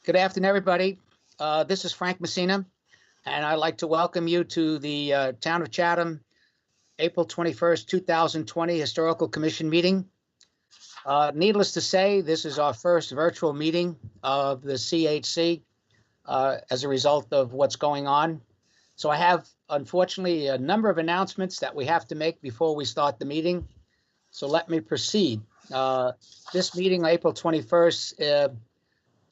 Good afternoon, everybody. This is Frank Messina, and I'd like to welcome you to the Town of Chatham, April 21st, 2020 Historical Commission meeting. Needless to say, this is our first virtual meeting of the CHC as a result of what's going on. So I have, unfortunately, a number of announcements that we have to make before we start the meeting. So let me proceed. This meeting, April 21st,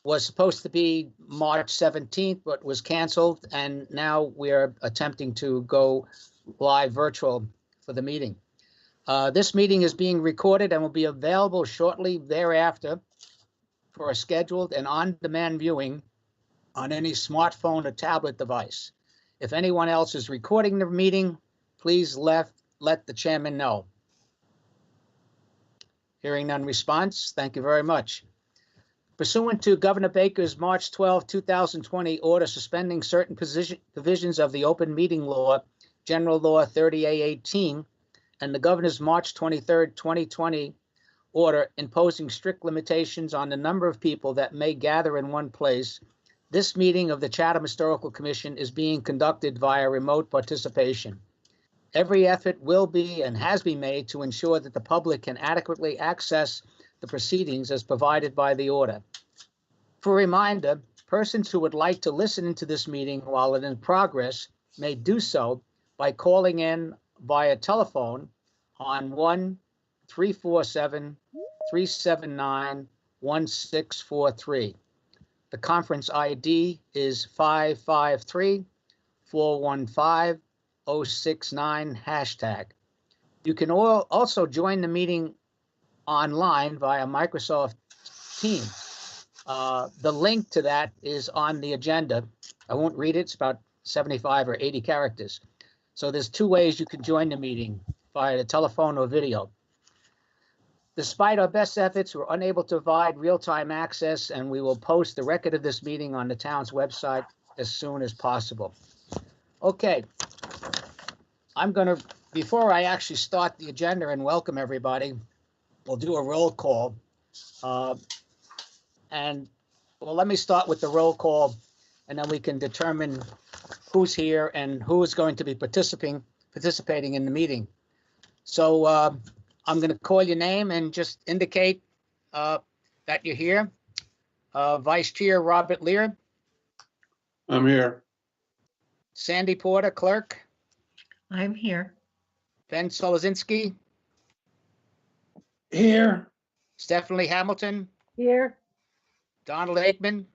was supposed to be March 17th, but was canceled, and now we're attempting to go live virtual for the meeting. This meeting is being recorded and will be available shortly thereafter for a scheduled and on-demand viewing on any smartphone or tablet device. If anyone else is recording the meeting, please let the chairman know. Hearing none response, thank you very much. Pursuant to Governor Baker's March 12, 2020 order suspending certain provisions of the Open Meeting Law, General Law 30A18, and the Governor's March 23, 2020 order imposing strict limitations on the number of people that may gather in one place, this meeting of the Chatham Historical Commission is being conducted via remote participation. Every effort will be and has been made to ensure that the public can adequately access the proceedings as provided by the order. For a reminder, persons who would like to listen into this meeting while it is in progress may do so by calling in via telephone on 1-347-379-1643. The conference ID is 553-415-069 #. You can also join the meeting online via Microsoft Teams. The link to that is on the agenda. I won't read it. It's about 75 or 80 characters. So there's two ways you can join the meeting, via the telephone or video. Despite our best efforts, we're unable to provide real-time access, and we will post the record of this meeting on the town's website as soon as possible. Okay. Before I actually start the agenda and welcome everybody, we'll do a roll call. Let me start with the roll call, and then we can determine who's here and who is going to be participating in the meeting. So I'm going to call your name and just indicate that you're here. Vice Chair Robert Lear. I'm here. Sandy Porter, Clerk. I'm here. Ben Solozinski. Here. Stephanie Hamilton. Here. Donald Aikman.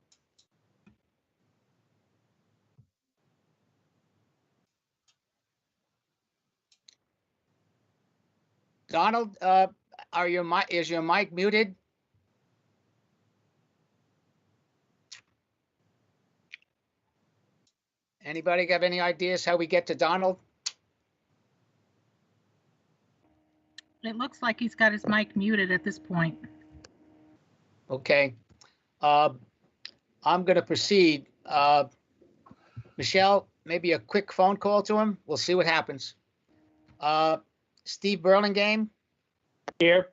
Donald, is your mic muted? Anybody have any ideas how we get to Donald? It looks like he's got his mic muted at this point. Okay. I'm going to proceed. Michelle, maybe a quick phone call to him. We'll see what happens. Steve Burlingame. Here.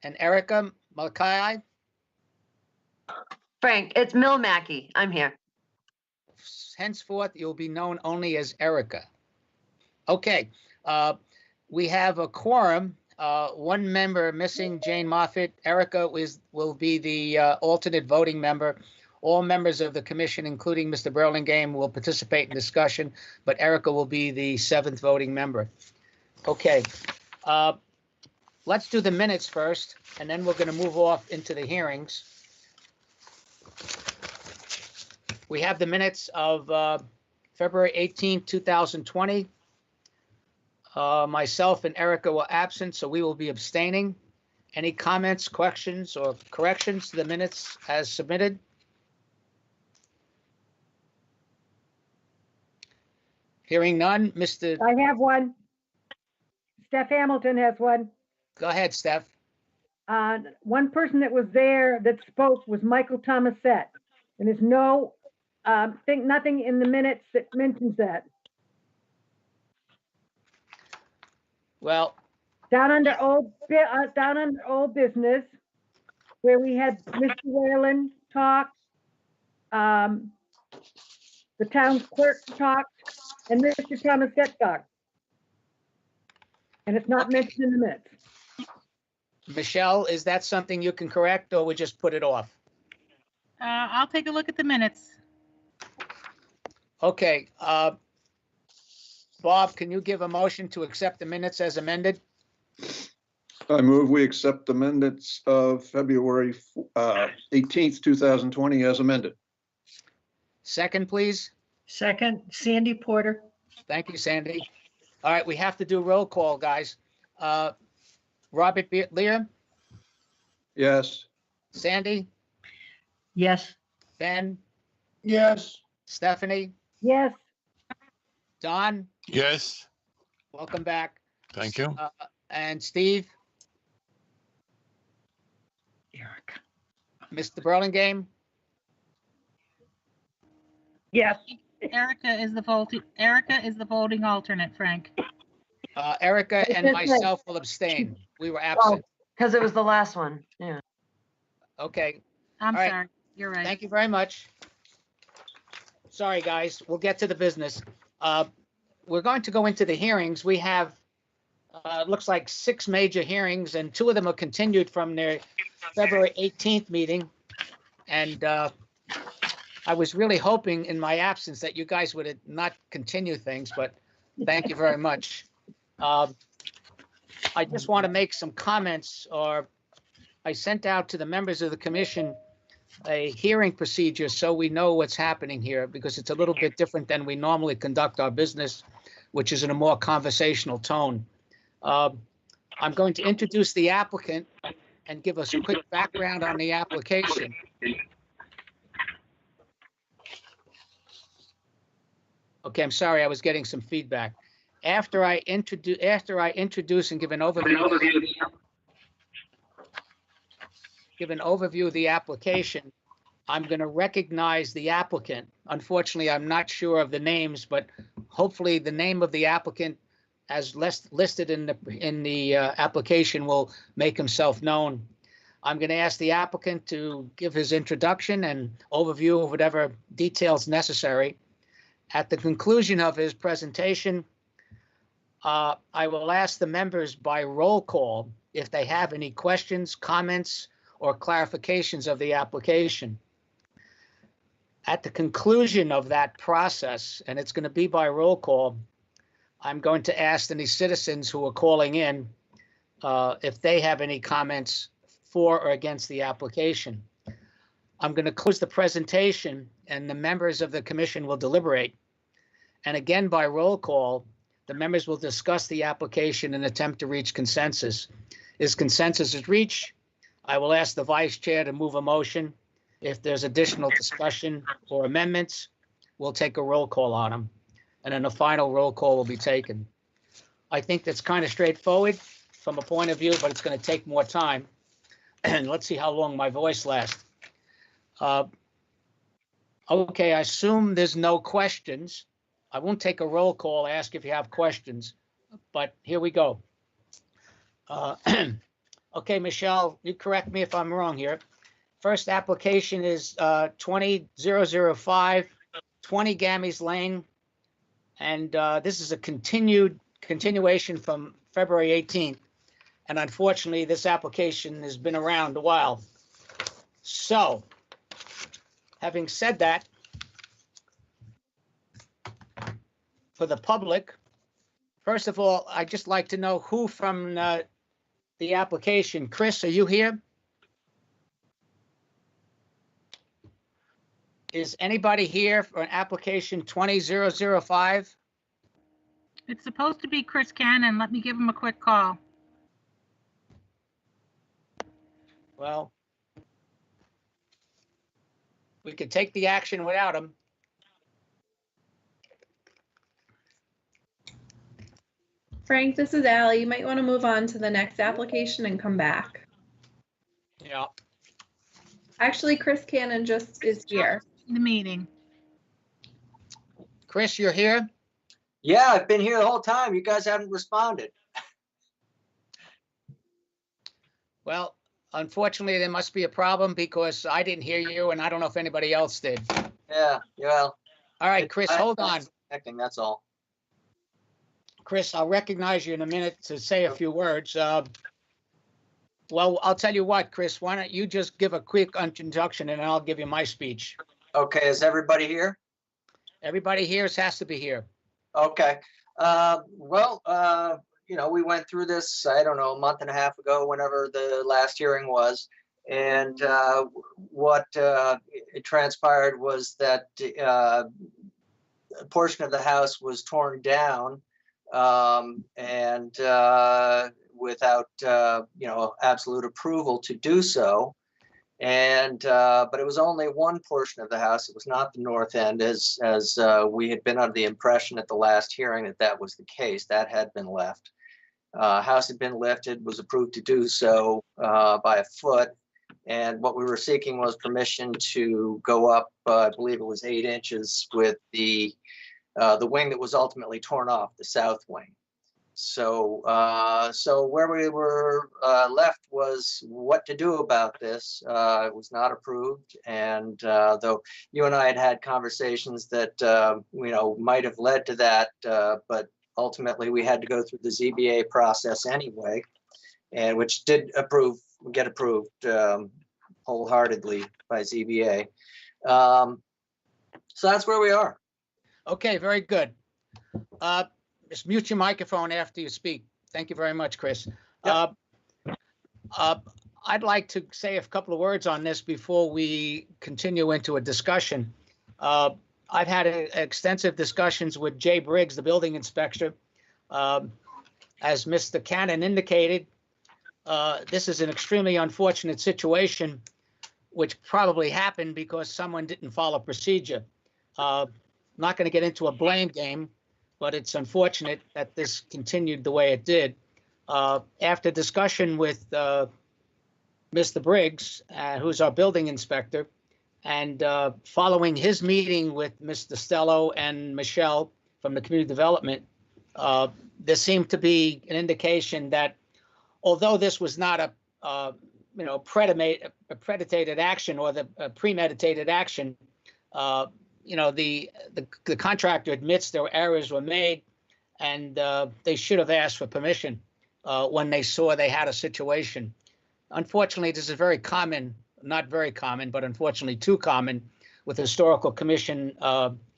And Erica Malachi. Frank, it's Mill Mackey. I'm here. Henceforth, you'll be known only as Erica. Okay. We have a quorum. One member missing, Jane Moffitt. Erica will be the alternate voting member. All members of the commission, including Mr. Burlingame, will participate in discussion, but Erica will be the 7th voting member. Okay. Let's do the minutes first, and then we're going to move off into the hearings. We have the minutes of February 18, 2020. Myself and Erica were absent, so we will be abstaining. Any comments, questions, or corrections to the minutes as submitted? Hearing none, Mr. I have one. Steph Hamilton has one. Go ahead, Steph. One person that was there that spoke was Michael Thomasette. And there's nothing in the minutes that mentions that. Well, Down under old business, where we had Mr. Whalen talk, the town clerk talked, and Mr. Thomasette talked. And it's not Okay. mentioned in the minutes. Michelle, is that something you can correct, or we just put it off? I'll take a look at the minutes. Okay, Bob, can you give a motion to accept the minutes as amended? I move we accept the minutes of February 18th, 2020 as amended. Second, please. Second, Sandy Porter. Thank you, Sandy. All right, we have to do roll call, guys. Robert Lear, Yes. Sandy, Yes. Ben, Yes. Stephanie, Yes, Don, Yes, welcome back. thank you. And Steve, Eric. Mr. Burlingame, yes, Erica is the voting alternate, Frank. Erica and That's right. myself will abstain. We were absent. Because it was the last one. Yeah. Okay, I'm All right. sorry. You're right. thank you very much. Sorry, guys, we'll get to the business. We're going to go into the hearings. We have, looks like 6 major hearings, and 2 of them are continued from their February 18th meeting. And I was really hoping in my absence that you guys would not continue things, but thank you very much. I just want to make some comments, or I sent out to the members of the commission a hearing procedure so we know what's happening here, because it's a little bit different than we normally conduct our business, which is in a more conversational tone. I'm going to introduce the applicant and give us a quick background on the application. Okay, I'm sorry, I was getting some feedback. After I introduce and give an overview of the application, I'm going to recognize the applicant. Unfortunately, I'm not sure of the names, but hopefully the name of the applicant as listed in the application will make himself known. I'm going to ask the applicant to give his introduction and overview of whatever details necessary. At the conclusion of his presentation, I will ask the members by roll call if they have any questions, comments, or clarifications of the application. At the conclusion of that process, and it's going to be by roll call, I'm going to ask any citizens who are calling in if they have any comments for or against the application. I'm going to close the presentation, and the members of the commission will deliberate. And again, by roll call, the members will discuss the application and attempt to reach consensus. If consensus is reached, I will ask the vice chair to move a motion. If there's additional discussion or amendments, we'll take a roll call on them. And then a final roll call will be taken. I think that's kind of straightforward from a point of view, but it's going to take more time. And let's see how long my voice lasts. Okay, I assume there's no questions. I won't take a roll call, ask if you have questions, but here we go. Okay, Michelle, you correct me if I'm wrong here. First application is 20005, 20 Gamies Lane. And this is a continuation from February 18th. And unfortunately, this application has been around a while. So, having said that, for the public, first of all, I'd just like to know who from the application. Chris, are you here? Is anybody here for an application 20005? It's supposed to be Chris Cannon. Let me give him a quick call. Well, we could take the action without him. Frank, this is Allie. You might want to move on to the next application and come back. Yeah. Actually, Chris Cannon just is here. The meeting. Chris, you're here? Yeah, I've been here the whole time. You guys haven't responded. Well, Unfortunately, there must be a problem because I didn't hear you and I don't know if anybody else did. Yeah, well. All right, Chris, hold on. Connecting, that's all. Chris, I'll recognize you in a minute to say a few words. Well, I'll tell you what, Chris, why don't you just give a quick introduction and I'll give you my speech. Okay, is everybody here? Everybody here has to be here. Okay. We went through this, I don't know, a month and a half ago, whenever the last hearing was. And what it transpired was that a portion of the house was torn down and without, absolute approval to do so. And but it was only one portion of the house. It was not the north end, as we had been under the impression at the last hearing that that was the case. That had been left. House had been lifted, was approved to do so by a foot, and what we were seeking was permission to go up. I believe it was 8 inches with the wing that was ultimately torn off, the south wing. So where we were left was what to do about this. It was not approved, and though you and I had conversations that might have led to that, but ultimately we had to go through the ZBA process anyway, and which did get approved wholeheartedly by ZBA. So that's where we are. Okay, very good. Just mute your microphone after you speak. Thank you very much, Chris. Yep. I'd like to say a couple of words on this before we continue into a discussion. I've had extensive discussions with Jay Briggs, the building inspector. As Mr. Cannon indicated, this is an extremely unfortunate situation, which probably happened because someone didn't follow procedure. Not going to get into a blame game, but it's unfortunate that this continued the way it did. After discussion with Mr. Briggs, who's our building inspector, and following his meeting with Mr. Stello and Michelle from the community development, there seemed to be an indication that although this was not a premeditated action or the premeditated action, the contractor admits their errors were made, and they should have asked for permission when they saw they had a situation. Unfortunately, this is very common, not very common, but unfortunately too common with historical commission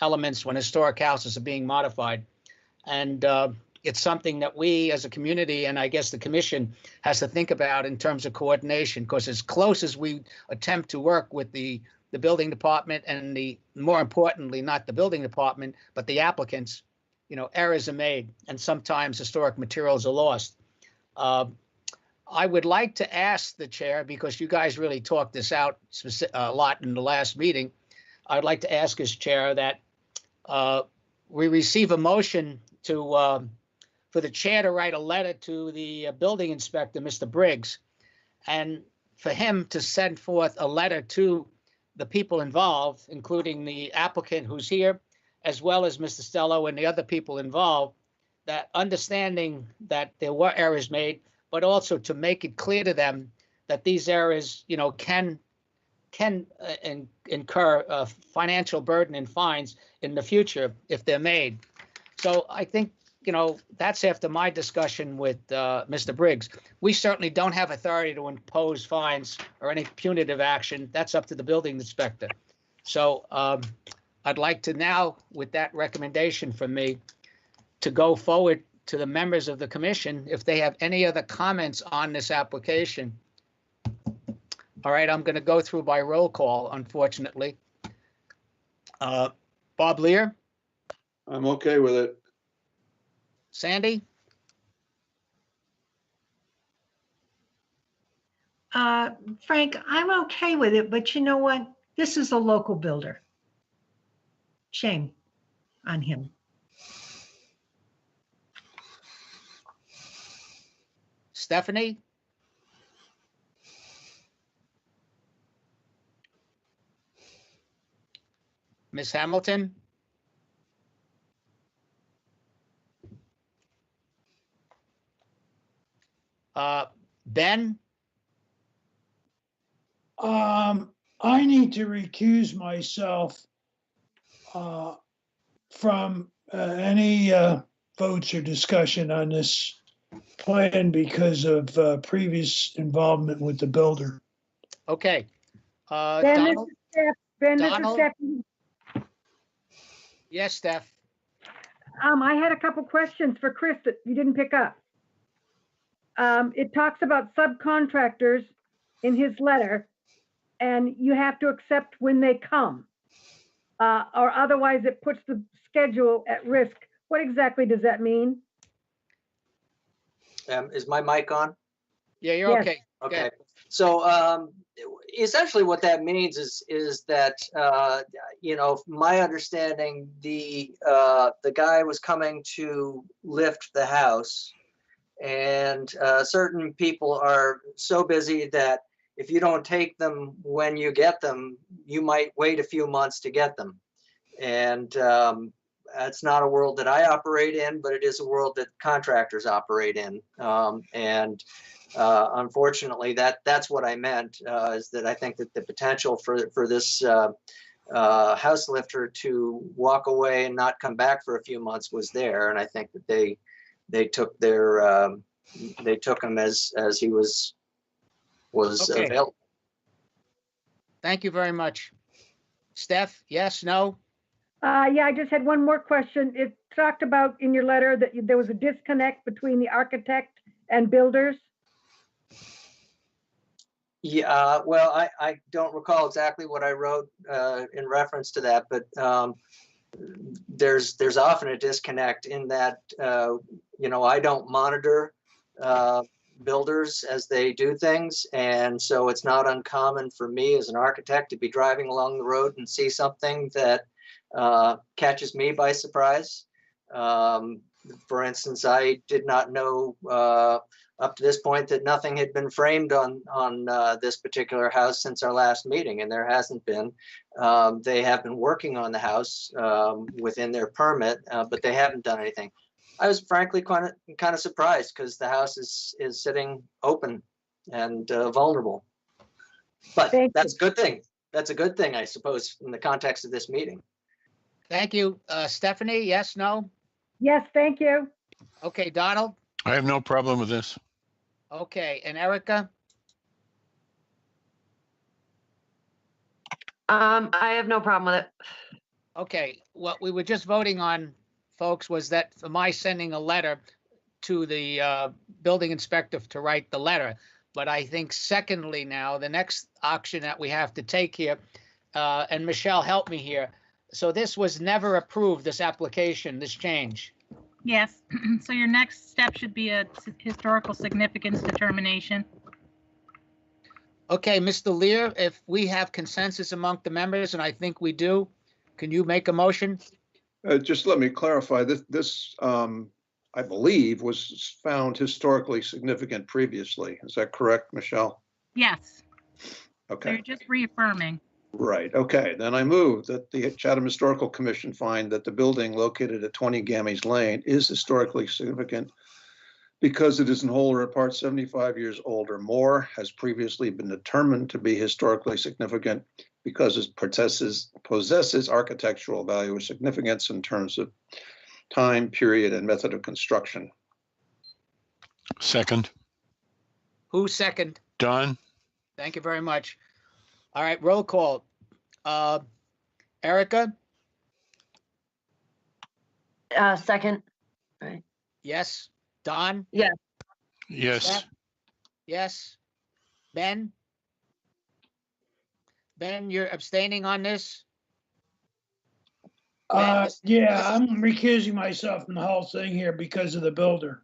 elements when historic houses are being modified. And it's something that we as a community, and I guess the commission, has to think about in terms of coordination, because as close as we attempt to work with the building department and more importantly, not the building department, but the applicants, errors are made and sometimes historic materials are lost. I would like to ask the chair, because you guys really talked this out a lot in the last meeting, I'd like to ask as chair that we receive a motion for the chair to write a letter to the building inspector, Mr. Briggs, and for him to send forth a letter to the people involved, including the applicant who's here, as well as Mr. Stello and the other people involved, that understanding that there were errors made, but also to make it clear to them that these errors, can incur a financial burden and fines in the future if they're made. So I think, that's after my discussion with Mr. Briggs. We certainly don't have authority to impose fines or any punitive action. That's up to the building inspector. So I'd like to now, with that recommendation from me, to go forward to the members of the commission if they have any other comments on this application. All right, I'm going to go through by roll call, unfortunately. Bob Lear, I'm okay with it. Sandy, Frank, I'm okay with it, but you know what? This is a local builder. Shame on him. Stephanie, Ms. Hamilton, Ben, I need to recuse myself from any votes or discussion on this plan because of previous involvement with the builder. Okay. Ben, this Donald? is Steph. Ben, this is Donald? Stephanie. Yes, Steph. I had a couple questions for Chris that you didn't pick up. It talks about subcontractors in his letter, and you have to accept when they come. Or otherwise it puts the schedule at risk. What exactly does that mean? Is my mic on? Yeah, you're Yes. okay. Okay, so essentially what that means is that my understanding, the guy was coming to lift the house, and certain people are so busy that if you don't take them when you get them, you might wait a few months to get them, and that's not a world that I operate in, but it is a world that contractors operate in, and unfortunately, that's what I meant, is that I think that the potential for this house lifter to walk away and not come back for a few months was there, and I think that they took him as he was Okay. available. Thank you very much. Steph, yes, no? Yeah, I just had one more question. It talked about in your letter that there was a disconnect between the architect and builders. Yeah, well, I don't recall exactly what I wrote in reference to that, but there's often a disconnect in that I don't monitor builders as they do things, and so it's not uncommon for me as an architect to be driving along the road and see something that catches me by surprise. For instance, I did not know up to this point that nothing had been framed on this particular house since our last meeting, and there hasn't been. They have been working on the house within their permit, but they haven't done anything. I was frankly kind of surprised because the house is sitting open and vulnerable. But that's a good thing. That's a good thing, I suppose, in the context of this meeting. Thank you. Stephanie, yes, no? Yes, thank you. Okay, Donald? I have no problem with this. Okay, and Erica? I have no problem with it. Okay, what we were just voting on, folks, was that for my sending a letter to the building inspector to write the letter. But I think secondly now, the next action that we have to take here, and Michelle, help me here. So this was never approved, this application, this change. Yes, so your next step should be a historical significance determination. Okay, Mr. Lear, if we have consensus among the members, and I think we do, can you make a motion? Just let me clarify, this I believe, was found historically significant previously. Is that correct, Michelle? Yes, so Okay, you're just reaffirming. right. Okay, then I move that the Chatham Historical Commission find that the building located at 20 Gamies Lane is historically significant because it is in whole or in part 75 years old or more, has previously been determined to be historically significant because it possesses architectural value or significance in terms of time, period, and method of construction. Second. Who's second? Don? Thank you very much. All right, roll call. Erica? Second. Yes. Don? Yes. Yes. Steph? Yes. Ben? Ben, you're abstaining on this? Yeah, I'm recusing myself from the whole thing here because of the builder.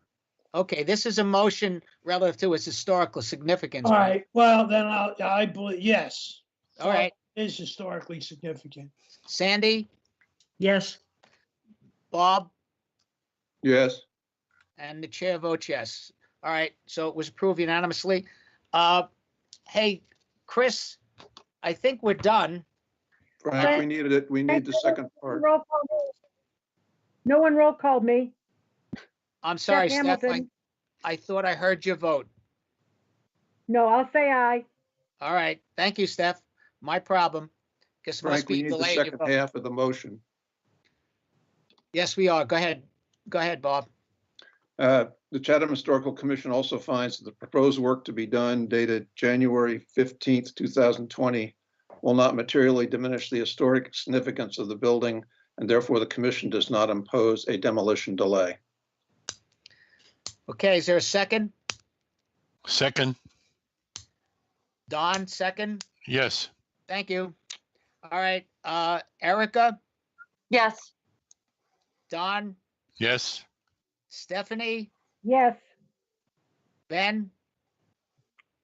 Okay, this is a motion relative to its historical significance. All right, well, then I believe, yes. All right. It is historically significant. Sandy? Yes. Bob? Yes. And the chair votes yes. All right, so it was approved unanimously. Hey, Chris, I think we're done. Frank, we needed it. We need the second part. Roll call me. No one roll called me. I'm sorry, Steph Steph, Hamilton. I thought I heard your vote. No, I'll say aye. All right. Thank you, Steph. My problem. Guess must Frank, we be need the delayed. second half of the motion. Yes, we are. Go ahead. Go ahead, Bob. The Chatham Historical Commission also finds that the proposed work to be done dated January 15th, 2020 will not materially diminish the historic significance of the building, and therefore the commission does not impose a demolition delay. Okay, is there a second? Second, Don, second? yes. Thank you. All right, Erica, Yes. Don, Yes. Stephanie, Yes. Ben,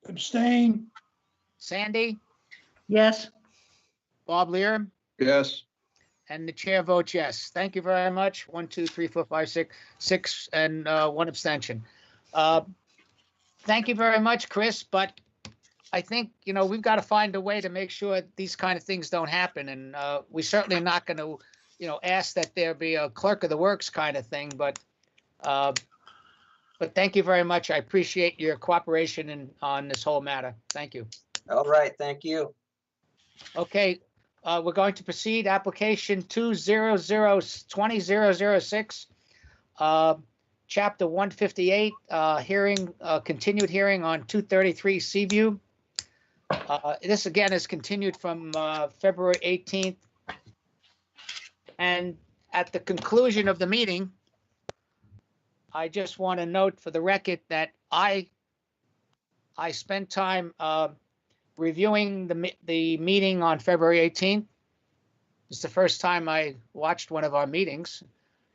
Abstain. Sandy, Yes, Bob Lear, Yes, and the chair votes yes. Thank you very much. 1, 2, 3, 4, 5, 6, and one abstention. Thank you very much, Chris, but I think, we've got to find a way to make sure these kind of things don't happen. And we certainly are not going to, ask that there be a clerk of the works kind of thing, but thank you very much. I appreciate your cooperation on this whole matter. Thank you. All right, thank you. Okay, we're going to proceed. Application 2002006, Chapter 158, hearing, continued hearing on 233 Seaview. This again is continued from February 18th. And at the conclusion of the meeting, I just want to note for the record that I spent time reviewing the meeting on February 18th. It's the first time I watched one of our meetings.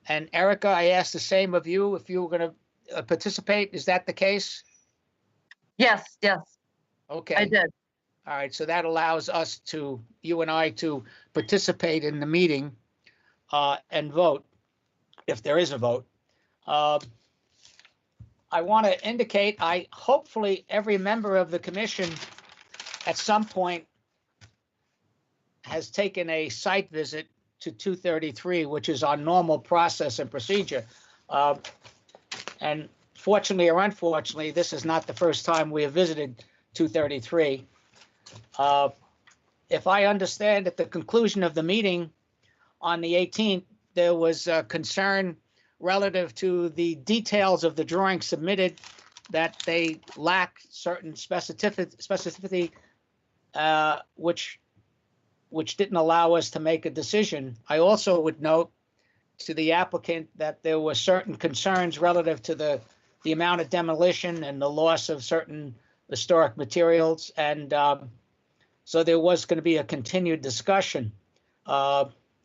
And Erica, I asked the same of you if you were going to participate. Is that the case? Yes, yes, Okay. I did. All right. So that allows us to, you and I, to participate in the meeting and vote, if there is a vote. I want to indicate, hopefully every member of the commission at some point has taken a site visit to 233, which is our normal process and procedure. And fortunately or unfortunately, this is not the first time we have visited 233. If I understand, at the conclusion of the meeting on the 18th, there was a concern relative to the details of the drawing submitted, that they lack certain specificity, which didn't allow us to make a decision. I also would note to the applicant that there were certain concerns relative to the amount of demolition and the loss of certain historic materials. And so there was going to be a continued discussion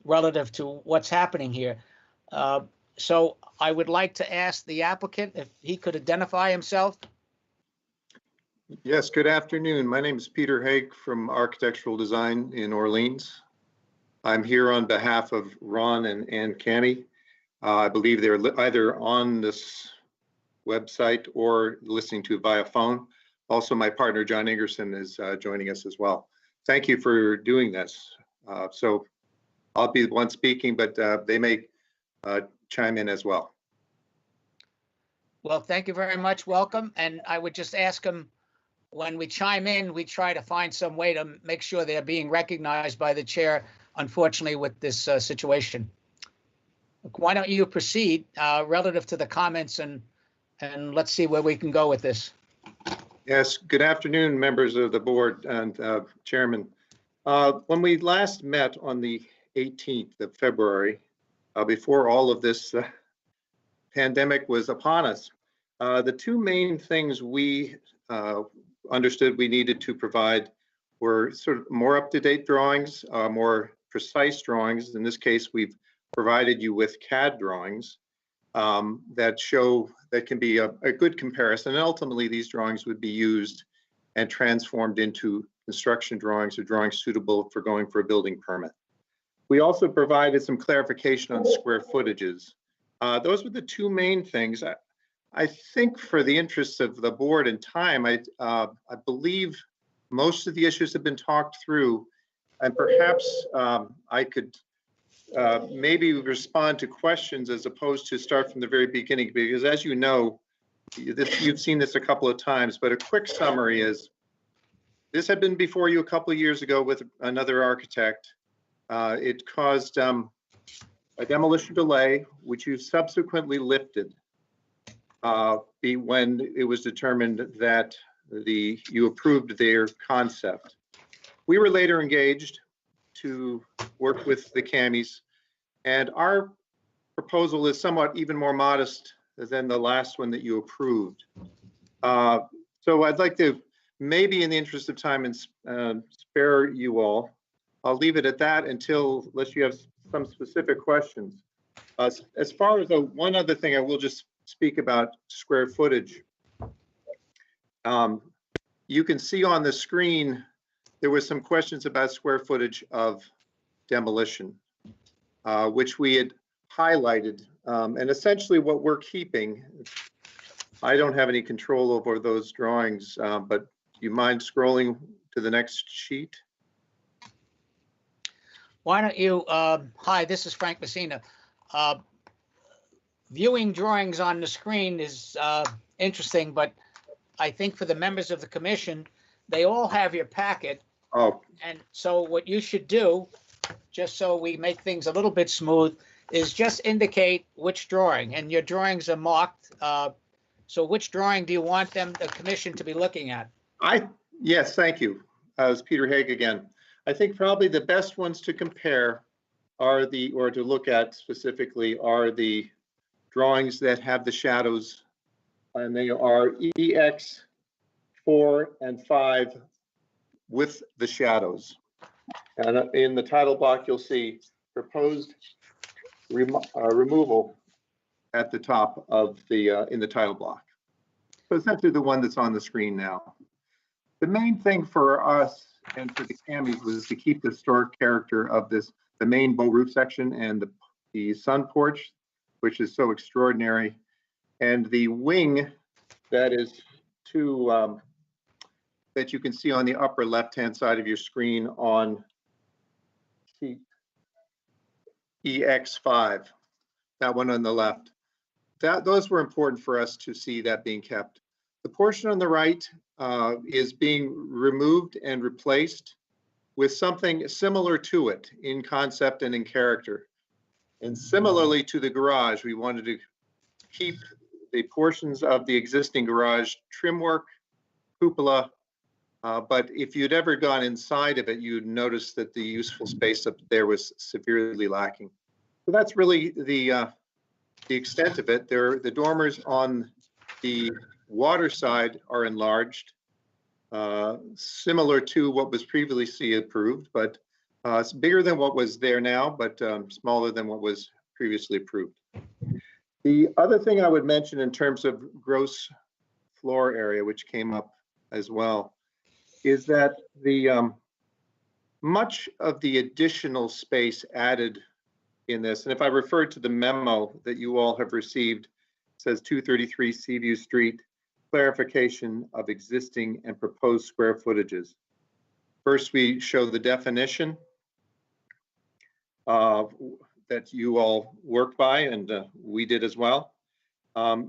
relative to what's happening here. So I would like to ask the applicant if he could identify himself. Yes, good afternoon. My name is Peter Haig from Architectural Design in Orleans. I'm here on behalf of Ron and Ann Canny. I believe they're either on this website or listening to it via phone. Also, my partner, John Ingerson, is joining us as well. Thank you for doing this. So I'll be the one speaking, but they may chime in as well. Well, thank you very much. Welcome. And I would just ask them, when we chime in, we try to find some way to make sure they're being recognized by the chair, unfortunately, with this situation. Why don't you proceed relative to the comments, and let's see where we can go with this. Yes, good afternoon, members of the board and chairman. When we last met on the 18th of February, before all of this pandemic was upon us, the two main things we understood we needed to provide were sort of more up-to-date drawings, more precise drawings. In this case, we've provided you with CAD drawings that can be a good comparison. And ultimately, these drawings would be used and transformed into construction drawings or drawings suitable for going for a building permit. We also provided some clarification on square footages. Those were the two main things. I think for the interests of the board and time, I believe most of the issues have been talked through, and perhaps I could maybe respond to questions as opposed to start from the very beginning, because as you know, you've seen this a couple of times, but a quick summary is This had been before you a couple of years ago with another architect. It caused a demolition delay, which you subsequently lifted when it was determined that you approved their concept. We were later engaged to work with the Camis, and our proposal is somewhat even more modest than the last one that you approved. So I'd like to, maybe in the interest of time, and spare you all. I'll leave it at that unless you have some specific questions. As far as one other thing, I will just speak about square footage. You can see on the screen, there was some questions about square footage of demolition, which we had highlighted. And essentially what we're keeping, I don't have any control over those drawings, but do you mind scrolling to the next sheet? Why don't you, hi, this is Frank Messina. Viewing drawings on the screen is interesting, but I think for the members of the commission, they all have your packet. Oh, And so what you should do, just so we make things a little bit smooth, is just indicate which drawing, and your drawings are marked. So which drawing do you want the commission to be looking at? Yes, thank you. It's Peter Haig again. I think probably the best ones to compare or to look at specifically are the drawings that have the shadows, and they are EX 4 and 5 with the shadows. And in the title block, you'll see proposed removal at the top of in the title block. So essentially the one that's on the screen now. The main thing for us and for the Camis was to keep the historic character of the main bow roof section and the sun porch, which is so extraordinary, and the wing that is that you can see on the upper left-hand side of your screen on sheet EX5, that one on the left. Those were important for us to see that being kept. The portion on the right is being removed and replaced with something similar to it in concept and in character. And similarly to the garage, we wanted to keep the portions of the existing garage trim work, cupola, but if you'd ever gone inside of it, you'd notice that the useful space up there was severely lacking. So that's really the extent of it. The dormers on the water side are enlarged, similar to what was previously approved, but it's bigger than what was there now, but smaller than what was previously approved. The other thing I would mention in terms of gross floor area, which came up as well, is that much of the additional space added in this, and if I refer to the memo that you all have received, it says 233 Seaview Street, clarification of existing and proposed square footages. First, we show the definition that you all worked by, and we did as well.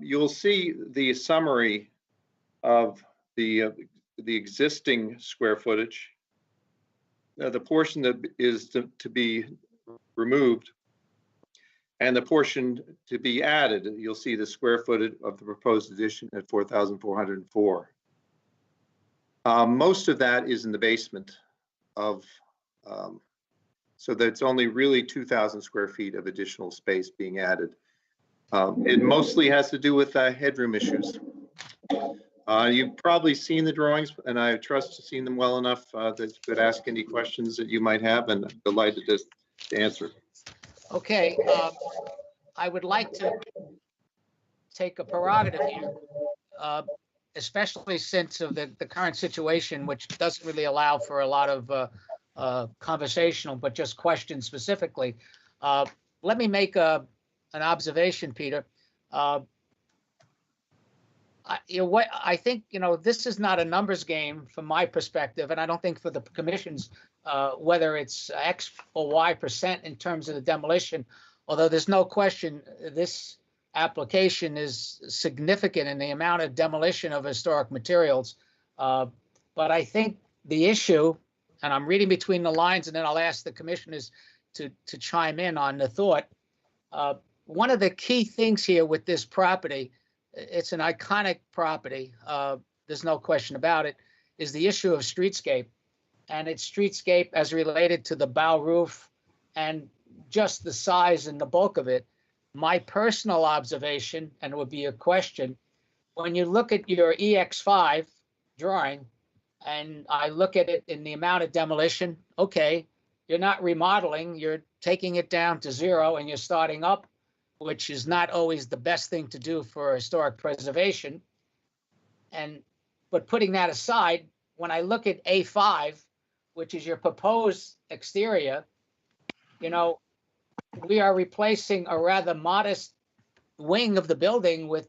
You'll see the summary of the existing square footage, the portion that is to be removed, and the portion to be added. You'll see the square footage of the proposed addition at 4,404. Most of that is in the basement so that's only really 2,000 square feet of additional space being added. It mostly has to do with headroom issues. You've probably seen the drawings, and I trust you've seen them well enough that you could ask any questions that you might have, and I'm delighted to answer. Okay, I would like to take a prerogative here, especially since of the current situation, which doesn't really allow for a lot of conversational, but just questions specifically. Let me make an observation, Peter. I think, this is not a numbers game from my perspective, and I don't think for the commission's, whether it's X or Y% in terms of the demolition, although there's no question this application is significant in the amount of demolition of historic materials. But I think the issue, and I'm reading between the lines, and then I'll ask the commissioners to chime in on the thought. One of the key things here with this property, it's an iconic property, there's no question about it, is the issue of streetscape. And it's streetscape as related to the bow roof and just the size and the bulk of it. My personal observation, and it would be a question, when you look at your EX5 drawing, and I look at it in the amount of demolition, okay, you're not remodeling, you're taking it down to zero and you're starting up, which is not always the best thing to do for historic preservation. But putting that aside, when I look at A5, which is your proposed exterior, you know, we are replacing a rather modest wing of the building with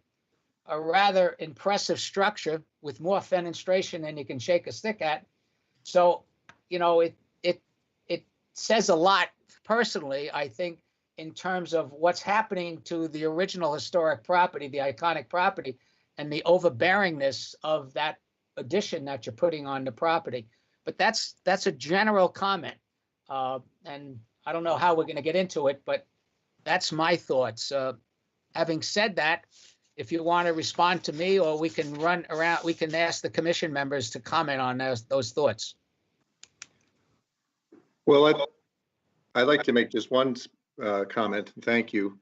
a rather impressive structure with more fenestration than you can shake a stick at. So, you know, it says a lot personally, I think, in terms of what's happening to the original historic property, the iconic property, and the overbearingness of that addition that you're putting on the property. But that's a general comment. And I don't know how we're going to get into it, but that's my thoughts. Having said that, if you want to respond to me, or we can run around, we can ask the commission members to comment on those thoughts. Well, I'd like to make just one comment, and thank you.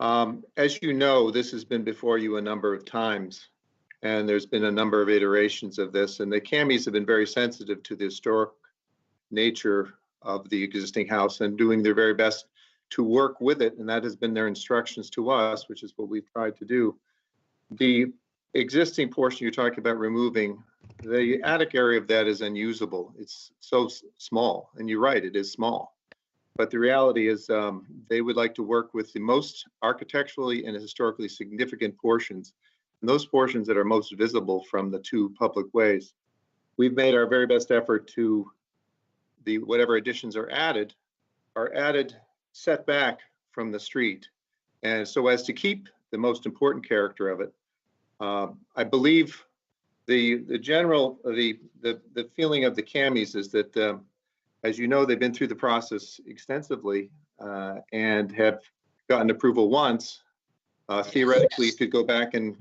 As you know, this has been before you a number of times, and there's been a number of iterations of this, and the CAMIs have been very sensitive to the historic nature of the existing house and doing their very best to work with it, and that has been their instructions to us, which is what we've tried to do. The existing portion you're talking about removing, the attic area of that is unusable. It's so small, and you're right, it is small. But the reality is they would like to work with the most architecturally and historically significant portions, and those portions that are most visible from the two public ways. We've made our very best effort to whatever additions are added set back from the street, and so as to keep the most important character of it. I believe the feeling of the CAMIs is that, as you know, they've been through the process extensively and have gotten approval once. Theoretically, you could go back and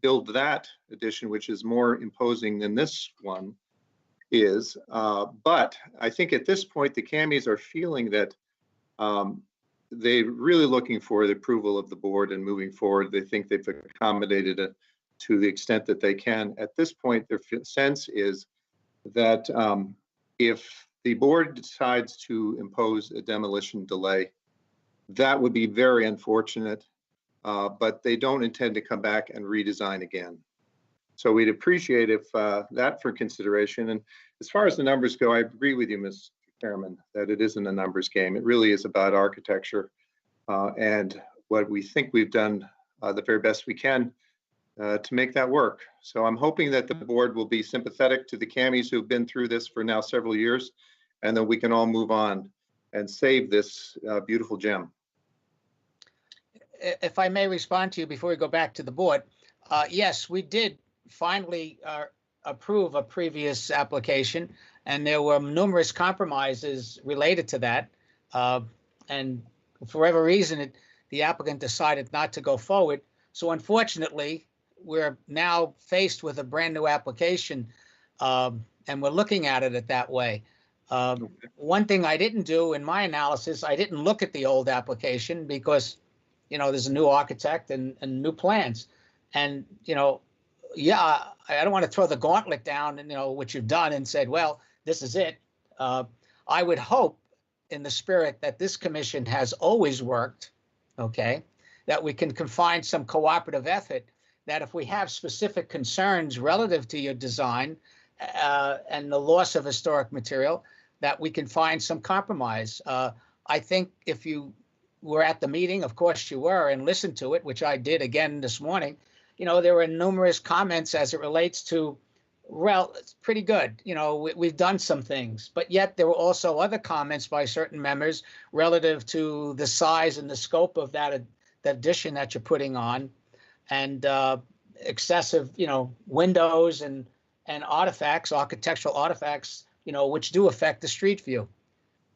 build that addition, which is more imposing than this one is. But I think at this point, the CAMIs are feeling that they're really looking for the approval of the board and moving forward. They think they've accommodated it to the extent that they can. At this point, their sense is that if the board decides to impose a demolition delay, that would be very unfortunate, but they don't intend to come back and redesign again. So we'd appreciate if that for consideration. And as far as the numbers go, I agree with you, Ms. Chairman, that it isn't a numbers game. It really is about architecture and what we think we've done the very best we can to make that work. So I'm hoping that the board will be sympathetic to the CAMIs who've been through this for now several years, and then we can all move on and save this beautiful gem. If I may respond to you before we go back to the board, yes, we did finally approve a previous application, and there were numerous compromises related to that. And for whatever reason, the applicant decided not to go forward. So unfortunately, we're now faced with a brand new application, and we're looking at it that way. One thing I didn't do in my analysis, I didn't look at the old application because, you know, there's a new architect and new plans. And, you know, yeah, I don't want to throw the gauntlet down, and, you know, what you've done and said, well, this is it. I would hope in the spirit that this commission has always worked, okay, that we can find some cooperative effort, that if we have specific concerns relative to your design and the loss of historic material, that we can find some compromise. I think if you were at the meeting, of course you were, and listened to it, which I did again this morning, you know, there were numerous comments as it relates to, well, it's pretty good. You know, we've done some things, but yet there were also other comments by certain members relative to the size and the scope of that addition that you're putting on, and excessive, you know, windows and and artifacts, architectural artifacts, which do affect the street view.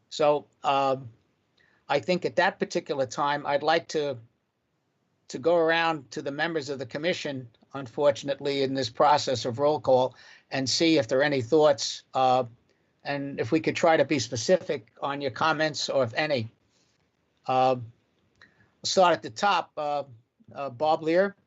So I think at that particular time, I'd like to go around to the members of the commission, unfortunately, in this process of roll call, and see if there are any thoughts, and if we could try to be specific on your comments, or if any. I'll start at the top. Bob Lear.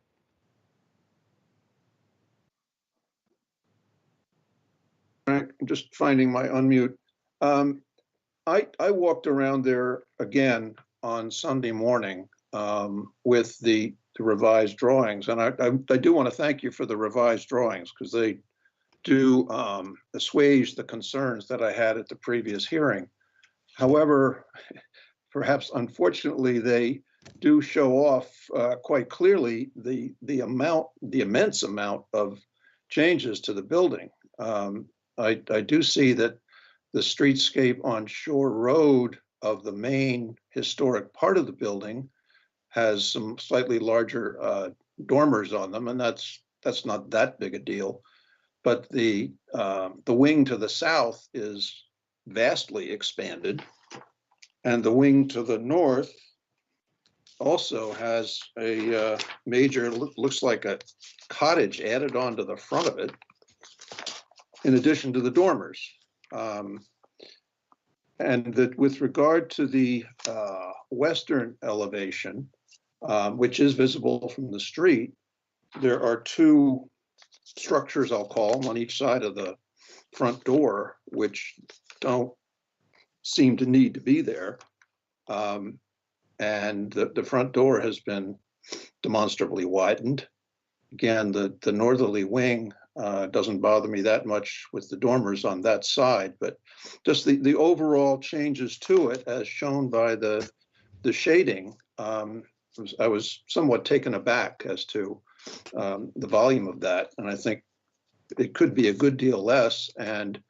I'm just finding my unmute. I walked around there again on Sunday morning with the revised drawings, and I do want to thank you for the revised drawings, because they do assuage the concerns that I had at the previous hearing. However, perhaps unfortunately, they do show off quite clearly the immense amount of changes to the building. I do see that the streetscape on Shore Road of the main historic part of the building has some slightly larger dormers on them, and that's not that big a deal. But the wing to the south is vastly expanded, and the wing to the north also has a major, looks like a cottage added onto the front of it, in addition to the dormers. And that with regard to the western elevation, which is visible from the street, there are two structures, I'll call them, on each side of the front door, which don't seem to need to be there. And the front door has been demonstrably widened. Again, the northerly wing doesn't bother me that much with the dormers on that side, but just the overall changes to it, as shown by the shading, I was somewhat taken aback as to the volume of that, and I think it could be a good deal less and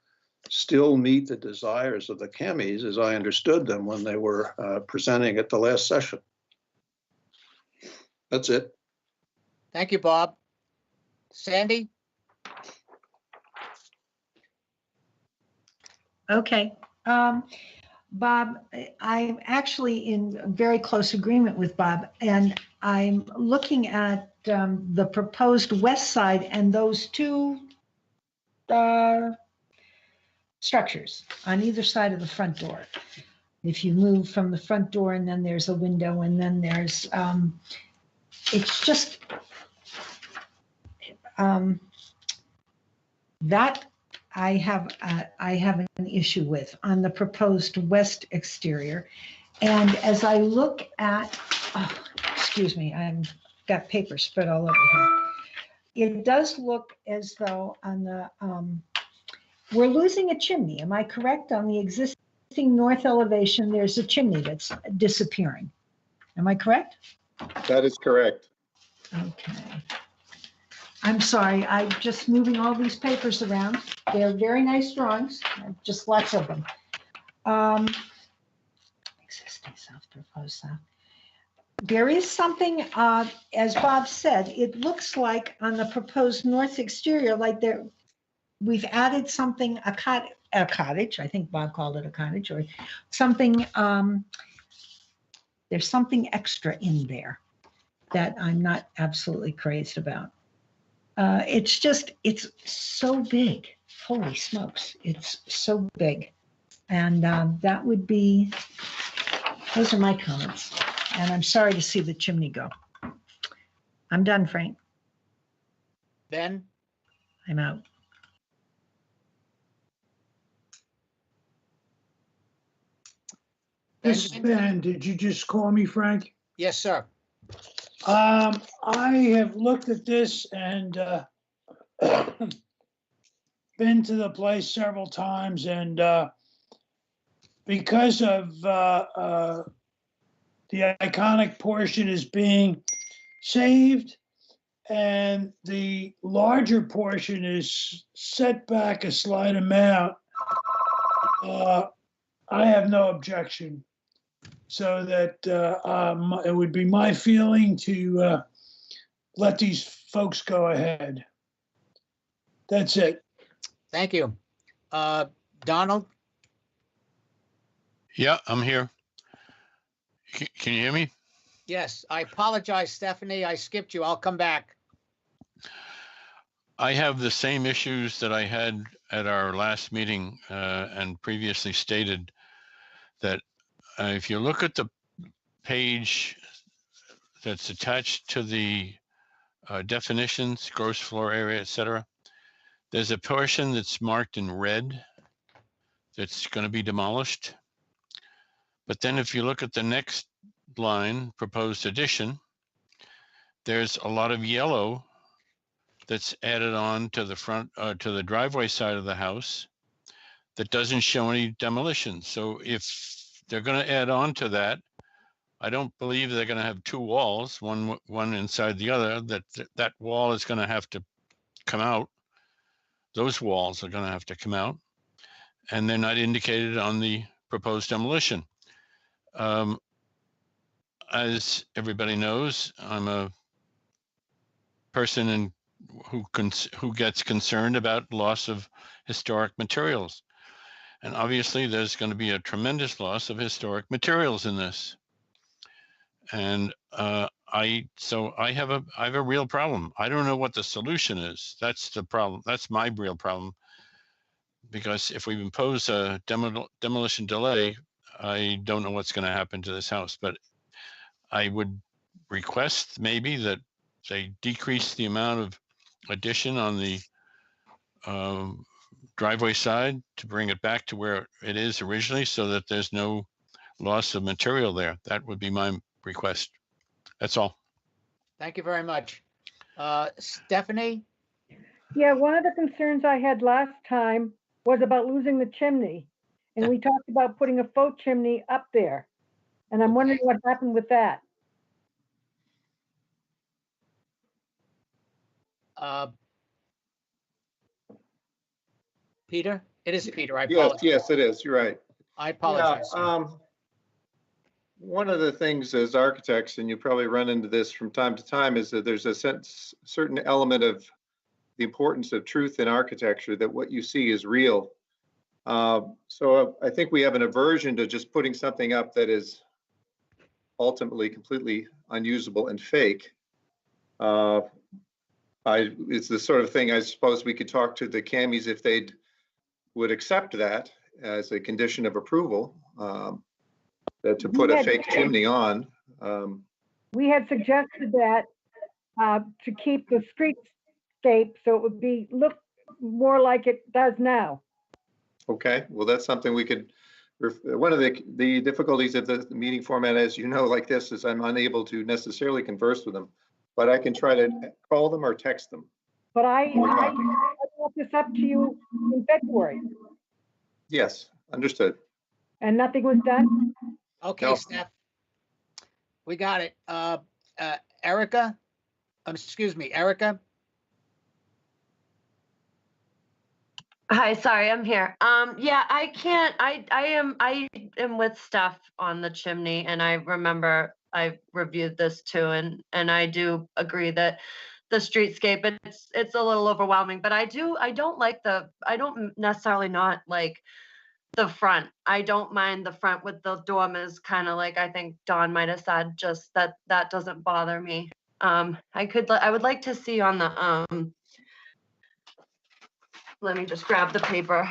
still meet the desires of the Camis as I understood them when they were presenting at the last session. That's it. Thank you, Bob. Sandy? Okay. Bob, I'm actually in very close agreement with Bob, and I'm looking at the proposed west side and those two structures on either side of the front door. If you move from the front door, and then there's a window, and then there's, it's just, that I have an issue with on the proposed west exterior. And as I look at, oh, excuse me, I've got paper spread all over here. It does look as though on the, we're losing a chimney. Am I correct? On the existing north elevation, there's a chimney that's disappearing. Am I correct? That is correct. Okay. I'm sorry, I'm just moving all these papers around. They're very nice drawings, just lots of them. Existing south, proposed south. There is something, as Bob said, it looks like on the proposed north exterior, like there, we've added something, a cottage, I think Bob called it a cottage, or something, there's something extra in there that I'm not absolutely crazed about. It's just, it's so big. Holy smokes, it's so big. And that would be, those are my comments. And I'm sorry to see the chimney go. I'm done, Frank. Ben? I'm out. This is Ben. Did you just call me Frank? Yes, sir. I have looked at this and been to the place several times, and because of the iconic portion is being saved and the larger portion is set back a slight amount, I have no objection. So that it would be my feeling to let these folks go ahead. That's it. Thank you. Donald? Yeah, I'm here. Can you hear me? Yes, I apologize, Stephanie. I skipped you. I'll come back. I have the same issues that I had at our last meeting and previously stated that if you look at the page that's attached to the definitions, gross floor area, etc., there's a portion that's marked in red that's going to be demolished. But then if you look at the next line, proposed addition, there's a lot of yellow that's added on to the front, to the driveway side of the house that doesn't show any demolition. So if they're going to add on to that, I don't believe they're going to have two walls, one inside the other. That wall is going to have to come out. Those walls are going to have to come out, and they're not indicated on the proposed demolition. As everybody knows, I'm a person who gets concerned about loss of historic materials. And obviously there's going to be a tremendous loss of historic materials in this. And I have a real problem. I don't know what the solution is. That's the problem. That's my real problem. Because if we impose a demolition delay, I don't know what's going to happen to this house. But I would request maybe that they decrease the amount of addition on the driveway side to bring it back to where it is originally so that there's no loss of material there. That would be my request. That's all. Thank you very much. Stephanie? Yeah, one of the concerns I had last time was about losing the chimney. And we talked about putting a faux chimney up there. And I'm wondering what happened with that. Peter? It is Peter. I Yes, apologize. yes, it is. You're right. I apologize. Yeah, one of the things as architects, and you probably run into this from time to time, is that there's a certain element of the importance of truth in architecture, that what you see is real. So I think we have an aversion to just putting something up that is ultimately completely unusable and fake. It's the sort of thing I suppose we could talk to the Camis if they would accept that as a condition of approval, to put a fake chimney on. We had suggested that to keep the streetscape so it would look more like it does now. Okay, well, that's something we could, one of the difficulties of the meeting format, as you know, like this, is I'm unable to necessarily converse with them, but I can try to call them or text them. But I brought this up to you in February. Yes, understood. And nothing was done? Okay, No. Steph. We got it. Erica? Excuse me, Erica? Hi, sorry, I'm here. Yeah, I can't, I am with Steph on the chimney, and I remember I reviewed this too, and I do agree that the streetscape, it's a little overwhelming, but I don't necessarily not like the front. I don't mind the front with the dormers, kind of like I think Dawn might have said, just that doesn't bother me. I would like to see on the, let me just grab the paper.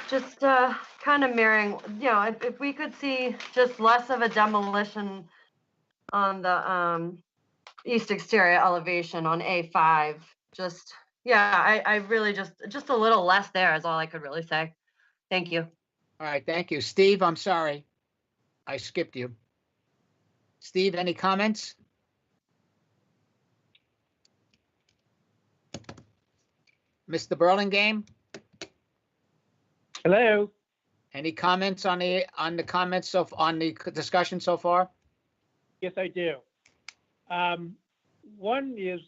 Just kind of mirroring, if we could see just less of a demolition on the east exterior elevation on A5. Just, yeah, I really just a little less there is all I could really say. Thank you. All right, thank you. Steve, I'm sorry. I skipped you. Steve, any comments? Mr. Burlingame? Hello. Any comments on the comments on the discussion so far? Yes, I do. One is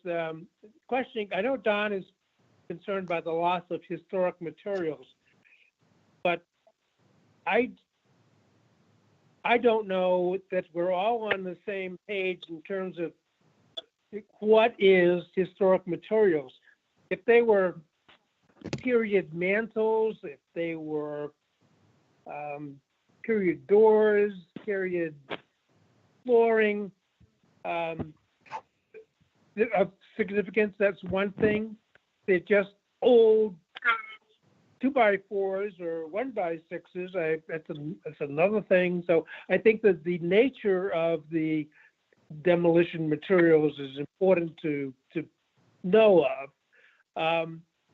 questioning. I know Don is concerned by the loss of historic materials, but I don't know that we're all on the same page in terms of what is historic materials? If they were period mantles, if they were period doors, period flooring, of significance, that's one thing. They're just old 2x4s or 1x6s. That's another thing. So I think that the nature of the demolition materials is important to know of.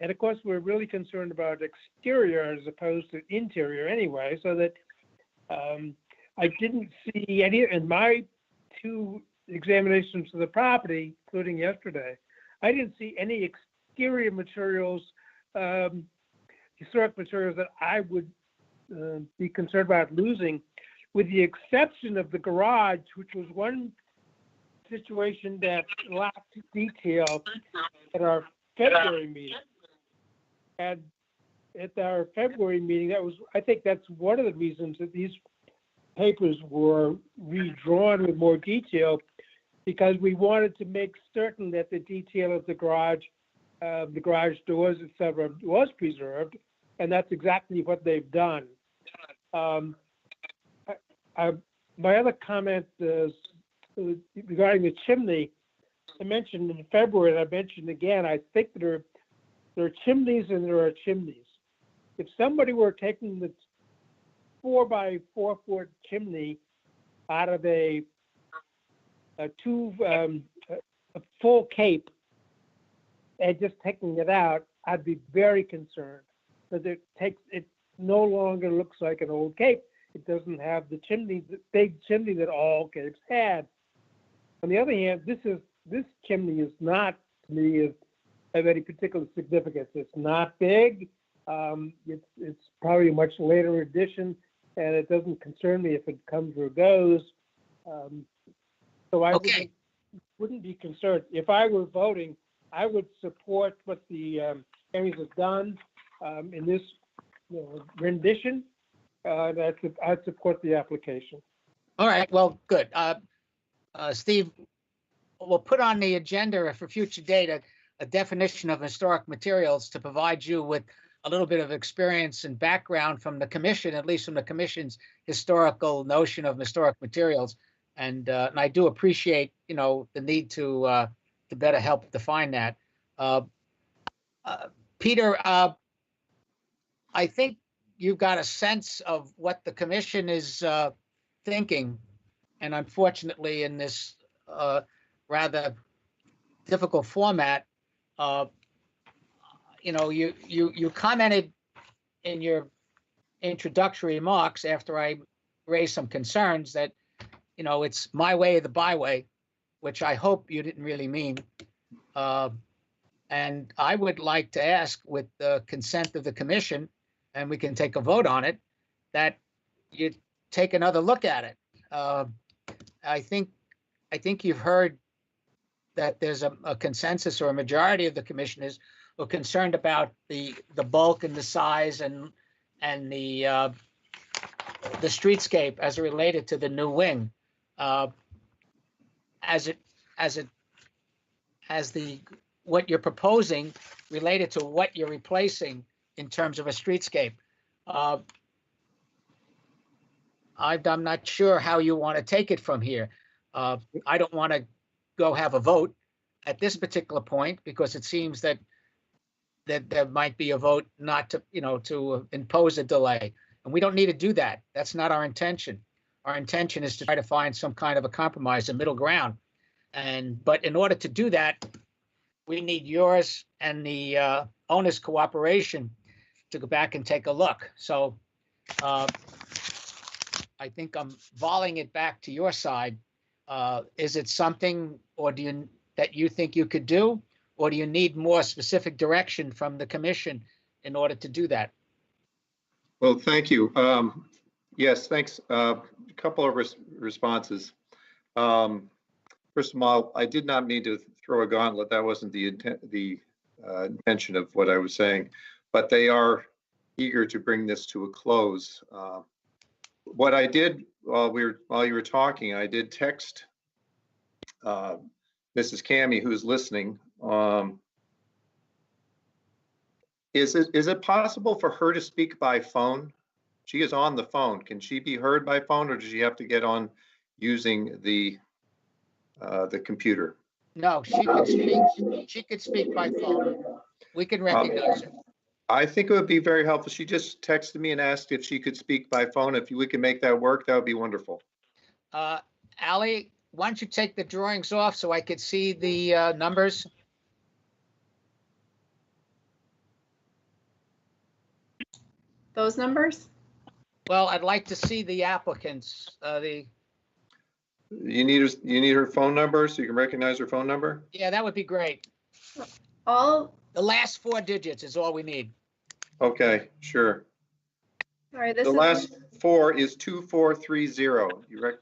And of course, we're really concerned about exterior as opposed to interior anyway, so that I didn't see any, in my 2 examinations of the property, including yesterday, I didn't see any exterior materials, historic materials that I would be concerned about losing, with the exception of the garage, which was one situation that lacked detail at our February meeting. And at our February meeting, I think that's one of the reasons that these papers were redrawn with more detail, because we wanted to make certain that the detail of the garage doors, etc., was preserved, and that's exactly what they've done. My other comment is regarding the chimney. I mentioned in February, and I mentioned again, I think there are chimneys and there are chimneys. If somebody were taking the 4x4-foot chimney out of a full cape and just taking it out, I'd be very concerned, because it no longer looks like an old cape. It doesn't have the big chimney that all capes had. On the other hand, this chimney is not, to me, of any particular significance. It's not big. It's probably a much later addition, and it doesn't concern me if it comes or goes. So I wouldn't be concerned. If I were voting, I would support what the Ames has done in this rendition. I'd support the application. All right, well, good. Steve, we'll put on the agenda for future date a definition of historic materials to provide you with a little bit of experience and background from the commission, at least from the commission's historical notion of historic materials. And I do appreciate, the need to better help define that. Peter, I think you've got a sense of what the commission is thinking, and unfortunately, in this rather difficult format, you commented in your introductory remarks after I raised some concerns that, it's my way or the byway, which I hope you didn't really mean. And I would like to ask, with the consent of the commission, and we can take a vote on it, that you take another look at it. I think you've heard that there's a consensus, or a majority of the commissioners are concerned about the bulk and the size and the streetscape as it related to the new wing, what you're proposing related to what you're replacing in terms of a streetscape. I'm not sure how you want to take it from here. I don't want to go have a vote at this particular point, because it seems that there might be a vote not to, to impose a delay. And we don't need to do that. That's not our intention. Our intention is to try to find some kind of a compromise, a middle ground. But in order to do that, we need yours and the owner's cooperation to go back and take a look. So I think I'm volleying it back to your side. Is it something, or that you think you could do, or do you need more specific direction from the commission in order to do that? Well, thank you. Yes, thanks. A couple of responses. First of all, I did not mean to throw a gauntlet. That wasn't the intention of what I was saying, but they are eager to bring this to a close. What I did while you were talking, I did text Mrs. Cammy, who's listening. Is it possible for her to speak by phone? She is on the phone. Can she be heard by phone, or does she have to get on using the computer? No, she could speak. She could speak by phone. We can recognize her. I think it would be very helpful. She just texted me and asked if she could speak by phone. If we can make that work, that would be wonderful. Ally, why don't you take the drawings off so I could see the numbers? Those numbers? Well, I'd like to see the applicants, You need her phone number so you can recognize her phone number? yeah, that would be great. All, The last 4 digits is all we need. Okay, sure. all right, this The is, last 4 is 2430.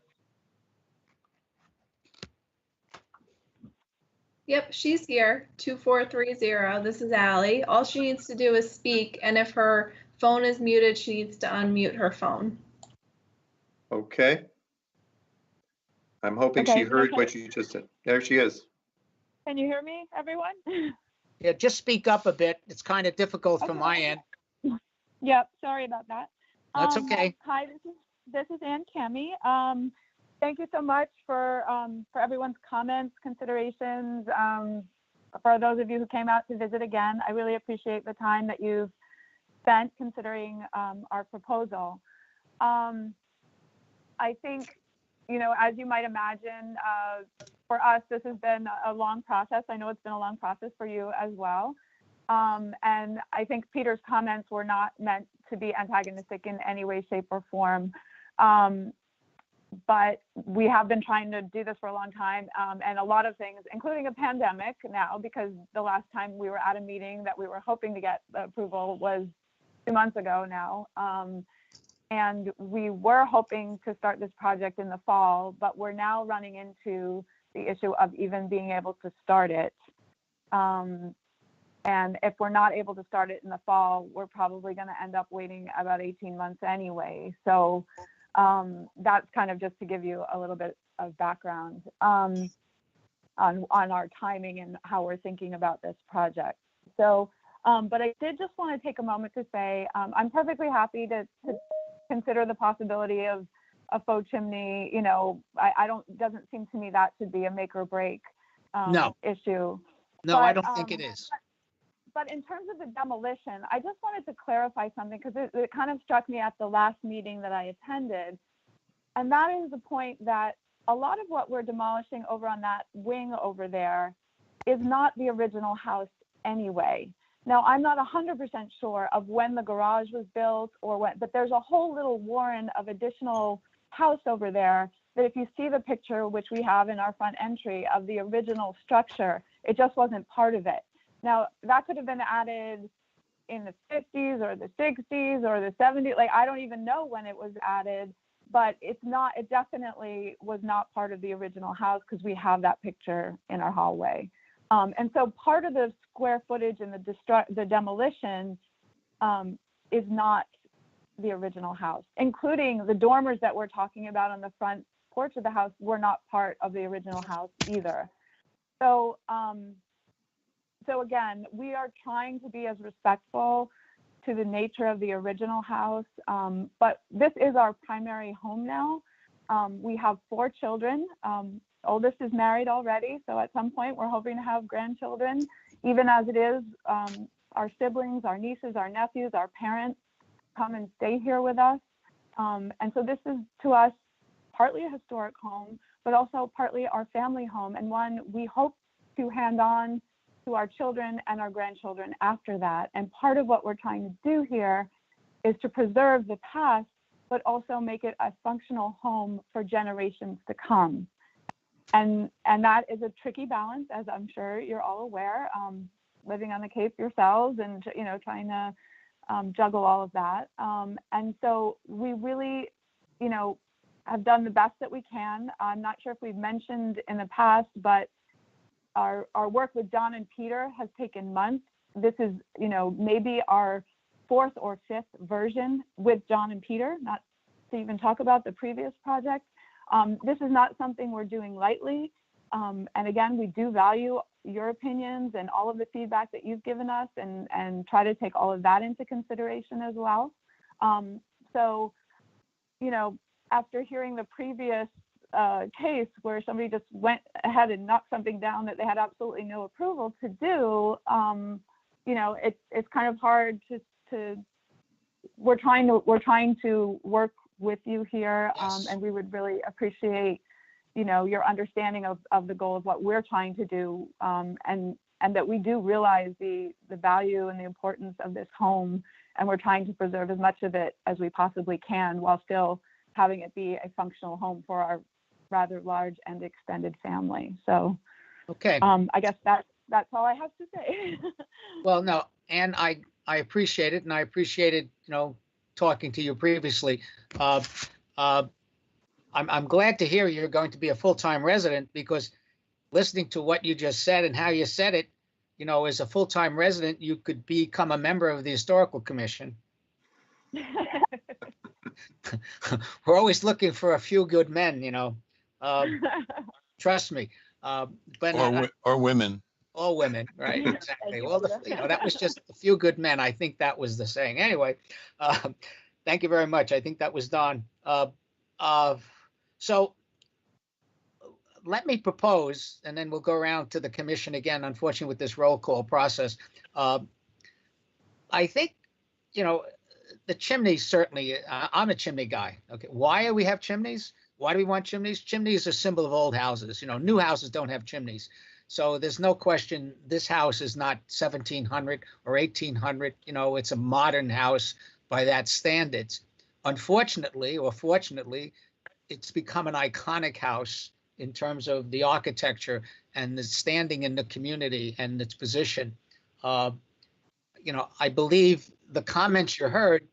yep, she's here, 2430. This is Ally. All she needs to do is speak, and if her phone is muted, she needs to unmute her phone. Okay. I'm hoping Okay, she heard what you just said. There she is. Can you hear me, everyone? Yeah, just speak up a bit. It's kind of difficult from Okay. my end. Yep, sorry about that. That's okay. Hi, this is Ann Cammy. Thank you so much for everyone's comments, considerations. For those of you who came out to visit again, I really appreciate the time that you've spent considering our proposal. I think, you know, as you might imagine, for us, this has been a long process. I know it's been a long process for you as well. And I think Peter's comments were not meant to be antagonistic in any way, shape, or form. But we have been trying to do this for a long time, and a lot of things, including a pandemic now, because the last time we were at a meeting that we were hoping to get the approval was 2 months ago now. And we were hoping to start this project in the fall, but we're now running into the issue of even being able to start it. And if we're not able to start it in the fall, we're probably going to end up waiting about 18 months anyway. So that's kind of just to give you a little bit of background on our timing and how we're thinking about this project. So, but I did just want to take a moment to say I'm perfectly happy to consider the possibility of a faux chimney. You know, doesn't seem to me that should be a make or break issue. No, But, I don't think it is. But in terms of the demolition, I just wanted to clarify something because it kind of struck me at the last meeting that I attended. And that is the point that a lot of what we're demolishing over on that wing over there is not the original house anyway. Now, I'm not 100% sure of when the garage was built or when, but there's a whole little warren of additional house over there that if you see the picture, which we have in our front entry of the original structure, it just wasn't part of it. Now, that could have been added in the 50s or the 60s or the 70s. Like, I don't even know when it was added, but it definitely was not part of the original house because we have that picture in our hallway. And so part of the square footage and the demolition is not the original house, including the dormers that we're talking about on the front porch of the house were not part of the original house either. So, so again, we are trying to be as respectful to the nature of the original house, but this is our primary home now. We have 4 children. Oldest is married already, so at some point we're hoping to have grandchildren. Even as it is, our siblings, our nieces, our nephews, our parents come and stay here with us. And so this is, to us, partly a historic home, but also partly our family home, and one we hope to hand on to our children and our grandchildren after that. And part of what we're trying to do here is to preserve the past, but also make it a functional home for generations to come. And that is a tricky balance, as I'm sure you're all aware, living on the Cape yourselves and, you know, trying to juggle all of that. And so we really, you know, have done the best that we can. I'm not sure if we've mentioned in the past, but our work with John and Peter has taken months. This is, you know, maybe our 4th or 5th version with John and Peter, not to even talk about the previous project. This is not something we're doing lightly. And again, we do value your opinions and all of the feedback that you've given us, and try to take all of that into consideration as well. So, you know, after hearing the previous case where somebody just went ahead and knocked something down that they had absolutely no approval to do, you know, it's kind of hard to we're trying to work with you here, Yes. and we would really appreciate, you know, your understanding of the goal of what we're trying to do, and that we do realize the value and the importance of this home, and we're trying to preserve as much of it as we possibly can while still having it be a functional home for our rather large and extended family. So Okay. I guess that's all I have to say. Well, no, and I appreciate it, and I appreciated, you know, talking to you previously. I'm glad to hear you're going to be a full-time resident, because listening to what you just said and how you said it, you know, as a full-time resident, you could become a member of the Historical Commission. We're always looking for a few good men, you know. Trust me. But or women. all women, right? Exactly. Well, you know, that was just a few good men. I think that was the saying. Anyway, thank you very much. I think that was Don. So let me propose, and then we'll go around to the commission again, unfortunately, with this roll call process. I think, you know, the chimneys certainly, I'm a chimney guy. Okay. Why do we have chimneys? Why do we want chimneys? Chimneys are a symbol of old houses. You know, new houses don't have chimneys. So there's no question this house is not 1700 or 1800. You know, it's a modern house by that standards. Unfortunately, or fortunately, it's become an iconic house in terms of the architecture and the standing in the community and its position. You know, I believe the comments you heard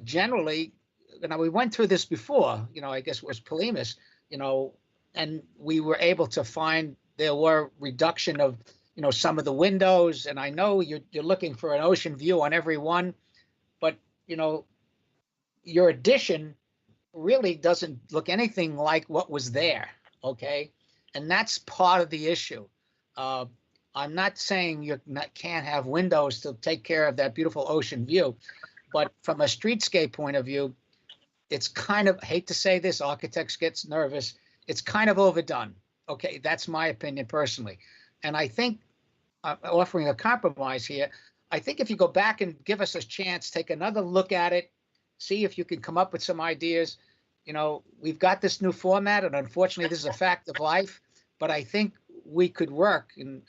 generally, you know, we went through this before, you know, I guess it was Polimus, you know, and we were able to find there were reduction of, you know, some of the windows. And I know you're looking for an ocean view on every one, but, you know, your addition really doesn't look anything like what was there. Okay. And that's part of the issue. I'm not saying you can't have windows to take care of that beautiful ocean view, but from a streetscape point of view, it's kind of, I hate to say this, architects gets nervous. It's kind of overdone. Okay, that's my opinion personally. And I think offering a compromise here, I think if you go back and give us a chance, take another look at it, see if you can come up with some ideas. You know, we've got this new format, and unfortunately, this is a fact of life, but I think we could work. And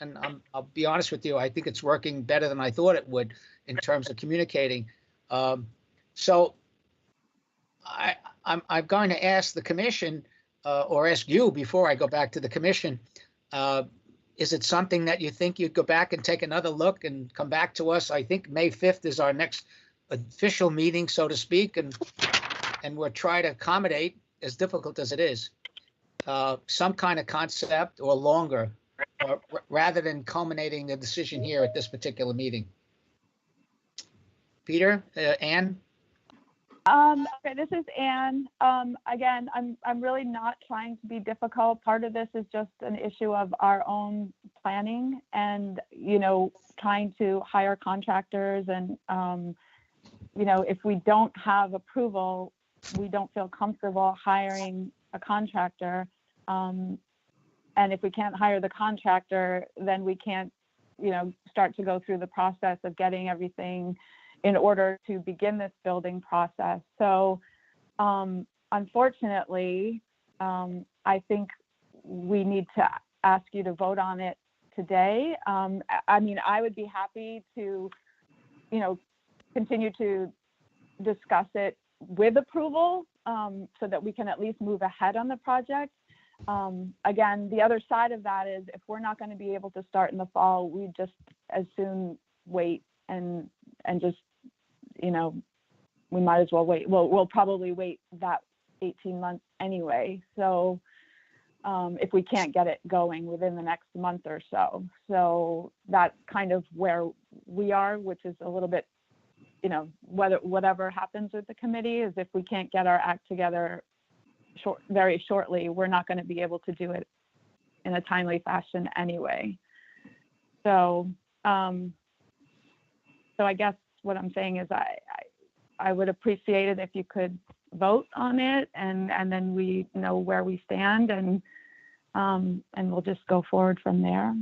I'll be honest with you, I think it's working better than I thought it would in terms of communicating. So I'm going to ask the commission, or ask you before I go back to the commission, is it something that you think you'd go back and take another look and come back to us? I think May 5th is our next official meeting, so to speak, and we'll try to accommodate, as difficult as it is, some kind of concept or longer, or rather than culminating the decision here at this particular meeting. Peter, Ann? Okay, this is Anne. Again, I'm really not trying to be difficult. Part of this is just an issue of our own planning and, you know, trying to hire contractors. And, you know, if we don't have approval, we don't feel comfortable hiring a contractor. And if we can't hire the contractor, then we can't, you know, start to go through the process of getting everything in order to begin this building process. So unfortunately, I think we need to ask you to vote on it today. I mean, I would be happy to, you know, continue to discuss it with approval, so that we can at least move ahead on the project. Again, the other side of that is if we're not going to be able to start in the fall, we just as soon wait and just, you know, we might as well wait. We'll probably wait that 18 months anyway. So if we can't get it going within the next month or so. So that's kind of where we are, which is a little bit, you know, whatever happens with the committee is if we can't get our act together very shortly, we're not going to be able to do it in a timely fashion anyway. So, so I guess what I'm saying is I would appreciate it if you could vote on it, and then we know where we stand, and we'll just go forward from there.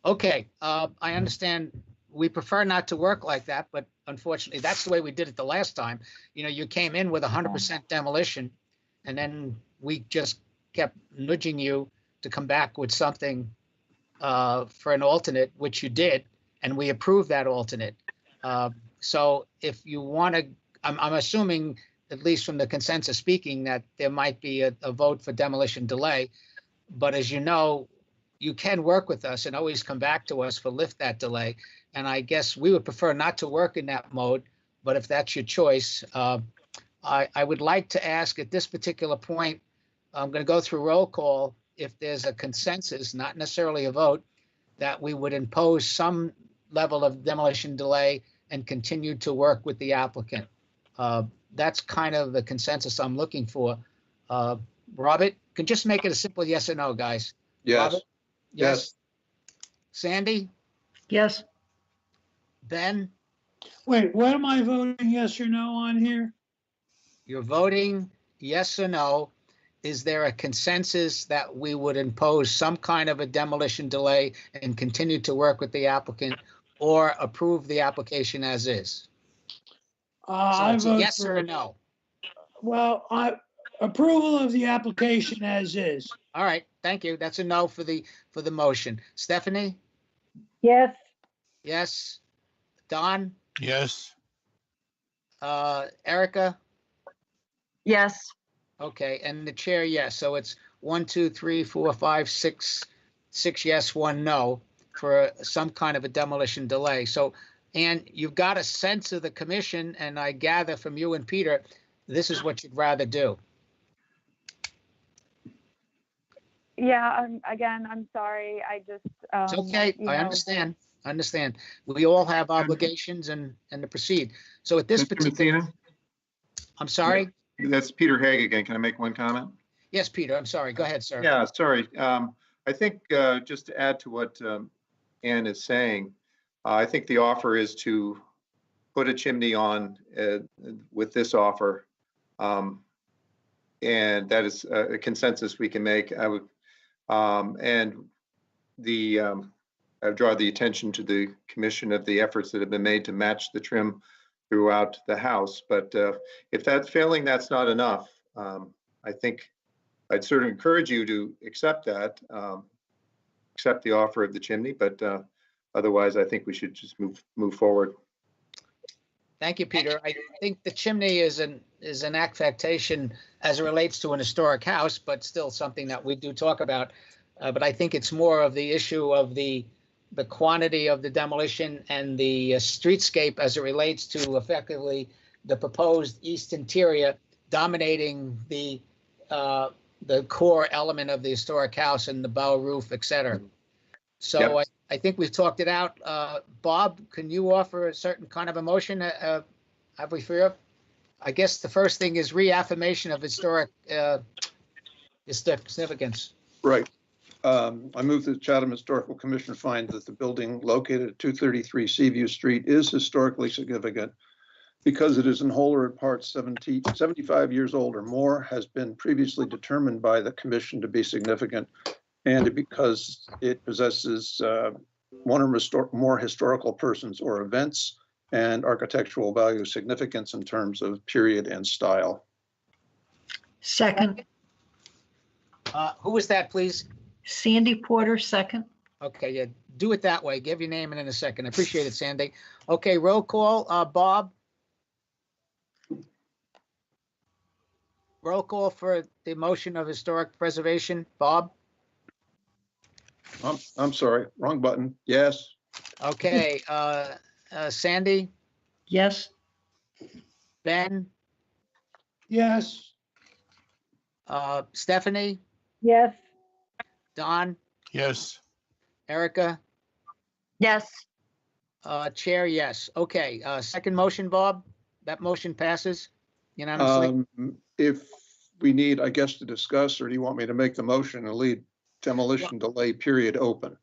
Okay, I understand. We prefer not to work like that, but unfortunately, that's the way we did it the last time. You know, you came in with 100% demolition, and then we just kept nudging you to come back with something for an alternate, which you did, and we approved that alternate. So if you want to, I'm assuming, at least from the consensus speaking, that there might be a vote for demolition delay. But as you know, you can work with us and always come back to us for lift that delay. And I guess we would prefer not to work in that mode, but if that's your choice, I would like to ask at this particular point, I'm going to go through roll call. If there's a consensus, not necessarily a vote, that we would impose some level of demolition delay and continue to work with the applicant. That's kind of the consensus I'm looking for. Robert, can just make it a simple yes or no, guys. Yes. Robert? Yes. Sandy? Yes. Ben? Wait, what am I voting yes or no on here? You're voting yes or no. Is there a consensus that we would impose some kind of a demolition delay and continue to work with the applicant, or approve the application as is? So I it's a vote yes for, or a no. well, approval of the application as is. All right, thank you. That's a no for the motion. Stephanie? Yes. Yes. Don? Yes. Erica? Yes. Okay, and the chair, yes. So it's 1, 2, 3, 4, 5, 6 yes, 1 no for some kind of a demolition delay. So, and you've got a sense of the commission, and I gather from you and Peter, this is what you'd rather do. Yeah, again, I'm sorry. I just, It's okay. I understand. I understand. We all have obligations and to proceed. So at this Mr. particular, Messina? I'm sorry. That's Peter Haig again. Can I make one comment? Yes, Peter, I'm sorry. Go ahead, sir. Yeah, sorry. I think just to add to what Ann is saying, I think the offer is to put a chimney on with this offer. And that is a consensus we can make. I would, and I draw the attention to the commission of the efforts that have been made to match the trim throughout the house. But if that's failing, that's not enough. I think I'd certainly encourage you to accept that, accept the offer of the chimney, but otherwise I think we should just move forward. Thank you, Peter. I think the chimney is an affectation as it relates to an historic house, but still something that we do talk about. But I think it's more of the issue of the quantity of the demolition and the streetscape as it relates to effectively the proposed east interior dominating the core element of the historic house and the bow roof, et cetera. So yep. I think we've talked it out. Bob, can you offer a certain kind of emotion? Have we figured? I guess the first thing is reaffirmation of historic significance. Right. I move that the Chatham Historical Commission find that the building located at 233 Seaview Street is historically significant because it is in whole or in part 75 years old or more, has been previously determined by the commission to be significant, and because it possesses one or more historical persons or events and architectural value significance in terms of period and style. Second. Who was that, please? Sandy Porter, second. Okay, yeah, do it that way. Give your name in a second. I appreciate it, Sandy. Okay, roll call. Bob? Roll call for the motion of historic preservation. Bob? I'm sorry, wrong button. Yes. Okay, Sandy? Yes. Ben? Yes. Stephanie? Yes. Don? Yes. Erica? Yes. Chair, yes. Okay, second motion, Bob? That motion passes unanimously? If we need, I guess, to discuss, or do you want me to make the motion and lead? demolition delay period open.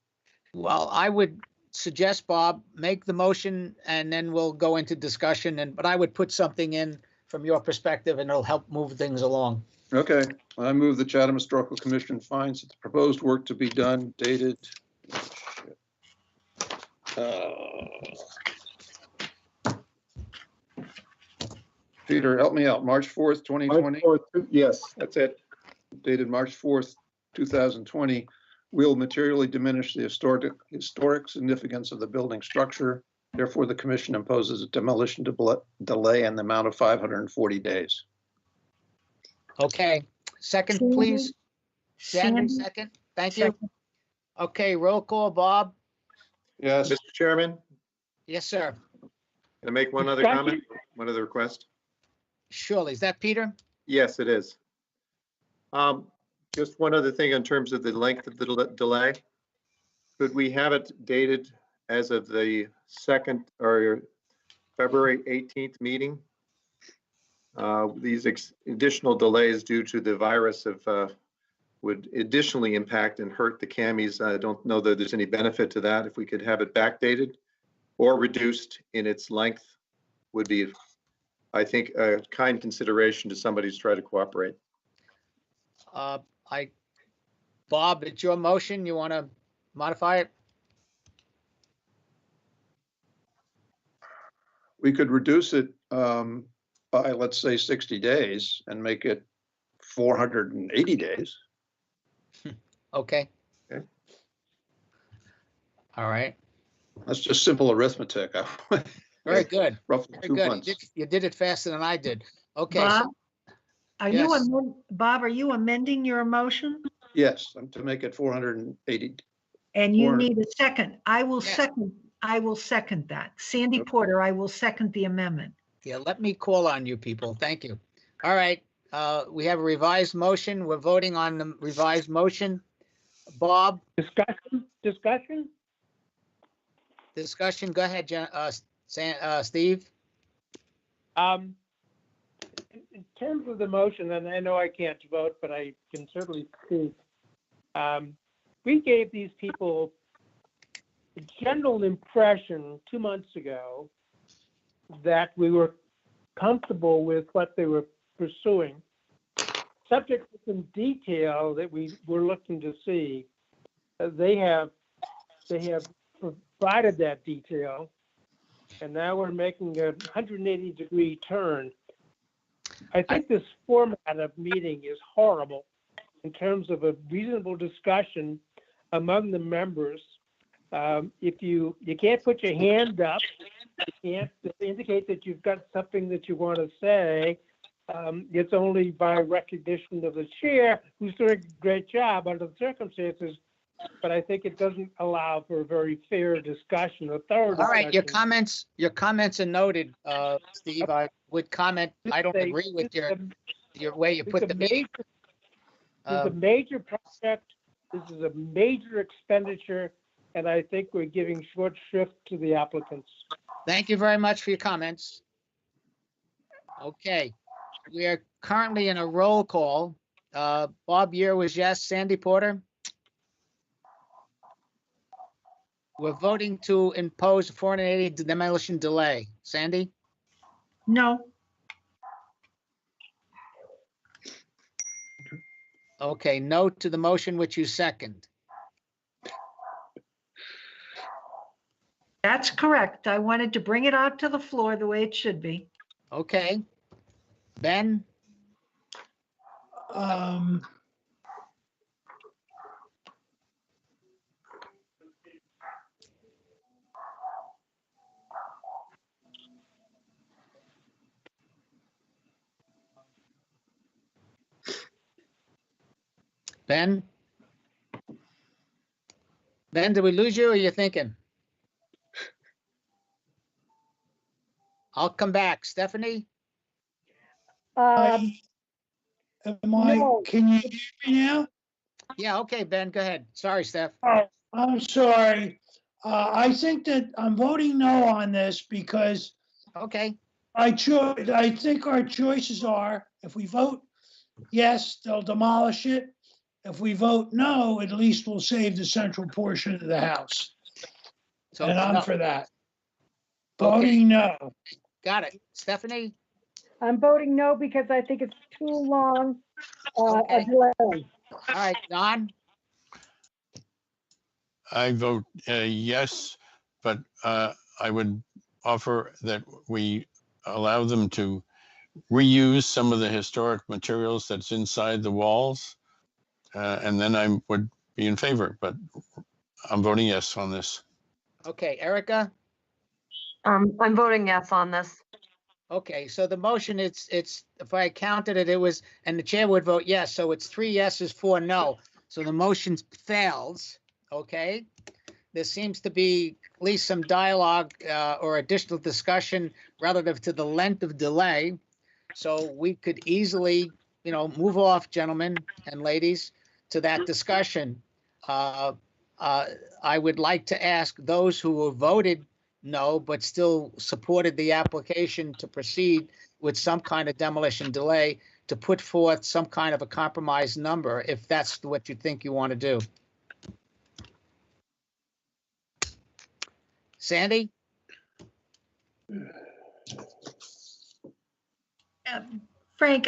Well, I would suggest, Bob, make the motion and then we'll go into discussion but I would put something in from your perspective and it'll help move things along. Okay, I move the Chatham Historical Commission finds that the proposed work to be done dated. Peter, help me out. March 4th, 2020. Yes, that's it. Dated March 4th, 2020, will materially diminish the historic significance of the building structure. Therefore, the commission imposes a demolition delay in the amount of 540 days. Okay, second, please. Sandy, second. Thank you. Okay, roll call, Bob. Yes. Mr. Chairman, Yes, sir. can I make one other comment, one other request? Surely. Is that Peter? Yes, it is. Just one other thing in terms of the length of the delay. Could we have it dated as of the second or February 18th meeting? These additional delays due to the virus would additionally impact and hurt the camis. I don't know that there's any benefit to that. If we could have it backdated or reduced in its length would be, I think, a kind consideration to somebody who's trying to cooperate. Bob, it's your motion. You want to modify it? We could reduce it by, let's say, 60 days and make it 480 days. Okay. Okay. All right. That's just simple arithmetic. Very good. Roughly Very 2 good. months. You did it faster than I did. Okay. Bob, are you, Yes. Bob, are you amending your motion? Yes, to make it 480. And you 400. need a second. I will Yes. second that. Sandy Porter, I will second the amendment. Yeah, let me call on you people. Thank you. All right. We have a revised motion. We're voting on the revised motion. Bob, Discussion? discussion. Go ahead, Steve. In terms of the motion, and I know I can't vote, but I can certainly speak. We gave these people a general impression 2 months ago that we were comfortable with what they were pursuing, subject to some detail that we were looking to see. They have provided that detail, and now we're making a 180-degree turn. I think this format of meeting is horrible in terms of a reasonable discussion among the members. If you can't put your hand up, you can't indicate that you've got something that you want to say. It's only by recognition of the chair, who's doing a great job under the circumstances. But I think it doesn't allow for a very fair discussion, a thorough discussion. All right, your comments are noted, Steve. I would comment, I don't agree with your way you put the meeting. This is a major project. This is a major expenditure, and I think we're giving short shrift to the applicants. Thank you very much for your comments. Okay, we are currently in a roll call. Bob Year was yes. Sandy Porter? We're voting to impose a 480 demolition delay. Sandy? No. Okay, no to the motion which you second. That's correct. I wanted to bring it out to the floor the way it should be. Okay. Ben? Ben? Ben, did we lose you or are you thinking? I'll come back. Stephanie? Am I, no. can you hear me now? Yeah, okay, Ben, go ahead. Sorry, Steph. I'm sorry. I think that I'm voting no on this because Okay, I think our choices are, if we vote yes, they'll demolish it. If we vote no, at least we'll save the central portion of the house. So, And I'm no. for that. Okay. Voting no. Got it. Stephanie? I'm voting no because I think it's too long a Okay. delay. All right, Don? I vote yes, but I would offer that we allow them to reuse some of the historic materials that's inside the walls. And then I would be in favor, but I'm voting yes on this. Okay, Erica? I'm voting yes on this. Okay, so the motion, it's, if I counted it, it was, and the chair would vote yes, so it's 3 yeses, 4 no. So the motion fails, okay? There seems to be at least some dialogue or additional discussion relative to the length of delay. So we could easily, move off, gentlemen and ladies, to that discussion. I would like to ask those who have voted no, but still supported the application to proceed with some kind of demolition delay, to put forth some kind of a compromise number, if that's what you think you want to do. Sandy? Frank,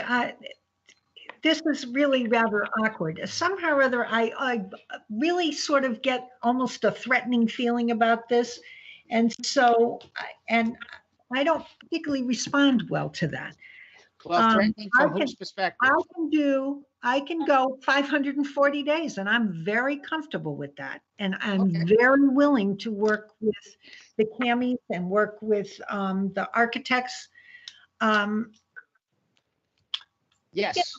this is really rather awkward. Somehow or other, I really sort of get almost a threatening feeling about this. And so, and I don't particularly respond well to that. Well, threatening from whose perspective? I can go 540 days, and I'm very comfortable with that. And I'm Okay. very willing to work with the CAMIs and work with the architects. Yes,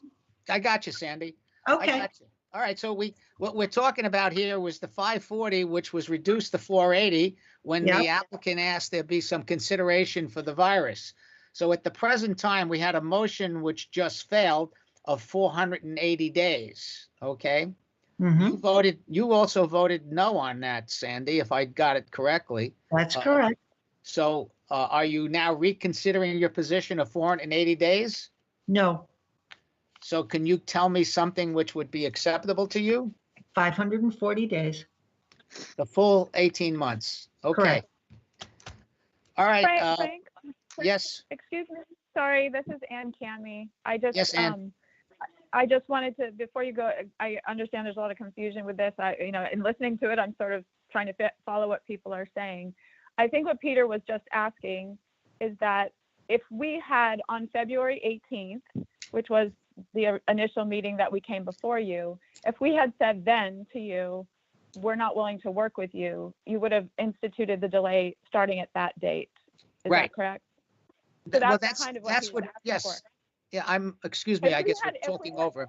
I got you, Sandy. I Okay, got you. All right, so what we're talking about here was the 540, which was reduced to 480 when the applicant asked there be some consideration for the virus. So at the present time, we had a motion which just failed of 480 days, okay? You also voted no on that, Sandy, if I got it correctly. That's correct. So are you now reconsidering your position of 480 days? No, So can you tell me something which would be acceptable to you? 540 days. The full 18 months. Okay. Correct. All right. Frank, Yes. excuse me. Sorry, this is Ann Cammy. Yes, Ann. I just wanted to, before you go, I understand there's a lot of confusion with this. In listening to it, I'm sort of trying to follow what people are saying. I think what Peter was just asking is that if we had on February 18th, which was the initial meeting that we came before you, if we had said then to you, we're not willing to work with you, you would have instituted the delay starting at that date. Is that correct? So that's kind of what he was asking for. Yeah, excuse me, I guess we're talking over.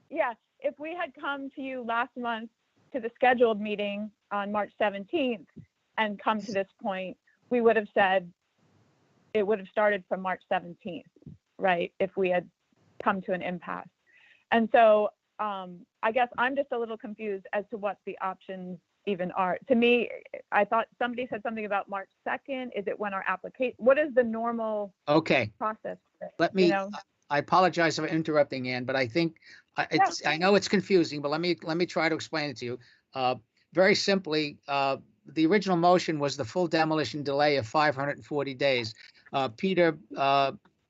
Yeah, if we had come to you last month to the scheduled meeting on March 17th and come to this point, we would have said it would have started from March 17th, right? If we had come to an impasse. And so I guess I'm just a little confused as to what the options even are. To me, I thought somebody said something about March 2nd. Is it when our application, what is the normal process? Let me, I apologize for interrupting, Ann, but I think I know it's confusing, but let me try to explain it to you. Very simply, the original motion was the full demolition delay of 540 days. Peter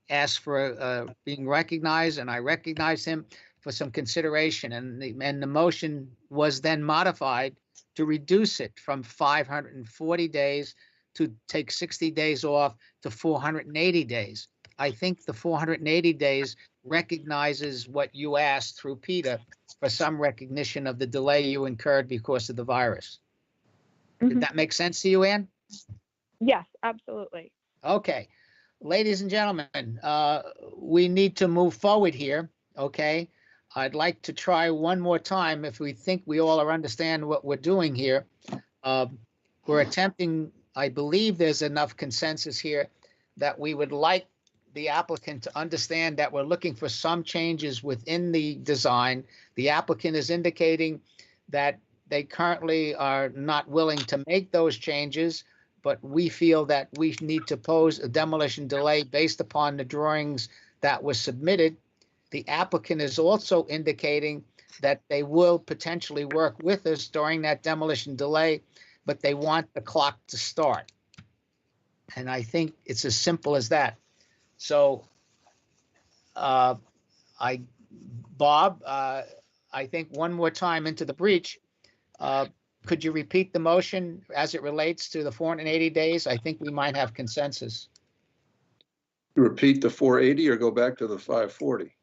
asked for being recognized, and I recognized him for some consideration, and the motion was then modified to reduce it from 540 days to take 60 days off to 480 days. I think the 480 days recognizes what you asked through Peter for some recognition of the delay you incurred because of the virus. Did that make sense to you, Ann? Yes, absolutely. Okay. Ladies and gentlemen, we need to move forward here, okay? I'd like to try one more time if we think we all understand what we're doing here. We're attempting, I believe there's enough consensus here that we would like the applicant to understand that we're looking for some changes within the design. The applicant is indicating that they currently are not willing to make those changes, but we feel that we need to pose a demolition delay based upon the drawings that were submitted. The applicant is also indicating that they will potentially work with us during that demolition delay, but they want the clock to start. And I think it's as simple as that. So, Bob, I think one more time into the breach, could you repeat the motion as it relates to the 480 days? I think we might have consensus. Repeat the 480 or go back to the 540?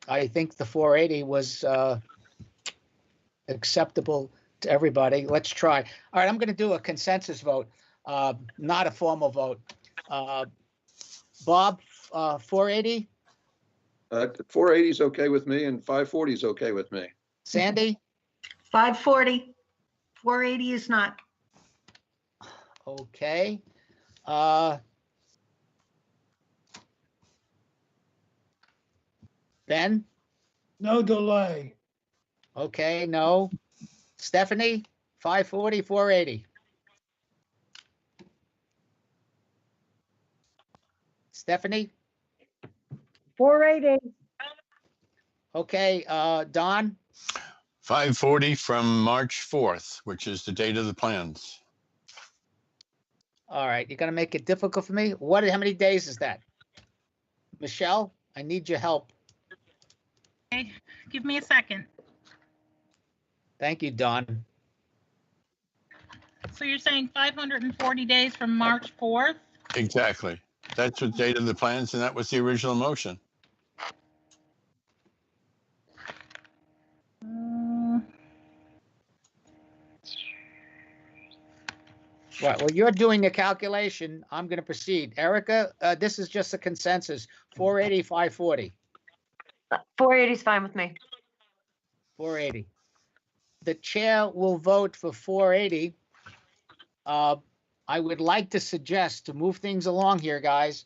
I think the 480 was acceptable to everybody. Let's try. All right, I'm going to do a consensus vote, not a formal vote. Bob, 480? 480 is okay with me and 540 is okay with me. Sandy? 540, 480 is not. Okay. Ben? No delay. Okay, no. Stephanie? 540, 480. Stephanie? 480. Okay, Don? 540 from March 4th, which is the date of the plans. All right, you're gonna make it difficult for me? How many days is that? Michelle, I need your help. Okay, give me a second. Thank you, Don. So you're saying 540 days from March 4th? Exactly. That's the date of the plans, and that was the original motion. Right, well, you're doing the calculation. I'm gonna proceed. Erica, this is just a consensus, 480, 540. 480 is fine with me. 480. The chair will vote for 480. I would like to suggest to move things along here, guys,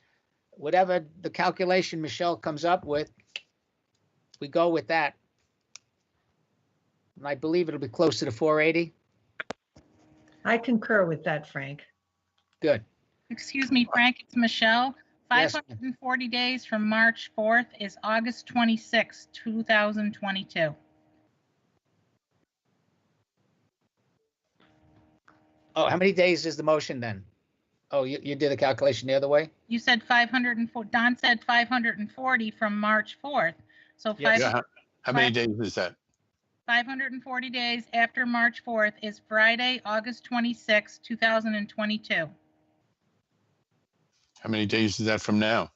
whatever the calculation Michelle comes up with, we go with that. And I believe it'll be closer to 480. I concur with that, Frank. Good. Excuse me, Frank, it's Michelle. Yes, ma'am. 540 days from March 4th is August 26, 2022. Oh, how many days is the motion then? Oh, you did a calculation the other way? You said 504, Don said 540 from March 4th. So Yes. Yeah, how many days is that? 540 days after March 4th is Friday, August 26, 2022. How many days is that from now?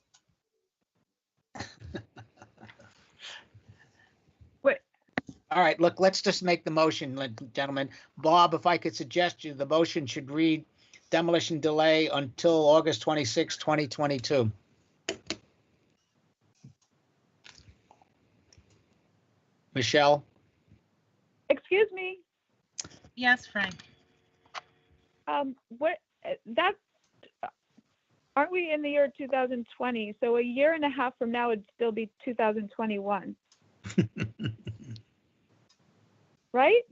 All right, look, let's just make the motion, gentlemen. Bob, if I could suggest you, the motion should read demolition delay until August 26, 2022. Michelle? Excuse me, Yes, Frank. aren't we in the year 2020? So a year and a half from now would still be 2021, right?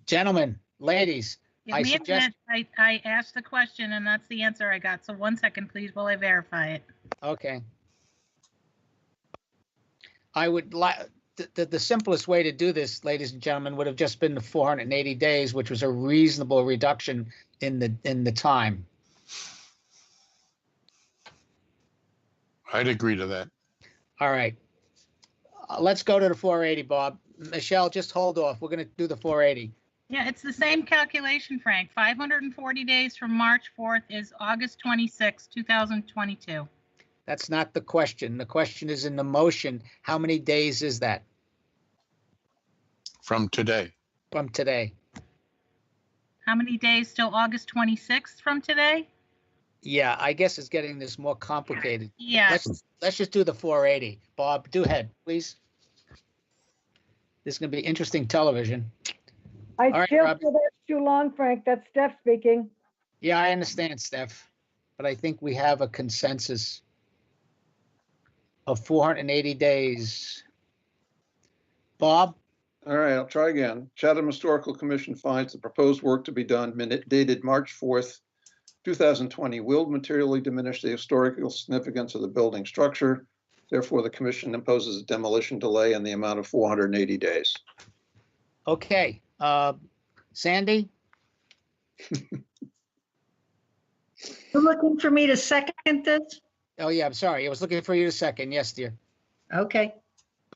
Gentlemen, ladies, Give I me a suggest, minute. I asked the question and that's the answer I got. So 1 second, please, while I verify it. okay. I would like, the simplest way to do this, ladies and gentlemen, would have just been the 480 days, which was a reasonable reduction in the time. I'd agree to that. All right. Let's go to the 480, Bob. Michelle, just hold off. We're going to do the 480. Yeah, it's the same calculation, Frank. 540 days from March 4th is August 26, 2022. That's not the question. The question is in the motion. How many days is that From today. from today? How many days till August 26th from today? Yeah, I guess it's getting this more complicated. Yes. Let's just do the 480. Bob, do ahead, please. This is going to be interesting television. I All right, still Rob. feel that's too long, Frank. That's Steph speaking. Yeah, I understand, Steph, but I think we have a consensus of 480 days. Bob? All right, I'll try again. Chatham Historical Commission finds the proposed work to be done dated March 4th, 2020 will materially diminish the historical significance of the building structure. Therefore, the commission imposes a demolition delay in the amount of 480 days. Okay, Sandy? You're looking for me to second this? Oh, yeah, I'm sorry. I was looking for you to second. Yes, dear. Okay.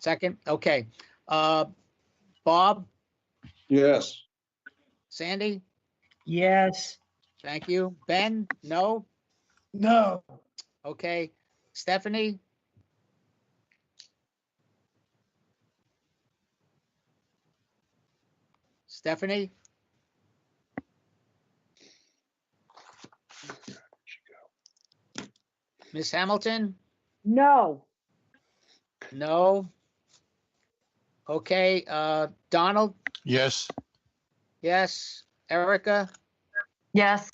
Second, okay. Bob, Yes. Sandy, Yes. thank you. Ben, no? No, Okay. Stephanie? Stephanie? Miss Hamilton? No. No? Okay, Donald? Yes. Yes. Erica? Yes.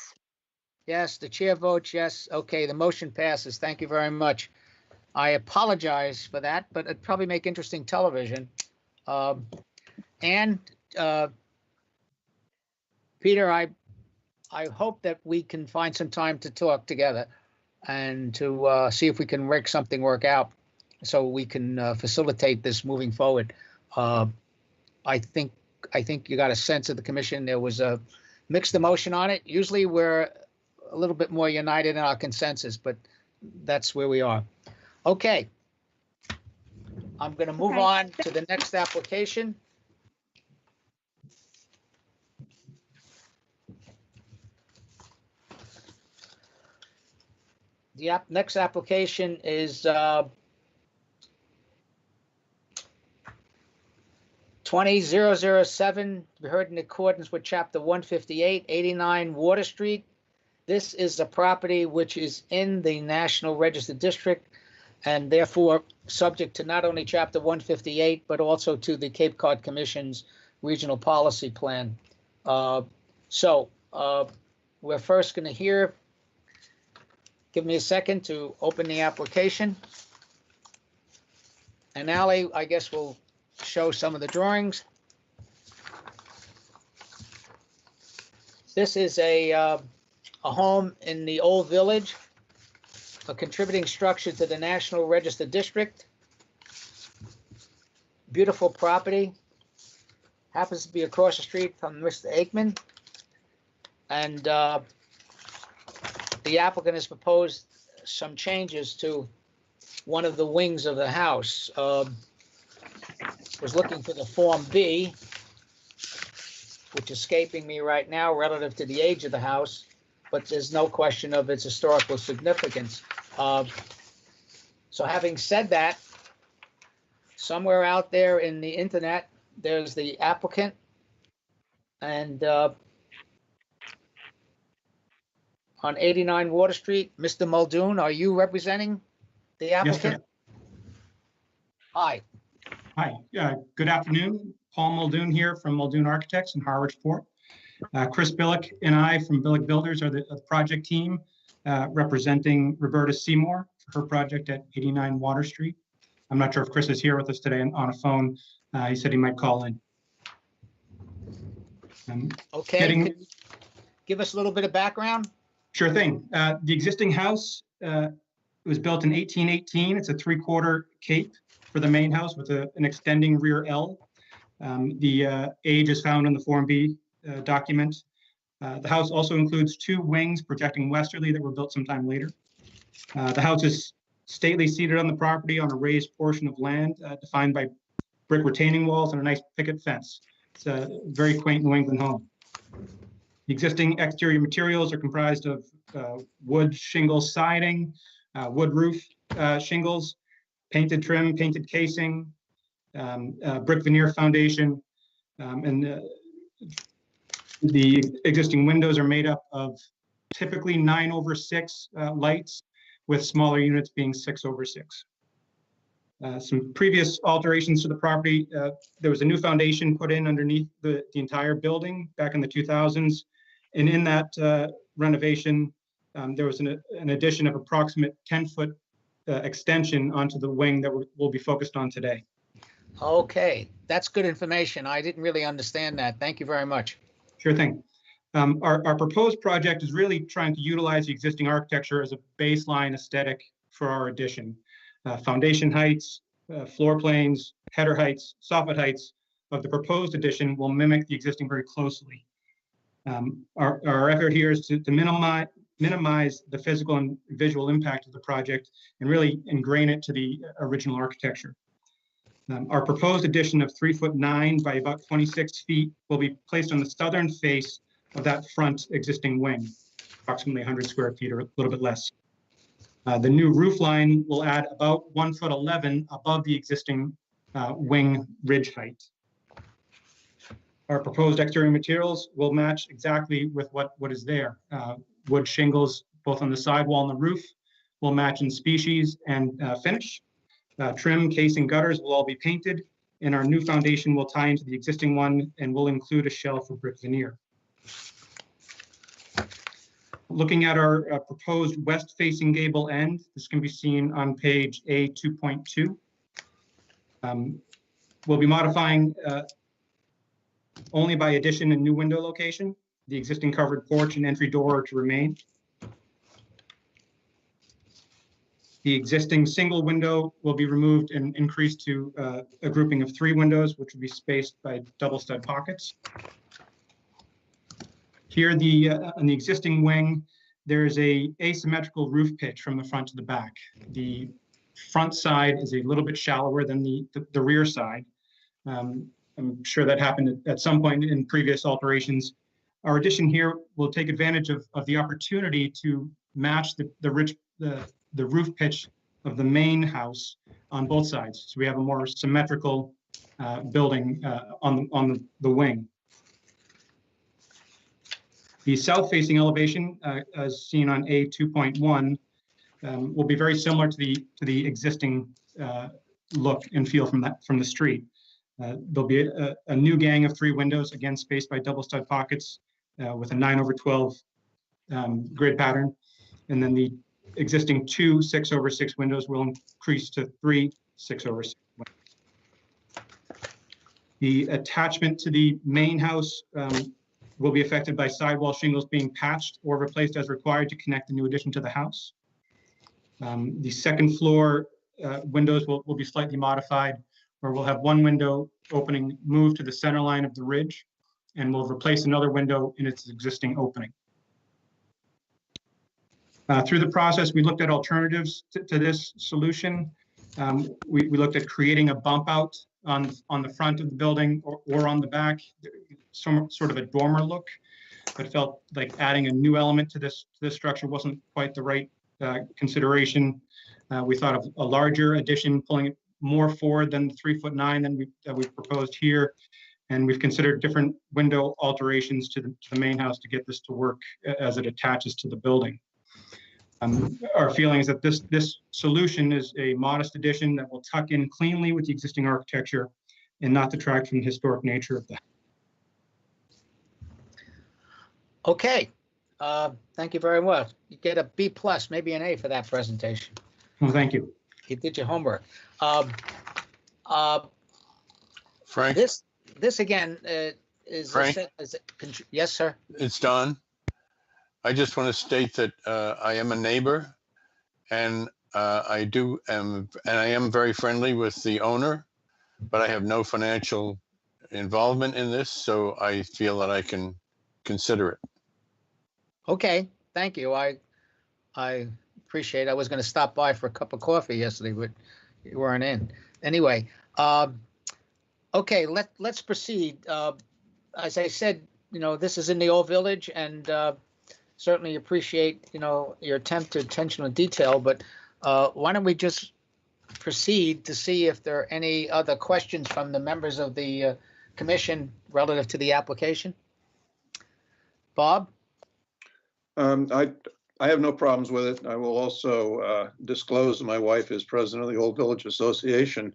Yes, the chair votes yes. Okay, the motion passes. Thank you very much. I apologize for that, but it'd probably make interesting television. And Peter, I hope that we can find some time to talk together and to see if we can make something work out so we can facilitate this moving forward. I think you got a sense of the commission. There was a mixed emotion on it. Usually we're a little bit more united in our consensus, but that's where we are. Okay. I'm going to move Okay. on to the next application. The next application is 20007, to be heard in accordance with Chapter 158, 89 Water Street. This is a property which is in the National Register District and therefore subject to not only Chapter 158, but also to the Cape Cod Commission's Regional Policy Plan. We're first going to hear, give me a second to open the application. And Ally, I guess we'll show some of the drawings. This is a home in the Old Village, a contributing structure to the National Register District. Beautiful property. Happens to be across the street from Mr. Aikman. And the applicant has proposed some changes to one of the wings of the house. Was looking for the Form B, which is escaping me right now relative to the age of the house, but there's no question of its historical significance. So having said that, somewhere out there in the internet, there's the applicant, and on 89 Water Street, Mr. Muldoon, are you representing the applicant? Yes, Hi. hi, good afternoon. Paul Muldoon here from Muldoon Architects in Harwichport. Chris Billick and I from Billick Builders are the project team representing Roberta Seymour for her project at 89 Water Street. I'm not sure if Chris is here with us today on a phone. He said he might call in. Okay, Getting- could you give us a little bit of background? Sure thing. The existing house was built in 1818. It's a 3/4 cape for the main house with an extending rear L. The age is found in the Form B document. The house also includes 2 wings projecting westerly that were built sometime later. The house is stately seated on the property on a raised portion of land defined by brick retaining walls and a nice picket fence. It's a very quaint New England home. The existing exterior materials are comprised of wood shingle siding, wood roof shingles, painted trim, painted casing, brick veneer foundation, and the existing windows are made up of typically 9/6 lights, with smaller units being 6/6. Some previous alterations to the property, there was a new foundation put in underneath the entire building back in the 2000s. And in that renovation, there was an addition of approximate 10-foot extension onto the wing that we'll be focused on today. Okay, that's good information. I didn't really understand that. Thank you very much. Sure thing. Our proposed project is really trying to utilize the existing architecture as a baseline aesthetic for our addition. foundation heights, floor planes, header heights, soffit heights of the proposed addition will mimic the existing very closely. Our effort here is to minimize the physical and visual impact of the project and really ingrain it to the original architecture. Our proposed addition of 3'9" by about 26 feet will be placed on the southern face of that front existing wing, approximately 100 square feet or a little bit less. The new roof line will add about 1'11" above the existing wing ridge height. Our proposed exterior materials will match exactly with what is there. Wood shingles, both on the sidewall and the roof, will match in species and finish. Trim, casing, gutters will all be painted, and our new foundation will tie into the existing one and will include a shell for brick veneer. Looking at our proposed west-facing gable end, this can be seen on page A2.2. We'll be modifying only by addition and new window location. The existing covered porch and entry door are to remain. The existing single window will be removed and increased to a grouping of 3 windows, which will be spaced by double stud pockets. Here, on the existing wing, there is a asymmetrical roof pitch from the front to the back. The front side is a little bit shallower than the rear side. I'm sure that happened at some point in previous alterations. Our addition here will take advantage of the opportunity to match the roof pitch of the main house on both sides. So we have a more symmetrical building on the wing. The south-facing elevation, as seen on A2.1, will be very similar to the existing look and feel from the street. There'll be a new gang of 3 windows, again spaced by double stud pockets with a 9/12 grid pattern, and then the existing 2 6/6 windows will increase to 3 6/6 windows. The attachment to the main house will be affected by sidewall shingles being patched or replaced as required to connect the new addition to the house. The second floor windows will be slightly modified, where we'll have 1 window opening moved to the center line of the ridge, and we'll replace another window in its existing opening. Through the process, we looked at alternatives to this solution. We looked at creating a bump out on the front of the building or on the back, some sort of a dormer look, but felt like adding a new element to this structure wasn't quite the right consideration. We thought of a larger addition, pulling it more forward than the 3'9" that we proposed here, and we've considered different window alterations to the main house to get this to work as it attaches to the building. Our feeling is that this solution is a modest addition that will tuck in cleanly with the existing architecture and not detract from the historic nature of the house. Okay, thank you very much. You get a B+, maybe an A for that presentation. Well, thank you. You did your homework. Frank, this again is. Frank? Yes, sir. it's Don. I just want to state that I am a neighbor, and I am very friendly with the owner, but I have no financial involvement in this, so I feel that I can consider it. Okay, thank you. I appreciate it. I was going to stop by for a cup of coffee yesterday, but you weren't in. Anyway, okay, let's proceed. As I said, this is in the old village, and certainly appreciate, your attempt to attention to detail, but why don't we just proceed to see if there are any other questions from the members of the commission relative to the application? Bob? I have no problems with it. I will also disclose that my wife is president of the Old Village Association,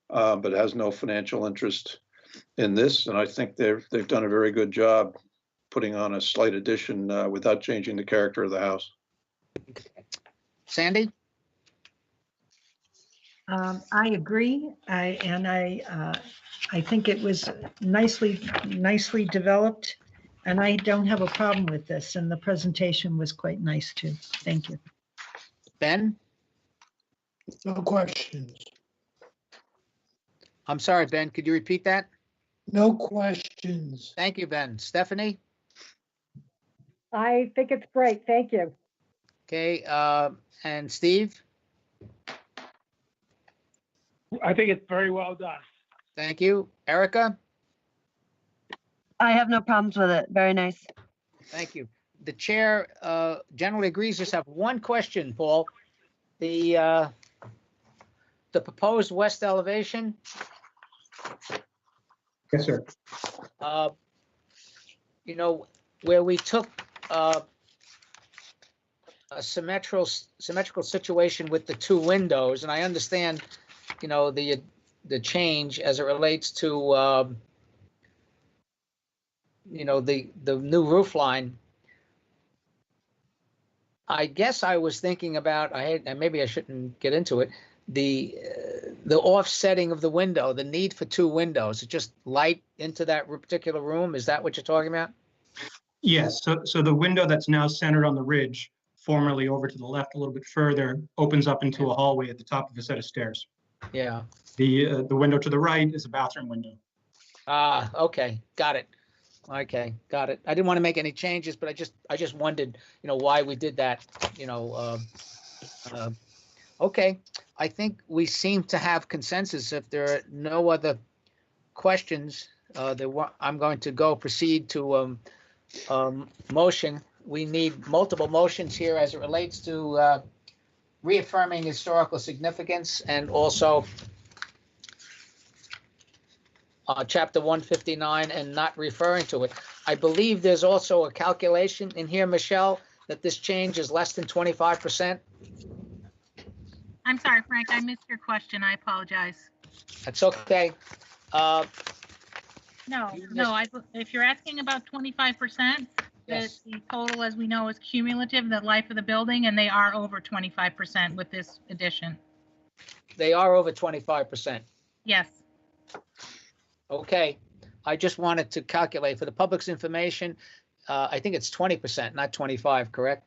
but has no financial interest in this. And I think they've done a very good job putting on a slight addition without changing the character of the house. Sandy? I agree. I think it was nicely developed, and I don't have a problem with this. And the presentation was quite nice too. Thank you. Ben? No questions. I'm sorry, Ben, could you repeat that? No questions. Thank you, Ben. Stephanie? I think it's great. Thank you. Okay, and Steve? I think it's very well done. Thank you. Erica? I have no problems with it. Very nice. Thank you. The chair generally agrees. Just have one question, Paul. The proposed west elevation, Yes, sir. you know, where we took a symmetrical situation with the two windows, and I understand, you know, the change as it relates to, you know, the new roof line. I guess I was thinking about, and maybe I shouldn't get into it, the offsetting of the window, the need for two windows, it just light into that particular room. Is that what you're talking about? Yes, so the window that's now centered on the ridge, formerly over to the left a little bit further, opens up into a hallway at the top of a set of stairs. Yeah. The window to the right is a bathroom window. Ah, okay, got it. Okay, got it. I didn't want to make any changes, but I just wondered, you know, why we did that, you know. Okay, I think we seem to have consensus. If there are no other questions, I'm going to proceed to motion. We need multiple motions here as it relates to reaffirming historical significance and also Chapter 159 and not referring to it. I believe there's also a calculation in here, Michelle, that this change is less than 25%. I'm sorry, Frank, I missed your question. I apologize. That's okay. No, You no, if you're asking about 25%, Yes. the total, as we know, is cumulative, the life of the building, and they are over 25% with this addition. They are over 25%. Yes. Okay. I just wanted to calculate for the public's information. I think it's 20%, not 25, correct?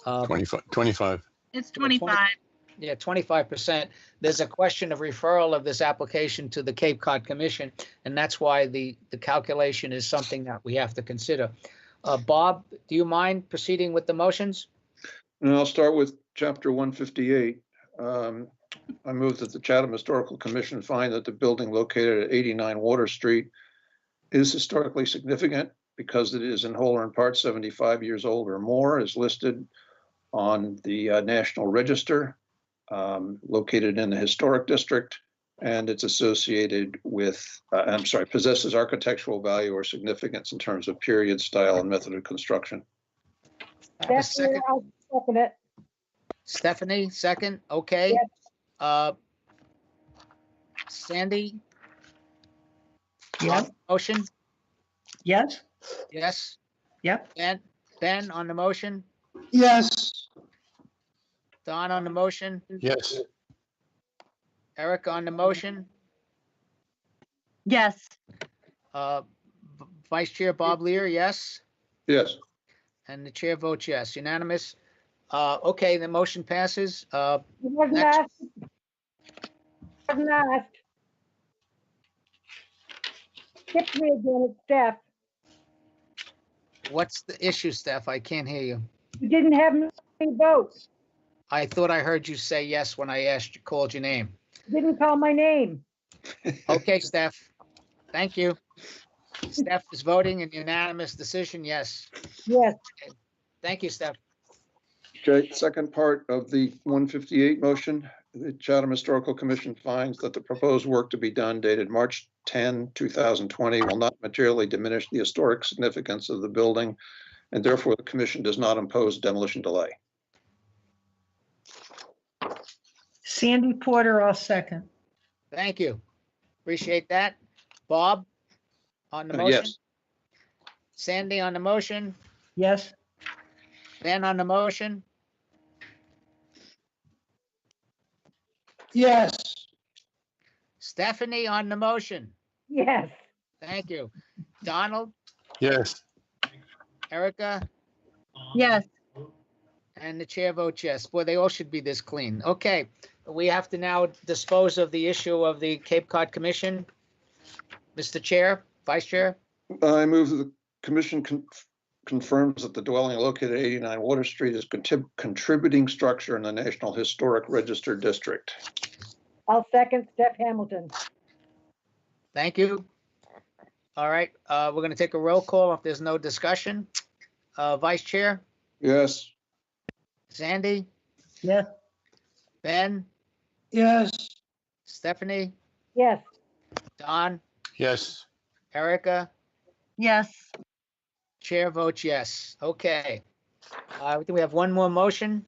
25. It's 25. Yeah, 25%. There's a question of referral of this application to the Cape Cod Commission, and that's why the calculation is something that we have to consider. Bob, do you mind proceeding with the motions? And I'll start with Chapter 158. I move that the Chatham Historical Commission find that the building located at 89 Water Street is historically significant because it is in whole or in part 75 years old or more, is listed on the National Register, located in the Historic District, and it's associated with, possesses architectural value or significance in terms of period, style, and method of construction. I have a That's second. I'll second it. Stephanie, second. Okay. Yes. Sandy? Yes. Motion? Yes. Yes. Yep. Ben on the motion? Yes. Don on the motion? Yes. Eric on the motion? Yes. Vice Chair Bob Lear, yes? Yes. And the chair votes yes, unanimous. Okay, the motion passes. It wasn't Next. asked. Wasn't asked. Skip me again, it's Steph. What's the issue, Steph? I can't hear you. You didn't have any votes. I thought I heard you say yes when I called your name. You didn't call my name. Okay, Steph. Thank you. Steph is voting in unanimous decision, yes. Yes. Thank you, Steph. Okay, second part of the 158 motion, the Chatham Historical Commission finds that the proposed work to be done dated March 10, 2020 will not materially diminish the historic significance of the building, and therefore the commission does not impose demolition delay. Sandy Porter, I'll second. Thank you. Appreciate that. Bob on the motion? Yes. Sandy on the motion? Yes. Ben on the motion? Yes. Stephanie on the motion? Yes. Thank you. Donald, Yes. Erica, Yes. and the chair votes yes. Boy, they all should be this clean. Okay, we have to now dispose of the issue of the Cape Cod Commission. Mr. Chair, Vice Chair, I move that the commission confirms that the dwelling located at 89 Water Street is contributing structure in the National Historic Register District. I'll second Steph Hamilton. thank you. All right, we're going to take a roll call if there's no discussion. Vice Chair, Yes. Sandy, Yes. Ben, Yes. Stephanie, Yes, Don, Yes. Erica, Yes. Chair votes yes. Okay. I think we have one more motion.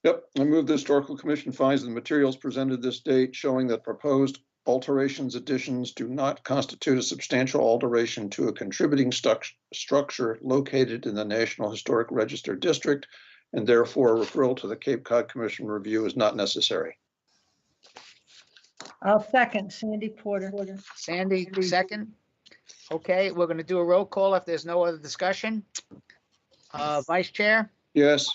Yep, I move the Historical Commission finds the materials presented this date showing that proposed alterations, additions do not constitute a substantial alteration to a contributing structure located in the National Historic Register District, and therefore a referral to the Cape Cod Commission review is not necessary. I'll second Sandy Porter. Sandy, second. Okay, we're going to do a roll call if there's no other discussion. Vice Chair, Yes.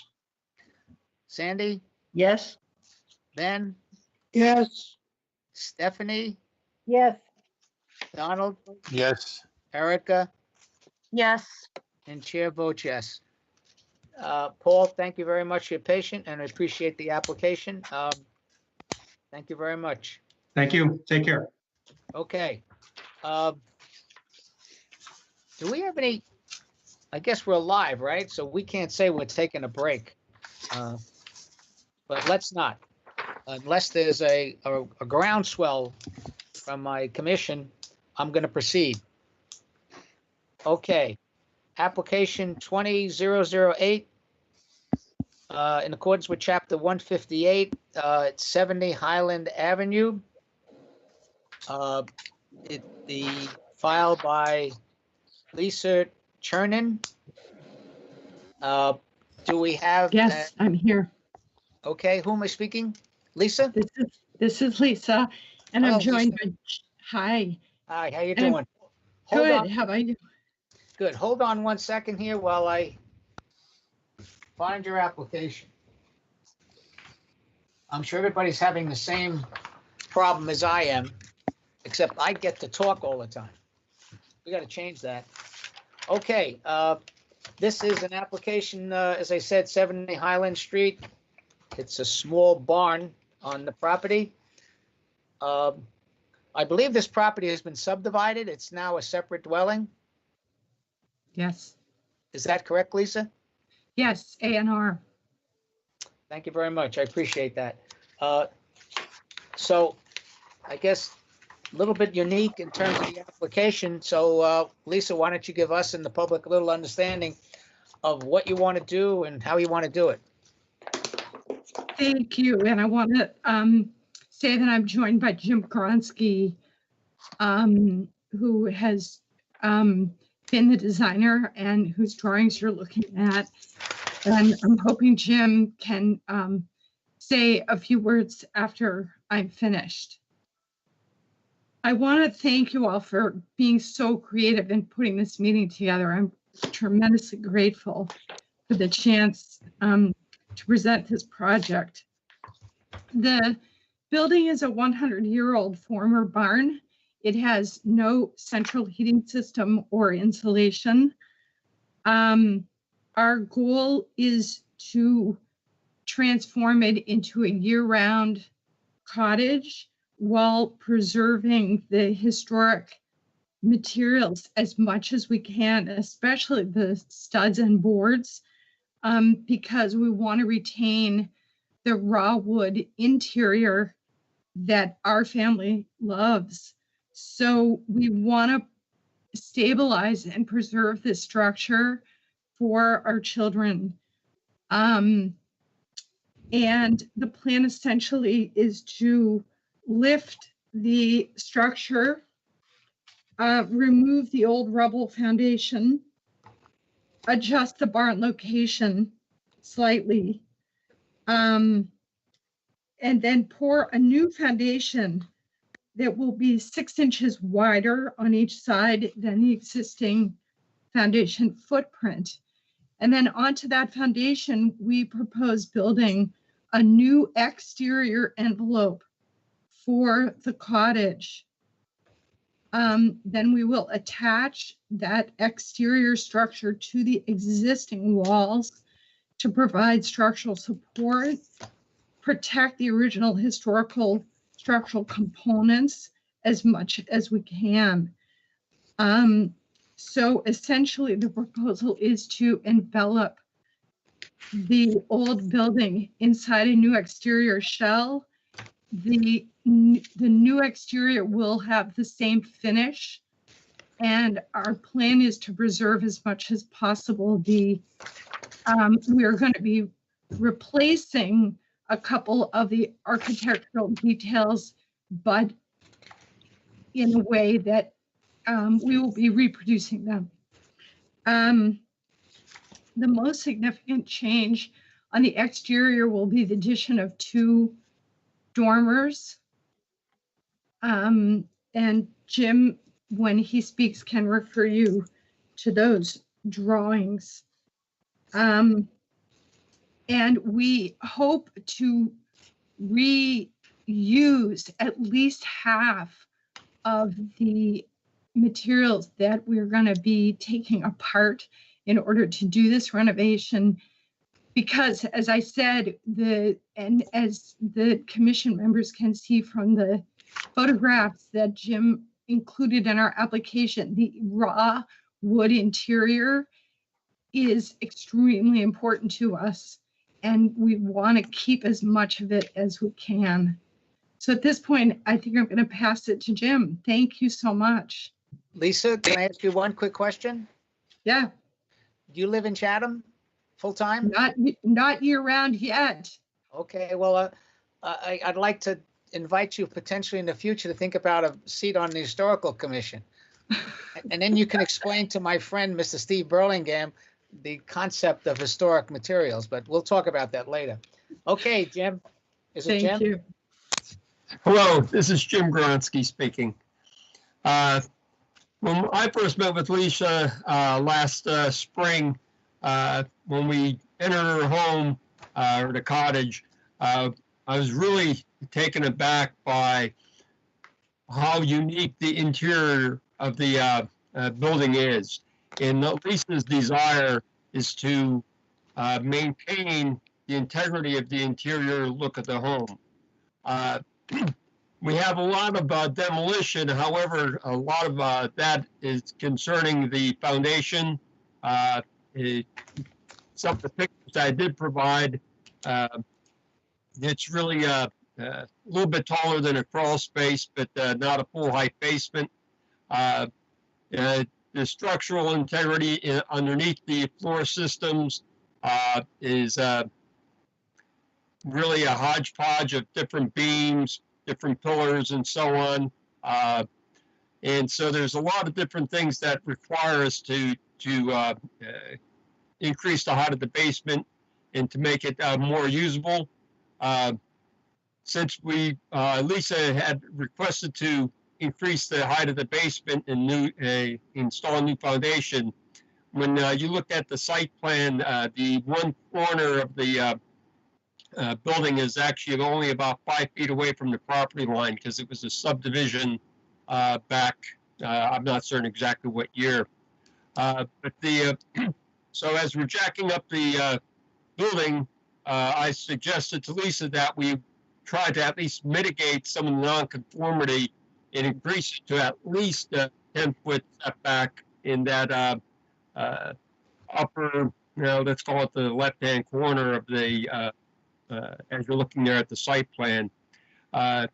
Sandy, Yes. Ben, Yes. Stephanie, yes, Donald, Yes. Erica, Yes. and Chair votes yes. Paul, thank you very much for your patience, and I appreciate the application. Thank you very much. Thank you. Take care. Okay. Do we have any, I guess we're live, right? So we can't say we're taking a break. But let's not, unless there's a groundswell from my commission, I'm going to proceed. Okay. Application 20008, in accordance with Chapter 158, it's 70 Highland Avenue. The file by Lisa Chernin. Do we have? Yes, I'm here. Okay, who am I speaking? Lisa? This is Lisa, and Hello, I'm joined Lisa. by, hi. Hi, how you And- doing? Hold Good, on. how about you? Good. Hold on one second here while I find your application. I'm sure everybody's having the same problem as I am, except I get to talk all the time. We got to change that. Okay, this is an application, as I said, 70 Highland Street. It's a small barn on the property. I believe this property has been subdivided. It's now a separate dwelling. Yes, Is that correct, Lisa? yes, A&R. Thank you very much. I appreciate that. So I guess a little bit unique in terms of the application. So Lisa, why don't you give us and the public a little understanding of what you want to do and how you want to do it? Thank you, and I want to say that I'm joined by Jim Gronsky, who has been the designer and whose drawings you're looking at. And I'm hoping Jim can say a few words after I'm finished. I want to thank you all for being so creative in putting this meeting together. I'm tremendously grateful for the chance to present this project. The building is a 100-year-old former barn. It has no central heating system or insulation. Our goal is to transform it into a year-round cottage while preserving the historic materials as much as we can, especially the studs and boards, because we want to retain the raw wood interior that our family loves. So we want to stabilize and preserve this structure for our children. And the plan essentially is to lift the structure, remove the old rubble foundation, adjust the barn location slightly, and then pour a new foundation that will be 6 inches wider on each side than the existing foundation footprint. And then onto that foundation, we propose building a new exterior envelope for the cottage. Then we will attach that exterior structure to the existing walls to provide structural support, protect the original historical structural components as much as we can. So essentially the proposal is to envelop the old building inside a new exterior shell. The new exterior will have the same finish, and our plan is to preserve as much as possible. We are going to be replacing a couple of the architectural details, but in a way that we will be reproducing them. The most significant change on the exterior will be the addition of 2 dormers. And Jim, when he speaks, can refer you to those drawings. And we hope to reuse at least half of the materials that we're going to be taking apart in order to do this renovation, because as I said, and as the commission members can see from the photographs that Jim included in our application, the raw wood interior is extremely important to us, and we want to keep as much of it as we can. So at this point, I think I'm going to pass it to Jim. Thank you so much. Lisa, can I ask you one quick question? Yeah. Do you live in Chatham full-time? Not year-round yet. Okay, well, I'd like to invite you potentially in the future to think about a seat on the Historical Commission. And then you can explain to my friend, Mr. Steve Burlingame, the concept of historic materials, but we'll talk about that later. Okay, Jim. Is it Jim? Thank you. Hello, this is Jim Gronsky speaking. When I first met with Lisa last spring, when we entered her home, or the cottage, I was really taken aback by how unique the interior of the building is. And Lisa's desire is to maintain the integrity of the interior look of the home. We have a lot of demolition. However, a lot of that is concerning the foundation. Some of the pictures I did provide, it's really a little bit taller than a crawl space, but not a full height basement. The structural integrity underneath the floor systems is really a hodgepodge of different beams, different pillars, and so on. And so there's a lot of different things that require us to increase the height of the basement and to make it more usable. Since Lisa had requested to increase the height of the basement and install a new foundation, when you look at the site plan, the one corner of the building is actually only about 5 feet away from the property line because it was a subdivision back, I'm not certain exactly what year. But so as we're jacking up the building, I suggested to Lisa that we try to at least mitigate some of the nonconformity and increase it to at least a 10-foot setback in that upper, let's call it the left-hand corner of the as you're looking there at the site plan, at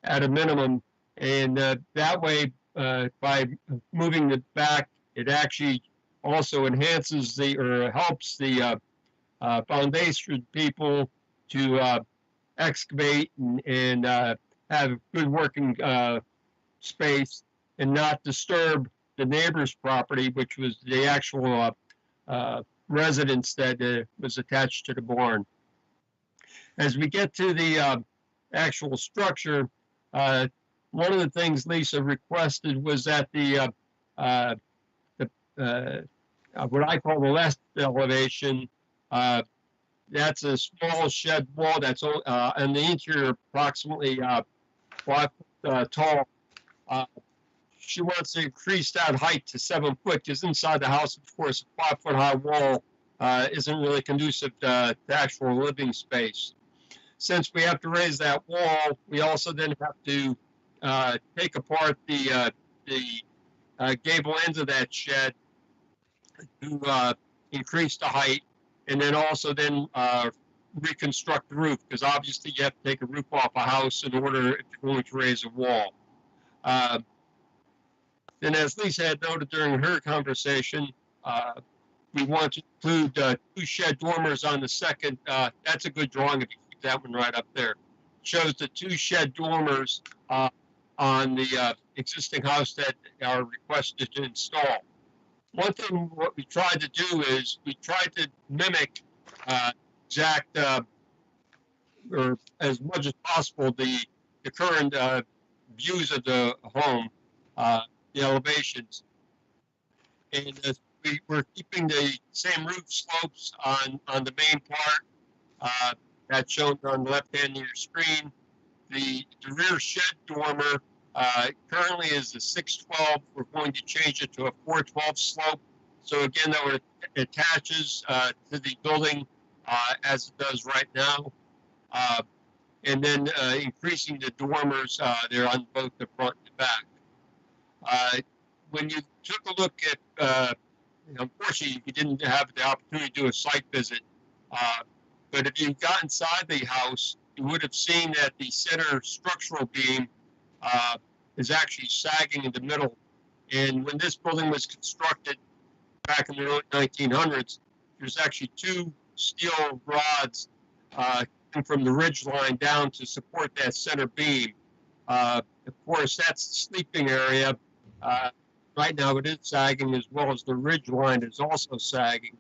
a minimum. And that way, by moving it back, it actually also enhances or helps the foundation people to excavate and have good working space and not disturb the neighbor's property, which was the actual residence that was attached to the barn. As we get to the actual structure, one of the things Lisa requested was that what I call the last elevation that's a small shed wall that's on the interior approximately 5 foot tall. She wants to increase that height to 7 foot because inside the house, of course, a 5 foot high wall isn't really conducive to actual living space. Since we have to raise that wall, we also then have to take apart the gable ends of that shed to increase the height, and then also then reconstruct the roof, because obviously you have to take a roof off a house in order if you're going to raise a wall. Then, as Lisa had noted during her conversation, we want to include 2 shed dormers on the second. That's a good drawing if you keep that one right up there. Shows the 2 shed dormers on the existing house that are requested to install. One thing what we tried to do is we tried to mimic exact or as much as possible the current views of the home, the elevations, and we're keeping the same roof slopes on the main part that's shown on the left hand of your screen. The rear shed dormer currently is a 612. We're going to change it to a 412 slope. So again, that attaches to the building as it does right now. And then increasing the dormers there on both the front and the back. When you took a look at, unfortunately, you didn't have the opportunity to do a site visit, but if you got inside the house, you would have seen that the center structural beam is actually sagging in the middle. And when this building was constructed back in the early 1900s, there's actually 2 steel rods from the ridge line down to support that center beam. Of course, that's the sleeping area. Right now it is sagging, as well as the ridge line is also sagging.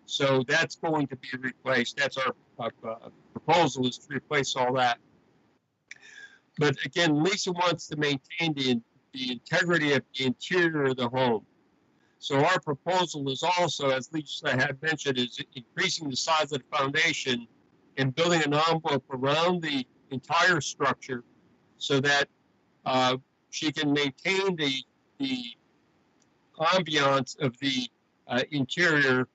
So that's going to be replaced. That's our proposal, is to replace all that. But again, Lisa wants to maintain the integrity of the interior of the home. So our proposal is also, as Lisa had mentioned, is increasing the size of the foundation and building an envelope around the entire structure so that she can maintain the ambiance of the interior,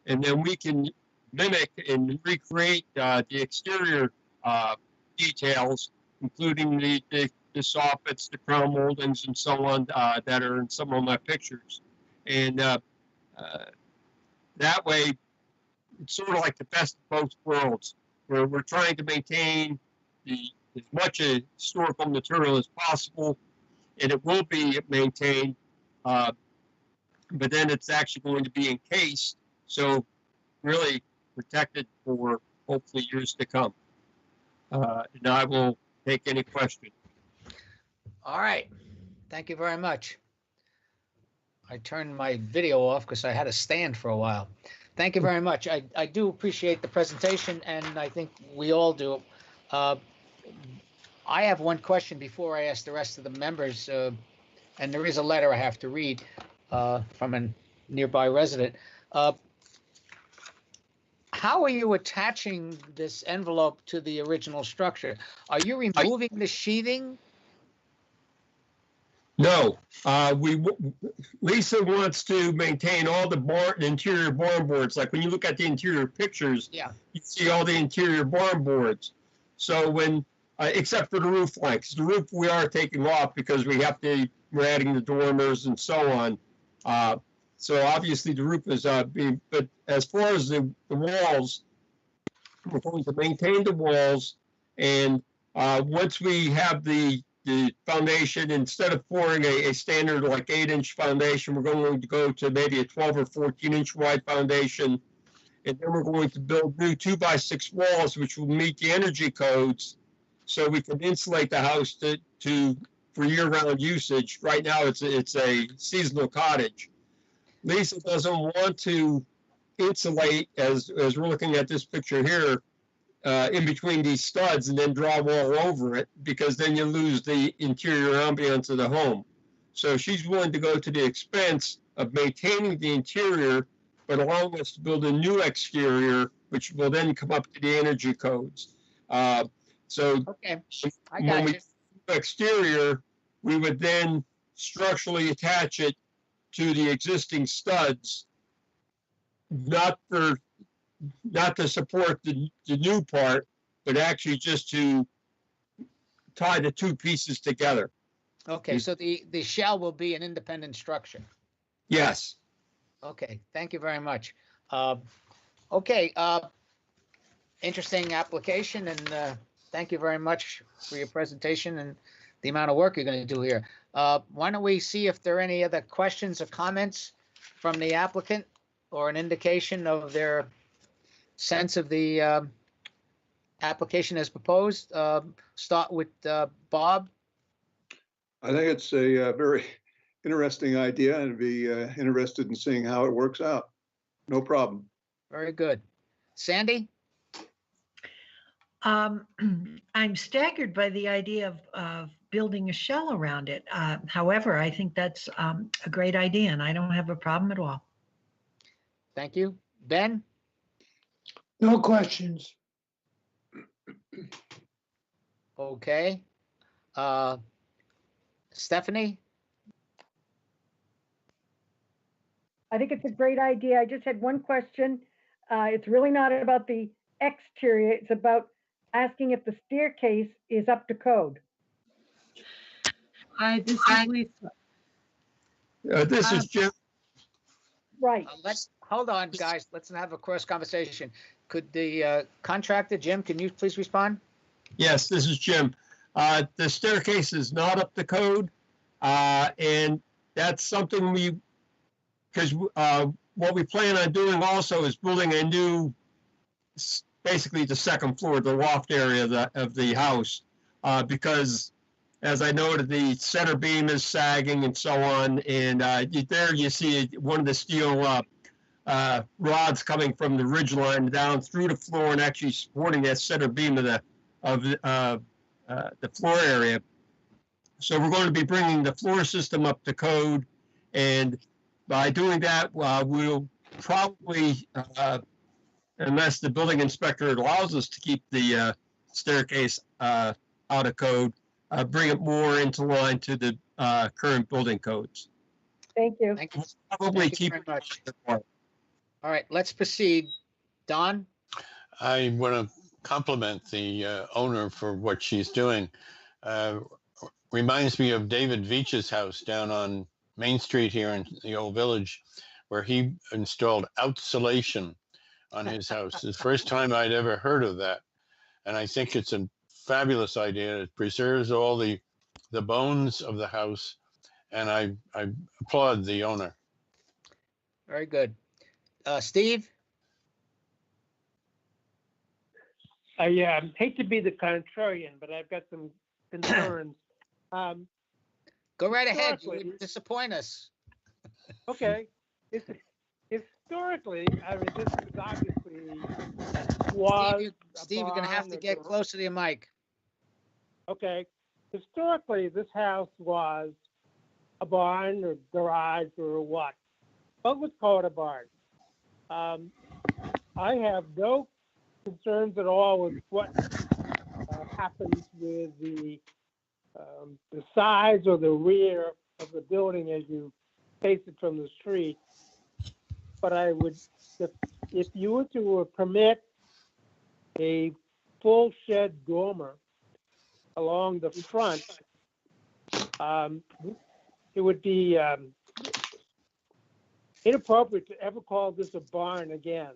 and then we can mimic and recreate the exterior details, including the soffits, the crown moldings, and so on that are in some of my pictures. And that way, it's sort of like the best of both worlds, where we're trying to maintain as much historical material as possible, and it will be maintained, but then it's actually going to be encased, so really protected for hopefully years to come. And I will take any question. All right. Thank you very much. I turned my video off because I had a stand for a while. Thank you very much. I do appreciate the presentation, and I think we all do. I have one question before I ask the rest of the members, and there is a letter I have to read from a nearby resident. How are you attaching this envelope to the original structure? Are you removing the sheathing? No, Lisa wants to maintain all the interior barn boards. Like when you look at the interior pictures, yeah, you see all the interior barn boards. So when, except for the roof line, because the roof we are taking off because we're adding the dormers and so on. So obviously the roof is being, but as far as the walls, we're going to maintain the walls, and once we have the foundation, instead of pouring a standard like 8-inch foundation, we're going to go to maybe a 12 or 14-inch wide foundation, and then we're going to build new 2x6 walls, which will meet the energy codes, so we can insulate the house for year-round usage. Right now, it's a seasonal cottage. Lisa doesn't want to insulate, as we're looking at this picture here, in between these studs and then drywall over it, because then you lose the interior ambience of the home. So she's willing to go to the expense of maintaining the interior, but allowing us to build a new exterior which will then come up to the energy codes. So Okay, I when got we you. do exterior, we would then structurally attach it to the existing studs, not to support the new part, but actually just to tie the two pieces together. Okay, so the shell will be an independent structure. Yes. Okay, thank you very much. Okay, interesting application, and thank you very much for your presentation and the amount of work you're going to do here. Why don't we see if there are any other questions or comments from the applicant or an indication of their sense of the application as proposed? Start with Bob. I think it's a very interesting idea, and I'd be interested in seeing how it works out. No problem. Very good. Sandy? I'm staggered by the idea of building a shell around it. However, I think that's a great idea, and I don't have a problem at all. Thank you. Ben? No questions. Okay. Stephanie? I think it's a great idea. I just had one question. It's really not about the exterior. It's about asking if the staircase is up to code. This is Lisa. This is Jim. Right. Let's hold on, guys. Let's not have a cross conversation. Could the contractor, Jim, can you please respond? Yes, this is Jim. The staircase is not up to code, and that's something because what we plan on doing also is building a new, basically the second floor, the loft area of the house, because as I noted, the center beam is sagging and so on, and there you see one of the steel rods coming from the ridge line down through the floor and actually supporting that center beam of the floor area. So we're going to be bringing the floor system up to code, and by doing that, we'll probably, unless the building inspector allows us to keep the staircase out of code, bring it more into line to the current building codes. Thank you. Thank you. Probably Thank you keep very it much. apart. All right, let's proceed. Don? I want to compliment the owner for what she's doing. Reminds me of David Veach's house down on Main Street here in the Old Village, where he installed outsolation on his house. It's the first time I'd ever heard of that. And I think it's a fabulous idea. It preserves all the bones of the house. And I applaud the owner. Very good. Steve? I hate to be the contrarian, but I've got some concerns. Go right ahead. You Historically- would disappoint us. Okay. Historically, I mean, this is obviously was. Steve, you're going to have to get close to the mic. Okay. Historically, this house was a barn or garage or what? But let's call it a barn. I have no concerns at all with what happens with the size or the rear of the building as you face it from the street. But I would, if you were to permit a full shed dormer along the front, it would be inappropriate to ever call this a barn again.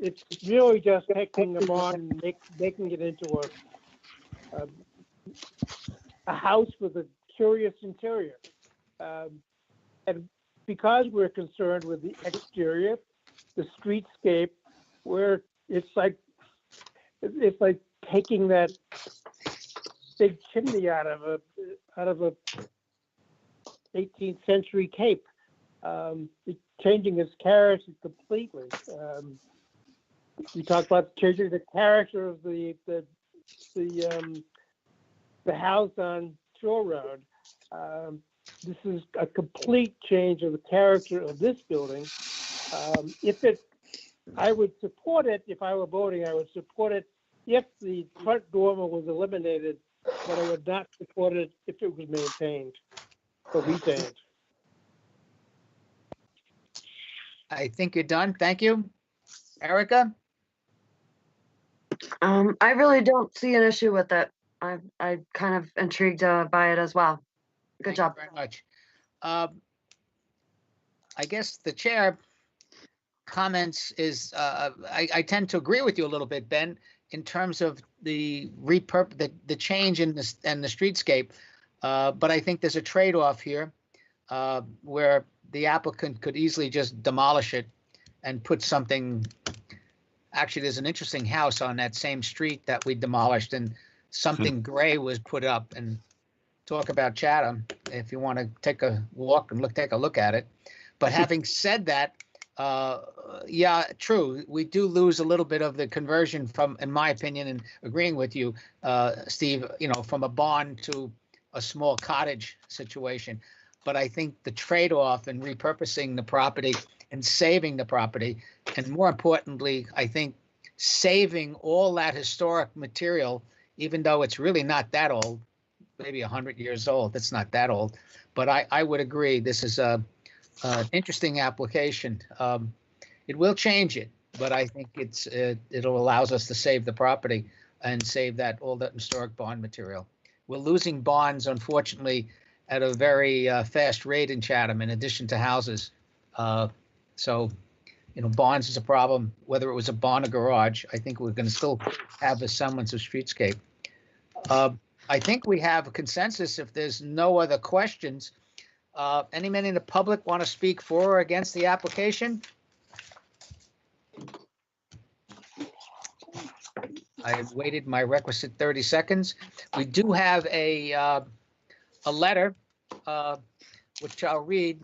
It's really just taking a barn and making it into a house with a curious interior. And because we're concerned with the exterior, the streetscape, where it's like taking that big chimney out of a 18th century cape, it's changing its character completely. We talked about changing the character of the house on Shore Road. This is a complete change of the character of this building. If it I would support it if I were voting. I would support it if the front dormer was eliminated, but I would not support it if it was maintained or retained. I think you're done. Thank you. Erica? I really don't see an issue with it. I'm kind of intrigued by it as well. Good Thank you job. very much. I guess the chair comments is, I tend to agree with you a little bit, Ben, in terms of the change in the streetscape. But I think there's a trade-off here where the applicant could easily just demolish it and put something. Actually, there's an interesting house on that same street that we demolished, and something gray was put up. And talk about Chatham, if you want to take a walk and take a look at it. But having said that, yeah, true, we do lose a little bit of the conversion from, in my opinion, and agreeing with you, Steve, from a barn to a small cottage situation. But I think the trade-off in repurposing the property and saving the property, and more importantly, I think saving all that historic material, even though it's really not that old, maybe 100 years old, it's not that old. But I would agree, this is an interesting application. It will change it, but I think it'll allows us to save the property and save all that historic bond material. We're losing bonds, unfortunately, at a very fast rate in Chatham, in addition to houses. So, bonds is a problem, whether it was a barn or garage. I think we're going to still have the semblance of streetscape. I think we have a consensus if there's no other questions. Any men in the public want to speak for or against the application? I have waited my requisite 30 seconds. We do have a letter, which I'll read.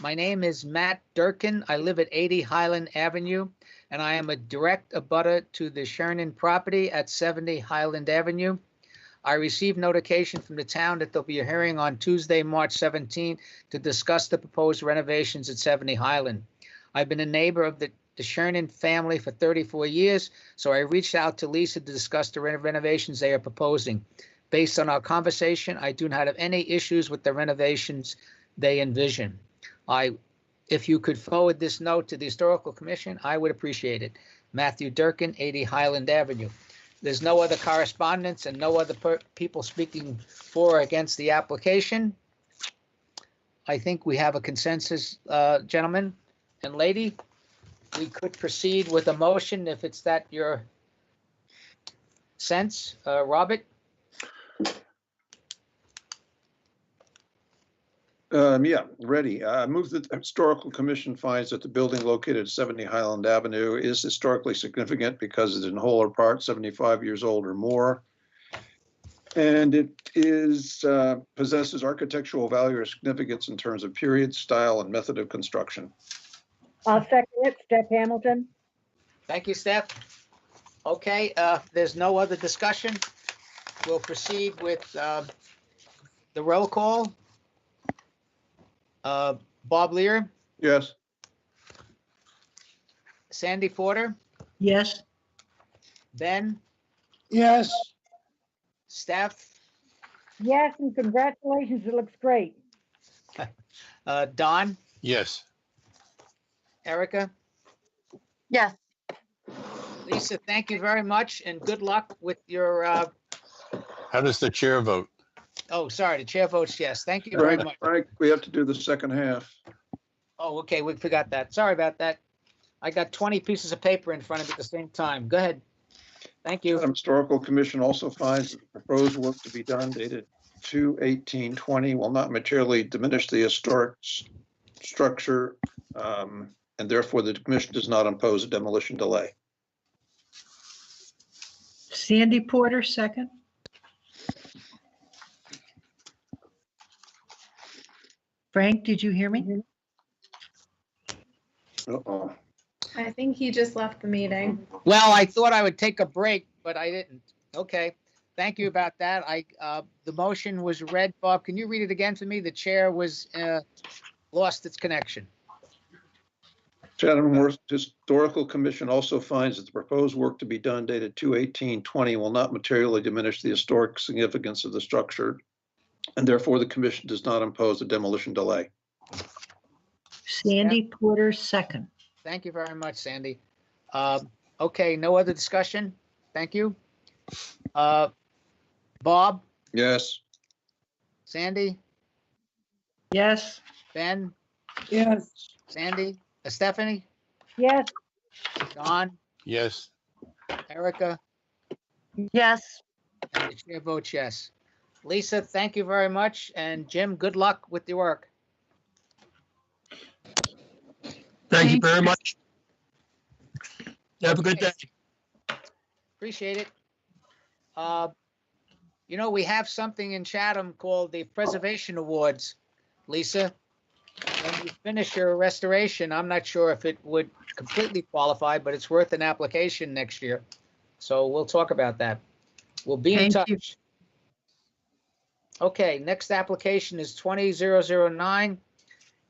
My name is Matt Durkin. I live at 80 Highland Avenue, and I am a direct abutter to the Sherman property at 70 Highland Avenue. I received notification from the town that there'll be a hearing on Tuesday, March 17, to discuss the proposed renovations at 70 Highland. I've been a neighbor of the Sherman family for 34 years, so I reached out to Lisa to discuss the renovations they are proposing. Based on our conversation, I do not have any issues with the renovations they envision. If you could forward this note to the Historical Commission, I would appreciate it. Matthew Durkin, 80 Highland Avenue. There's no other correspondence and no other people speaking for or against the application. I think we have a consensus, gentlemen and lady. We could proceed with a motion if it's that your sense. Robert? Yeah, ready. I move that the Historical Commission finds that the building located at 70 Highland Avenue is historically significant because it's in whole or part 75 years old or more. And it possesses architectural value or significance in terms of period, style, and method of construction. I'll second it. Steph Hamilton. Thank you, Steph. Okay, there's no other discussion. We'll proceed with the roll call. Bob Lear, Yes. Sandy Porter, Yes. Ben, Yes. Steph, Yes, and congratulations. It looks great. Don, Yes. Erica, Yes. Lisa, thank you very much and good luck with your, How does the chair vote? oh, sorry, the chair votes yes. Thank you very much. Frank, we have to do the second half. Oh, okay, we forgot that. Sorry about that. I got 20 pieces of paper in front of me at the same time. Go ahead. Thank you. Chatham Historical Commission also finds that the proposed work to be done dated 2/18/20 will not materially diminish the historic structure, and therefore the commission does not impose a demolition delay. Sandy Porter, second. Frank, did you hear me? Uh-oh. I think he just left the meeting. Well, I thought I would take a break, but I didn't. Okay, thank you about that. The motion was read. Bob, can you read it again for me? The chair was lost its connection. Chatham Historical Commission also finds that the proposed work to be done dated 2/18/20 will not materially diminish the historic significance of the structure, and therefore the commission does not impose a demolition delay. Sandy Porter, second. Thank you very much, Sandy. Okay, no other discussion? Thank you. Bob, Yes. Sandy, Yes. Ben, Yes. Sandy, Stephanie, Yes. Don, Yes. Erica, Yes. and the chair votes yes. Lisa, thank you very much, and Jim, good luck with your work. Thank you Thank very much. Have a good day. Appreciate it. You know, we have something in Chatham called the Preservation Awards, Lisa. When you finish your restoration, I'm not sure if it would completely qualify, but it's worth an application next year. So we'll talk about that. We'll be in Thank you. touch. Okay, next application is 20009,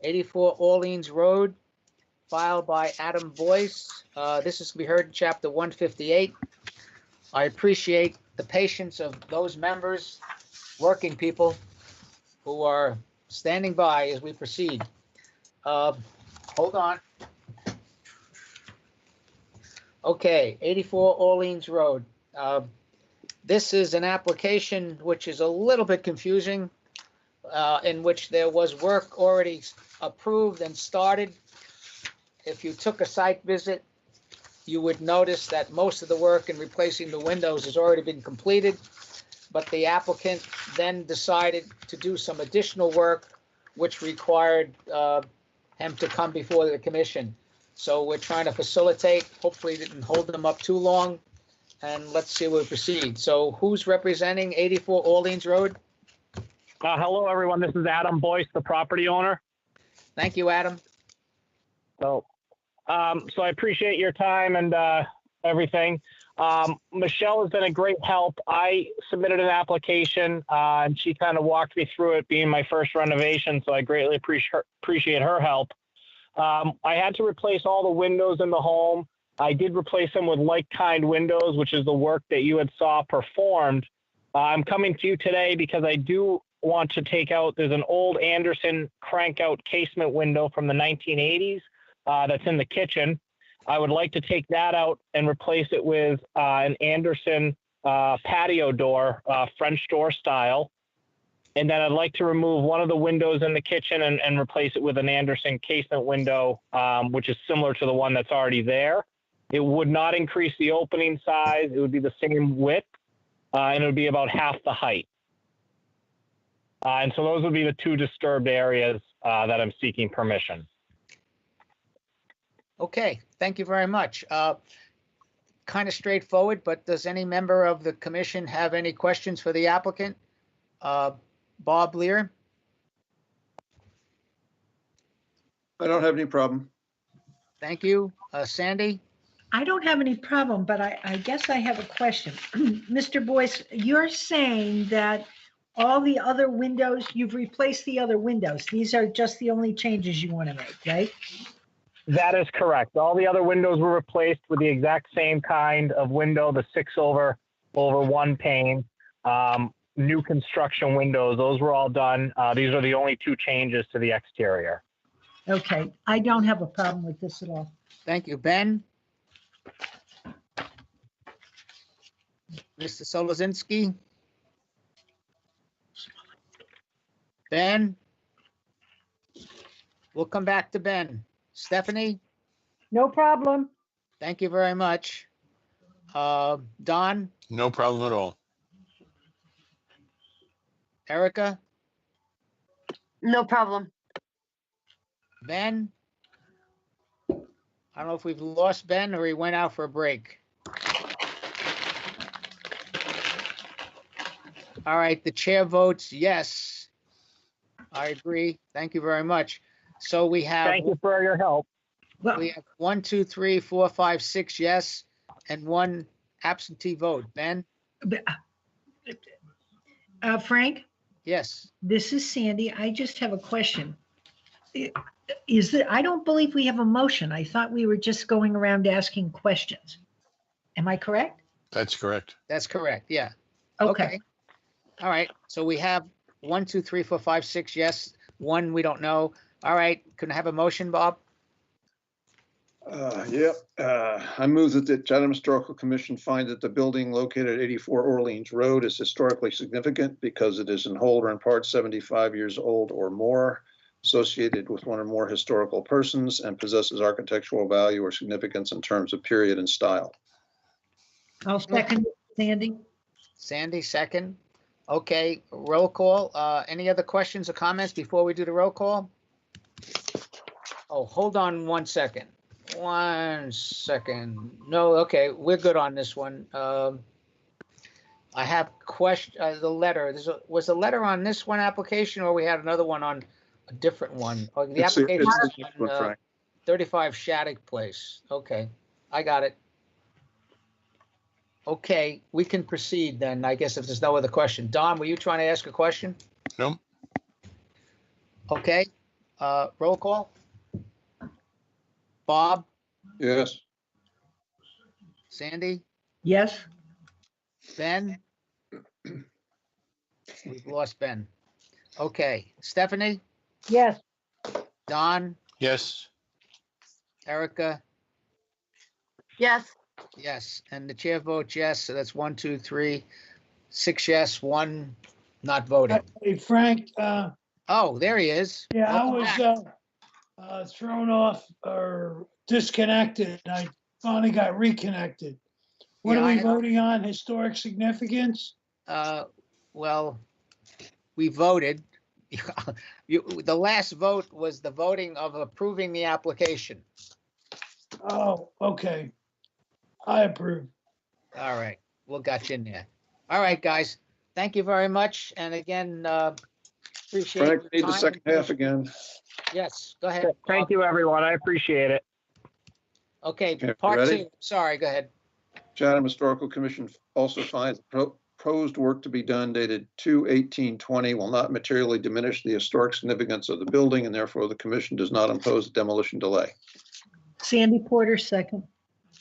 84 Orleans Road, filed by Adam Boyce. This is to be heard in chapter 158. I appreciate the patience of those members, working people, who are standing by as we proceed. Hold on. Okay, 84 Orleans Road. This is an application which is a little bit confusing, in which there was work already approved and started. If you took a site visit, you would notice that most of the work in replacing the windows has already been completed, but the applicant then decided to do some additional work, which required him to come before the commission. So we're trying to facilitate, hopefully didn't hold them up too long, and let's see where we proceed. So who's representing 84 Orleans Road? Hello, everyone. This is Adam Boyce, the property owner. Thank you, Adam. So I appreciate your time and everything. Michelle has been a great help. I submitted an application and she kind of walked me through it, being my first renovation. So I greatly appreciate her help. I had to replace all the windows in the home. I did replace them with like-kind windows, which is the work that you had saw performed. I'm coming to you today because I do want to take out, there's an old Anderson crank-out casement window from the 1980s that's in the kitchen. I would like to take that out and replace it with an Anderson patio door, French door style. And then I'd like to remove one of the windows in the kitchen and replace it with an Anderson casement window, which is similar to the one that's already there. It would not increase the opening size. It would be the same width, and it would be about half the height. And so those would be the two disturbed areas that I'm seeking permission. Okay, thank you very much. Kind of straightforward, but does any member of the commission have any questions for the applicant? Bob Lear? I don't have any problem. Thank you. Sandy? I don't have any problem, but I guess I have a question. Mr. Boyce, you're saying that all the other windows, you've replaced the other windows. These are just the only changes you want to make, right? That is correct. All the other windows were replaced with the exact same kind of window, the 6 over 1 pane. New construction windows, those were all done. These are the only two changes to the exterior. Okay, I don't have a problem with this at all. Thank you. Ben? Mr. Solozinski? Ben? We'll come back to Ben. Stephanie? No problem. Thank you very much. Don? No problem at all. Erica? No problem. Ben? I don't know if we've lost Ben or he went out for a break. All right, the chair votes yes. I agree. Thank you very much. So we have. Thank you for your help. We have 1, 2, 3, 4, 5, 6 yes, and 1 absentee vote. Ben? Frank, Yes. this is Sandy. I just have a question. I don't believe we have a motion. I thought we were just going around asking questions. Am I correct? That's correct. That's correct, yeah. Okay. All right, so we have 1, 2, 3, 4, 5, 6, yes, 1, we don't know. All right, can I have a motion, Bob? Yep. I move that the Chatham Historical Commission find that the building located at 84 Orleans Road is historically significant because it is in whole or in part 75 years old or more, associated with one or more historical persons, and possesses architectural value or significance in terms of period and style. I'll second it, Sandy. Sandy, second. Okay, roll call. Any other questions or comments before we do the roll call? Oh, hold on 1 second. 1 second. No, okay, we're good on this one. I have the letter. Was the letter on this one application, or we had another one on a different one? Oh, the application It's is one, on, Frank. 35 Shattuck Place. Okay, I got it. Okay, we can proceed then, I guess, if there's no other question. Don, were you trying to ask a question? No. Okay, roll call. Bob, Yes. Sandy, Yes. Ben? We've lost Ben. Okay, Stephanie, Yes. Don, Yes. Erica? Yes. Yes, and the chair votes yes, so that's 1, 2, 3, 6 yes, 1 not voting. Hey, Frank, Oh, there he is. yeah, I Welcome back. was thrown off or disconnected. I finally got reconnected. What Yeah, are we I- voting on? Historic significance? Well, we voted. The last vote was the voting of approving the application. Oh, okay. I approve. All right, we'll got you in there. All right, guys, thank you very much. And again, appreciate. Frank, your need the time. second half again. Yes, go ahead. Thank you, everyone. I appreciate it. Okay, Okay, part ready? 2. Sorry, go ahead. Chatham Historical Commission also finds proposed work to be done dated 2/18/20 will not materially diminish the historic significance of the building, and therefore the commission does not impose a demolition delay. Sandy Porter, second.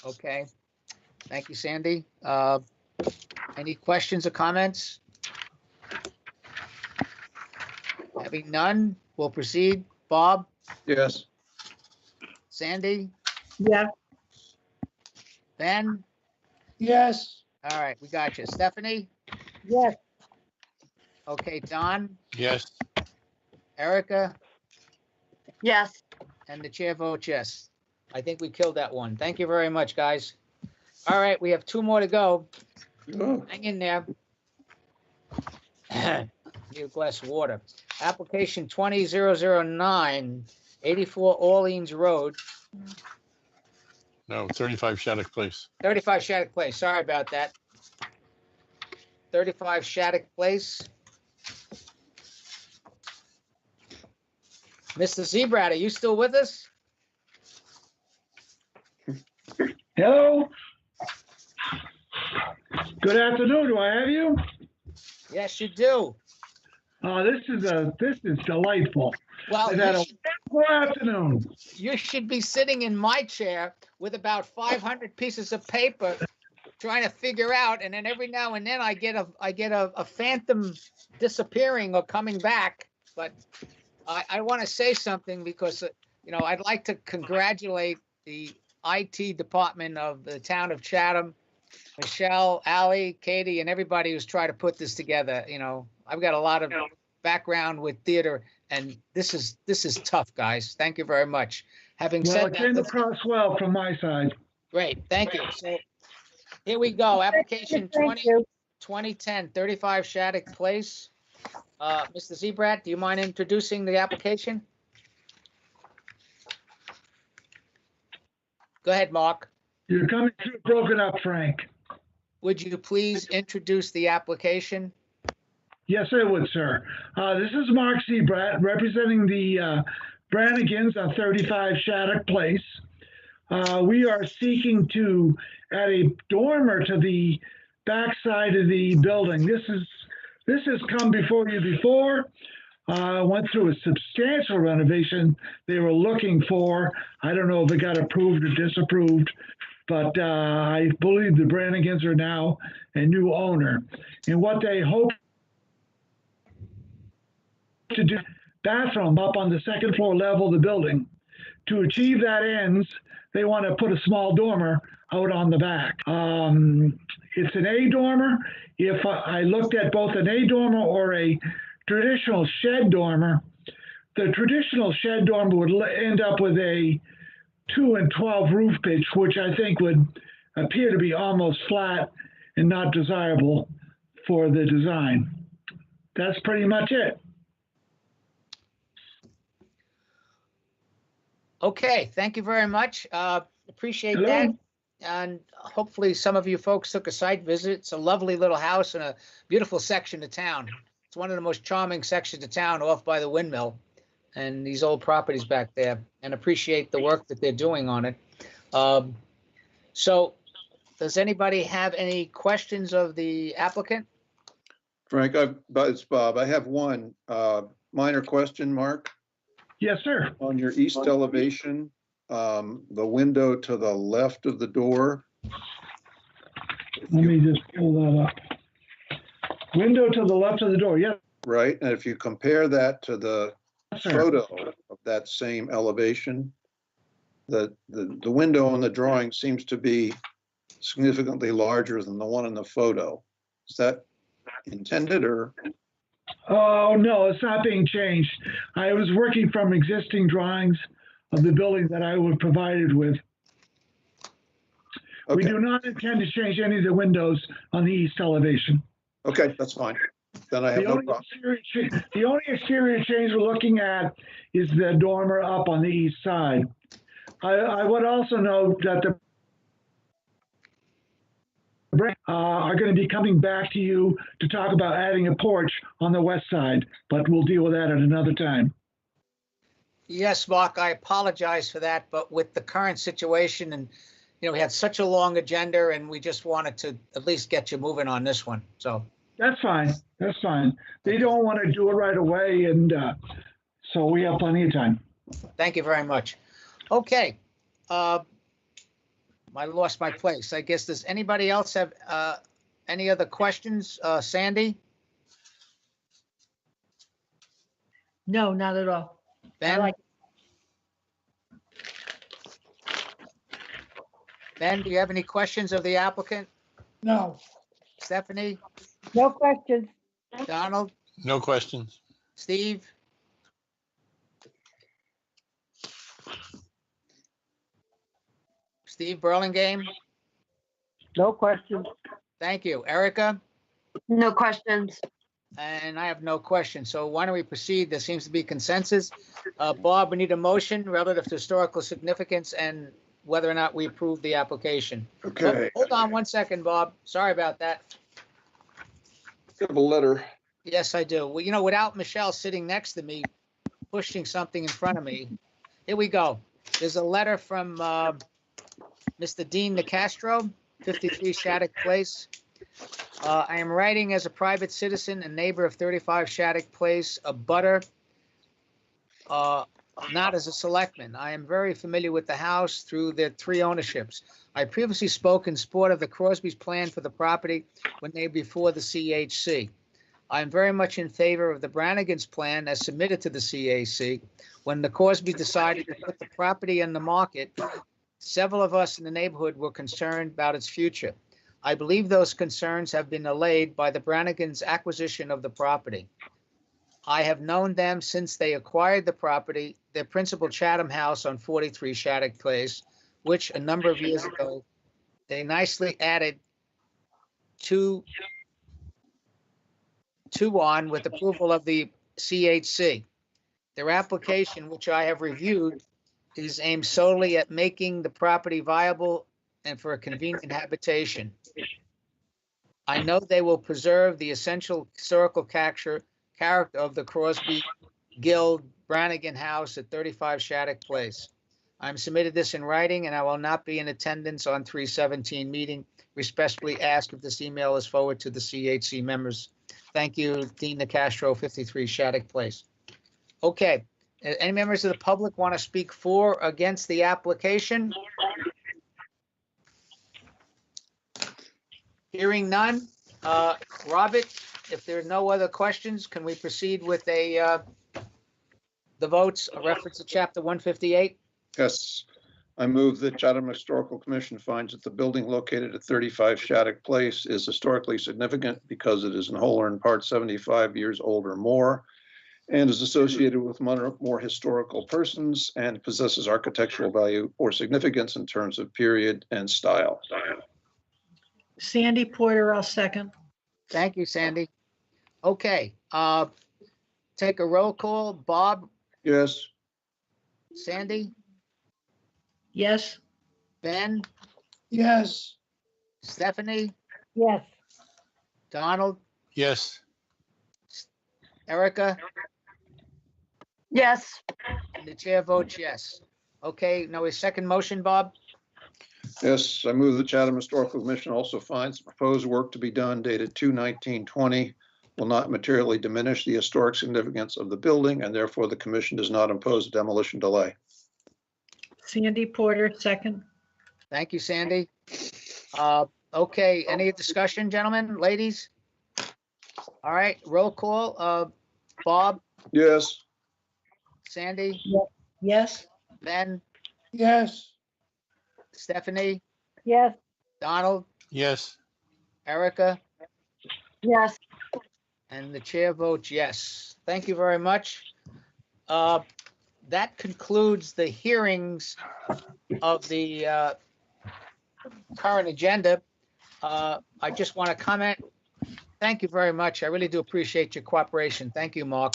Okay, thank you, Sandy. Any questions or comments? Having none, we'll proceed. Bob, Yes. Sandy, Yeah. Ben? Yes. All right, we got you. Stephanie? Yes. Okay, Don, Yes. Erica, Yes. and the chair votes yes. I think we killed that one. Thank you very much, guys. All right, we have 2 more to go. Oh, Hang in there. Need a glass of water. Application 20009, 84 Orleans Road, No, 35 Shattuck Place. 35 Shattuck Place. Sorry about that. 35 Shattuck Place. Mr. Zebrat, are you still with us? Hello. Good afternoon. Do I have you? Yes, you do. This is delightful. Well, I've had a wonderful afternoon. you should be sitting in my chair with about 500 pieces of paper trying to figure out, and then every now and then I get a phantom disappearing or coming back. But I want to say something because I'd like to congratulate the IT department of the town of Chatham, Michelle, Allie, Katie, and everybody who's tried to put this together. I've got a lot of background with theater, and this is tough, guys. Thank you very much. Having Well, said it came that, across well from my side. great, thank you. So here we go. Application Thank you. 2010, 35 Shattuck Place. Mr. Zebrat, do you mind introducing the application? Go ahead, Mark. You're coming through broken up, Frank. Would you please introduce the application? Yes, I would, sir. This is Mark Sebrat, representing the Brannigans on 35 Shattuck Place. We are seeking to add a dormer to the backside of the building. This has come before you before. went through a substantial renovation they were looking for. I don't know if it got approved or disapproved, but I believe the Brannigans are now a new owner. And what they hope to do, bathroom up on the second floor level of the building. To achieve that ends, they want to put a small dormer out on the back. It's an A dormer. If I looked at both an A dormer or a traditional shed dormer, the traditional shed dormer would end up with a 2 and 12 roof pitch, which I think would appear to be almost flat and not desirable for the design. That's pretty much it. Okay, thank you very much. Appreciate Hello? that. And hopefully some of you folks took a site visit. It's a lovely little house in a beautiful section of town. It's one of the most charming sections of town off by the windmill and these old properties back there, and appreciate the work that they're doing on it. So does anybody have any questions of the applicant? Frank, it's Bob. I have one minor question, Mark. Yes, sir. On your east elevation, the window to the left of the door. Let me just pull that up. Window to the left of the door, yeah. Right, and if you compare that to the Sir. photo of that same elevation, the window on the drawing seems to be significantly larger than the one in the photo. Is that intended or? Oh, no, it's not being changed. I was working from existing drawings of the building that I was provided with. Okay. We do not intend to change any of the windows on the east elevation. Okay, that's fine. Then I have no problem. The only exterior change we're looking at is the dormer up on the east side. I would also note that the are going to be coming back to you to talk about adding a porch on the west side, but we'll deal with that at another time. Yes, Mark, I apologize for that, but with the current situation and, we had such a long agenda and we just wanted to at least get you moving on this one, so. That's fine. That's fine. They don't want to do it right away, and so we have plenty of time. Thank you very much. Okay. I lost my place. I guess, does anybody else have any other questions? Sandy? No, not at all. Ben? Ben, do you have any questions of the applicant? No. Stephanie? No questions. Donald? No questions. Steve? Steve Burlingame? No questions. Thank you. Erica? No questions. And I have no questions. So why don't we proceed? There seems to be consensus. Bob, we need a motion relative to historical significance and whether or not we approve the application. Okay. Hold on one second, Bob. Sorry about that. I have a letter. Yes, I do. Well, without Michelle sitting next to me, pushing something in front of me. Here we go. There's a letter from Mr. Dean DeCastro, 53 Shattuck Place. I am writing as a private citizen and neighbor of 35 Shattuck Place, a butter, not as a selectman. I am very familiar with the house through the 3 ownerships. I previously spoke in support of the Crosby's plan for the property when they were before the CHC. I am very much in favor of the Brannigan's plan as submitted to the CAC. When the Crosby decided to put the property on the market, several of us in the neighborhood were concerned about its future. I believe those concerns have been allayed by the Brannigan's acquisition of the property. I have known them since they acquired the property, their principal Chatham house on 43 Shattuck Place, which a number of years ago, they nicely added to on with approval of the CHC. Their application, which I have reviewed, is aimed solely at making the property viable and for a convenient habitation. I know they will preserve the essential historical character of the Crosby Guild Brannigan House at 35 Shattuck Place. I'm submitted this in writing and I will not be in attendance on 3/17 meeting. Respectfully ask if this email is forwarded to the CHC members. Thank you, Dean DeCastro, 53 Shattuck Place. Okay, any members of the public want to speak for or against the application? Hearing none. Robert, if there are no other questions, can we proceed with the votes, a reference to chapter 158? Yes, I move that Chatham Historical Commission finds that the building located at 35 Shattuck Place is historically significant because it is in whole or in part 75 years old or more, and is associated with more historical persons and possesses architectural value or significance in terms of period and style. Sandy Porter, I'll second. Thank you, Sandy. Okay, take a roll call. Bob, Yes. Sandy, Yes. Ben, Yes. Stephanie, Yes. Donald, Yes. Erica, Yes. and the chair votes yes. Okay, now a second motion, Bob? Yes, I move the Chatham Historical Commission also finds the proposed work to be done dated 2/19/20 will not materially diminish the historic significance of the building, and therefore the commission does not impose a demolition delay. Sandy Porter, second. Thank you, Sandy. Okay, any discussion, gentlemen, ladies? All right, roll call. Bob, Yes. Sandy, Yes. Ben, Yes. Stephanie, Yes. Donald, Yes. Erica, Yes. and the chair votes yes. Thank you very much. That concludes the hearings of the current agenda. I just want to comment. Thank you very much. I really do appreciate your cooperation. Thank you, Mark.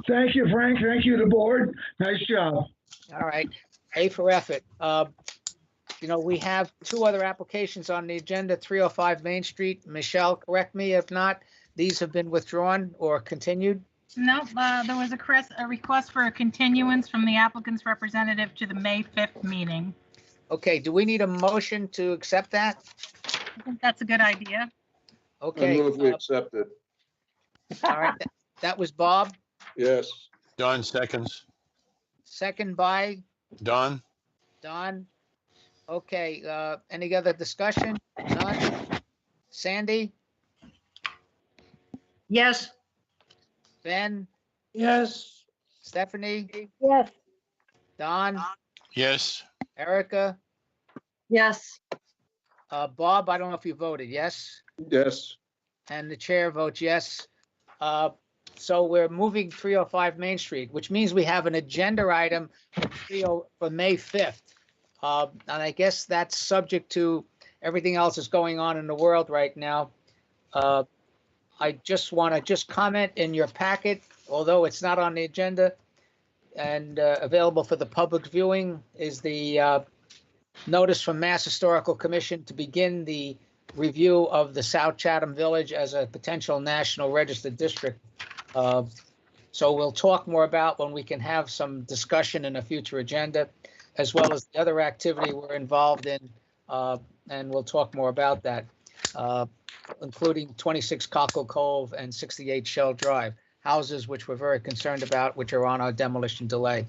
Thank you, Frank. Thank you, the board. Nice job. All right, A for effort. We have two other applications on the agenda, 305 Main Street. Michelle, correct me if not, these have been withdrawn or continued? No, there was a request for a continuance from the applicant's representative to the May 5th meeting. Okay, do we need a motion to accept that? I think that's a good idea. I Okay, move we accept it. all right, that was Bob, Yes. Don seconds. second by Don? Don. Okay, any other discussion? None? Sandy, Yes. Ben, Yes. Stephanie, Yes. Don, Yes. Erica, Yes. Bob, I don't know if you voted, yes? Yes. And the chair votes yes. So we're moving 305 Main Street, which means we have an agenda item for May 5th. And I guess that's subject to everything else that's going on in the world right now. I just want to comment in your packet, although it's not on the agenda and available for the public viewing, is the notice from Mass Historical Commission to begin the review of the South Chatham Village as a potential National Registered District. So we'll talk more about when we can have some discussion in a future agenda, as well as the other activity we're involved in, and we'll talk more about that, including 26 Cockle Cove and 68 Shell Drive, houses which we're very concerned about, which are on our demolition delay.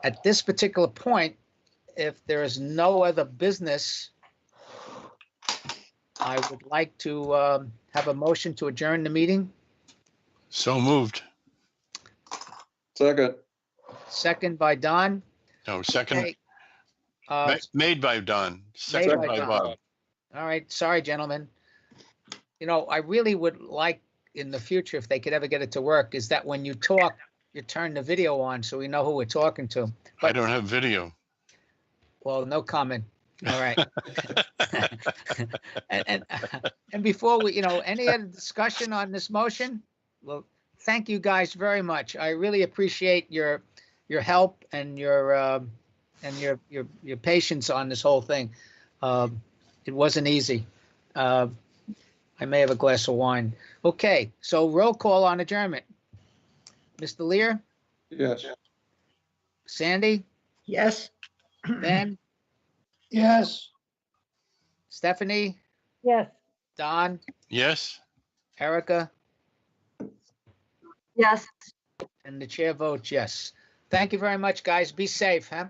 At this particular point, if there is no other business, I would like to have a motion to adjourn the meeting. So moved. Second. Second by Don. No, second. Okay. Made by Don, second by Don. Bob. All right, sorry, gentlemen. I really would like in the future, if they could ever get it to work, is that when you talk, you turn the video on so we know who we're talking to. I don't have video. Well, no comment. All right. And before we, any other discussion on this motion? Well, thank you guys very much. I really appreciate your help and your patience on this whole thing. It wasn't easy. I may have a glass of wine. Okay, so roll call on adjournment. Mr. Lear, Yes. Sandy, Yes. Ben, Yes. Stephanie, Yes. Don, Yes. Erica, Yes. And the chair votes yes. Thank you very much, guys. Be safe, huh?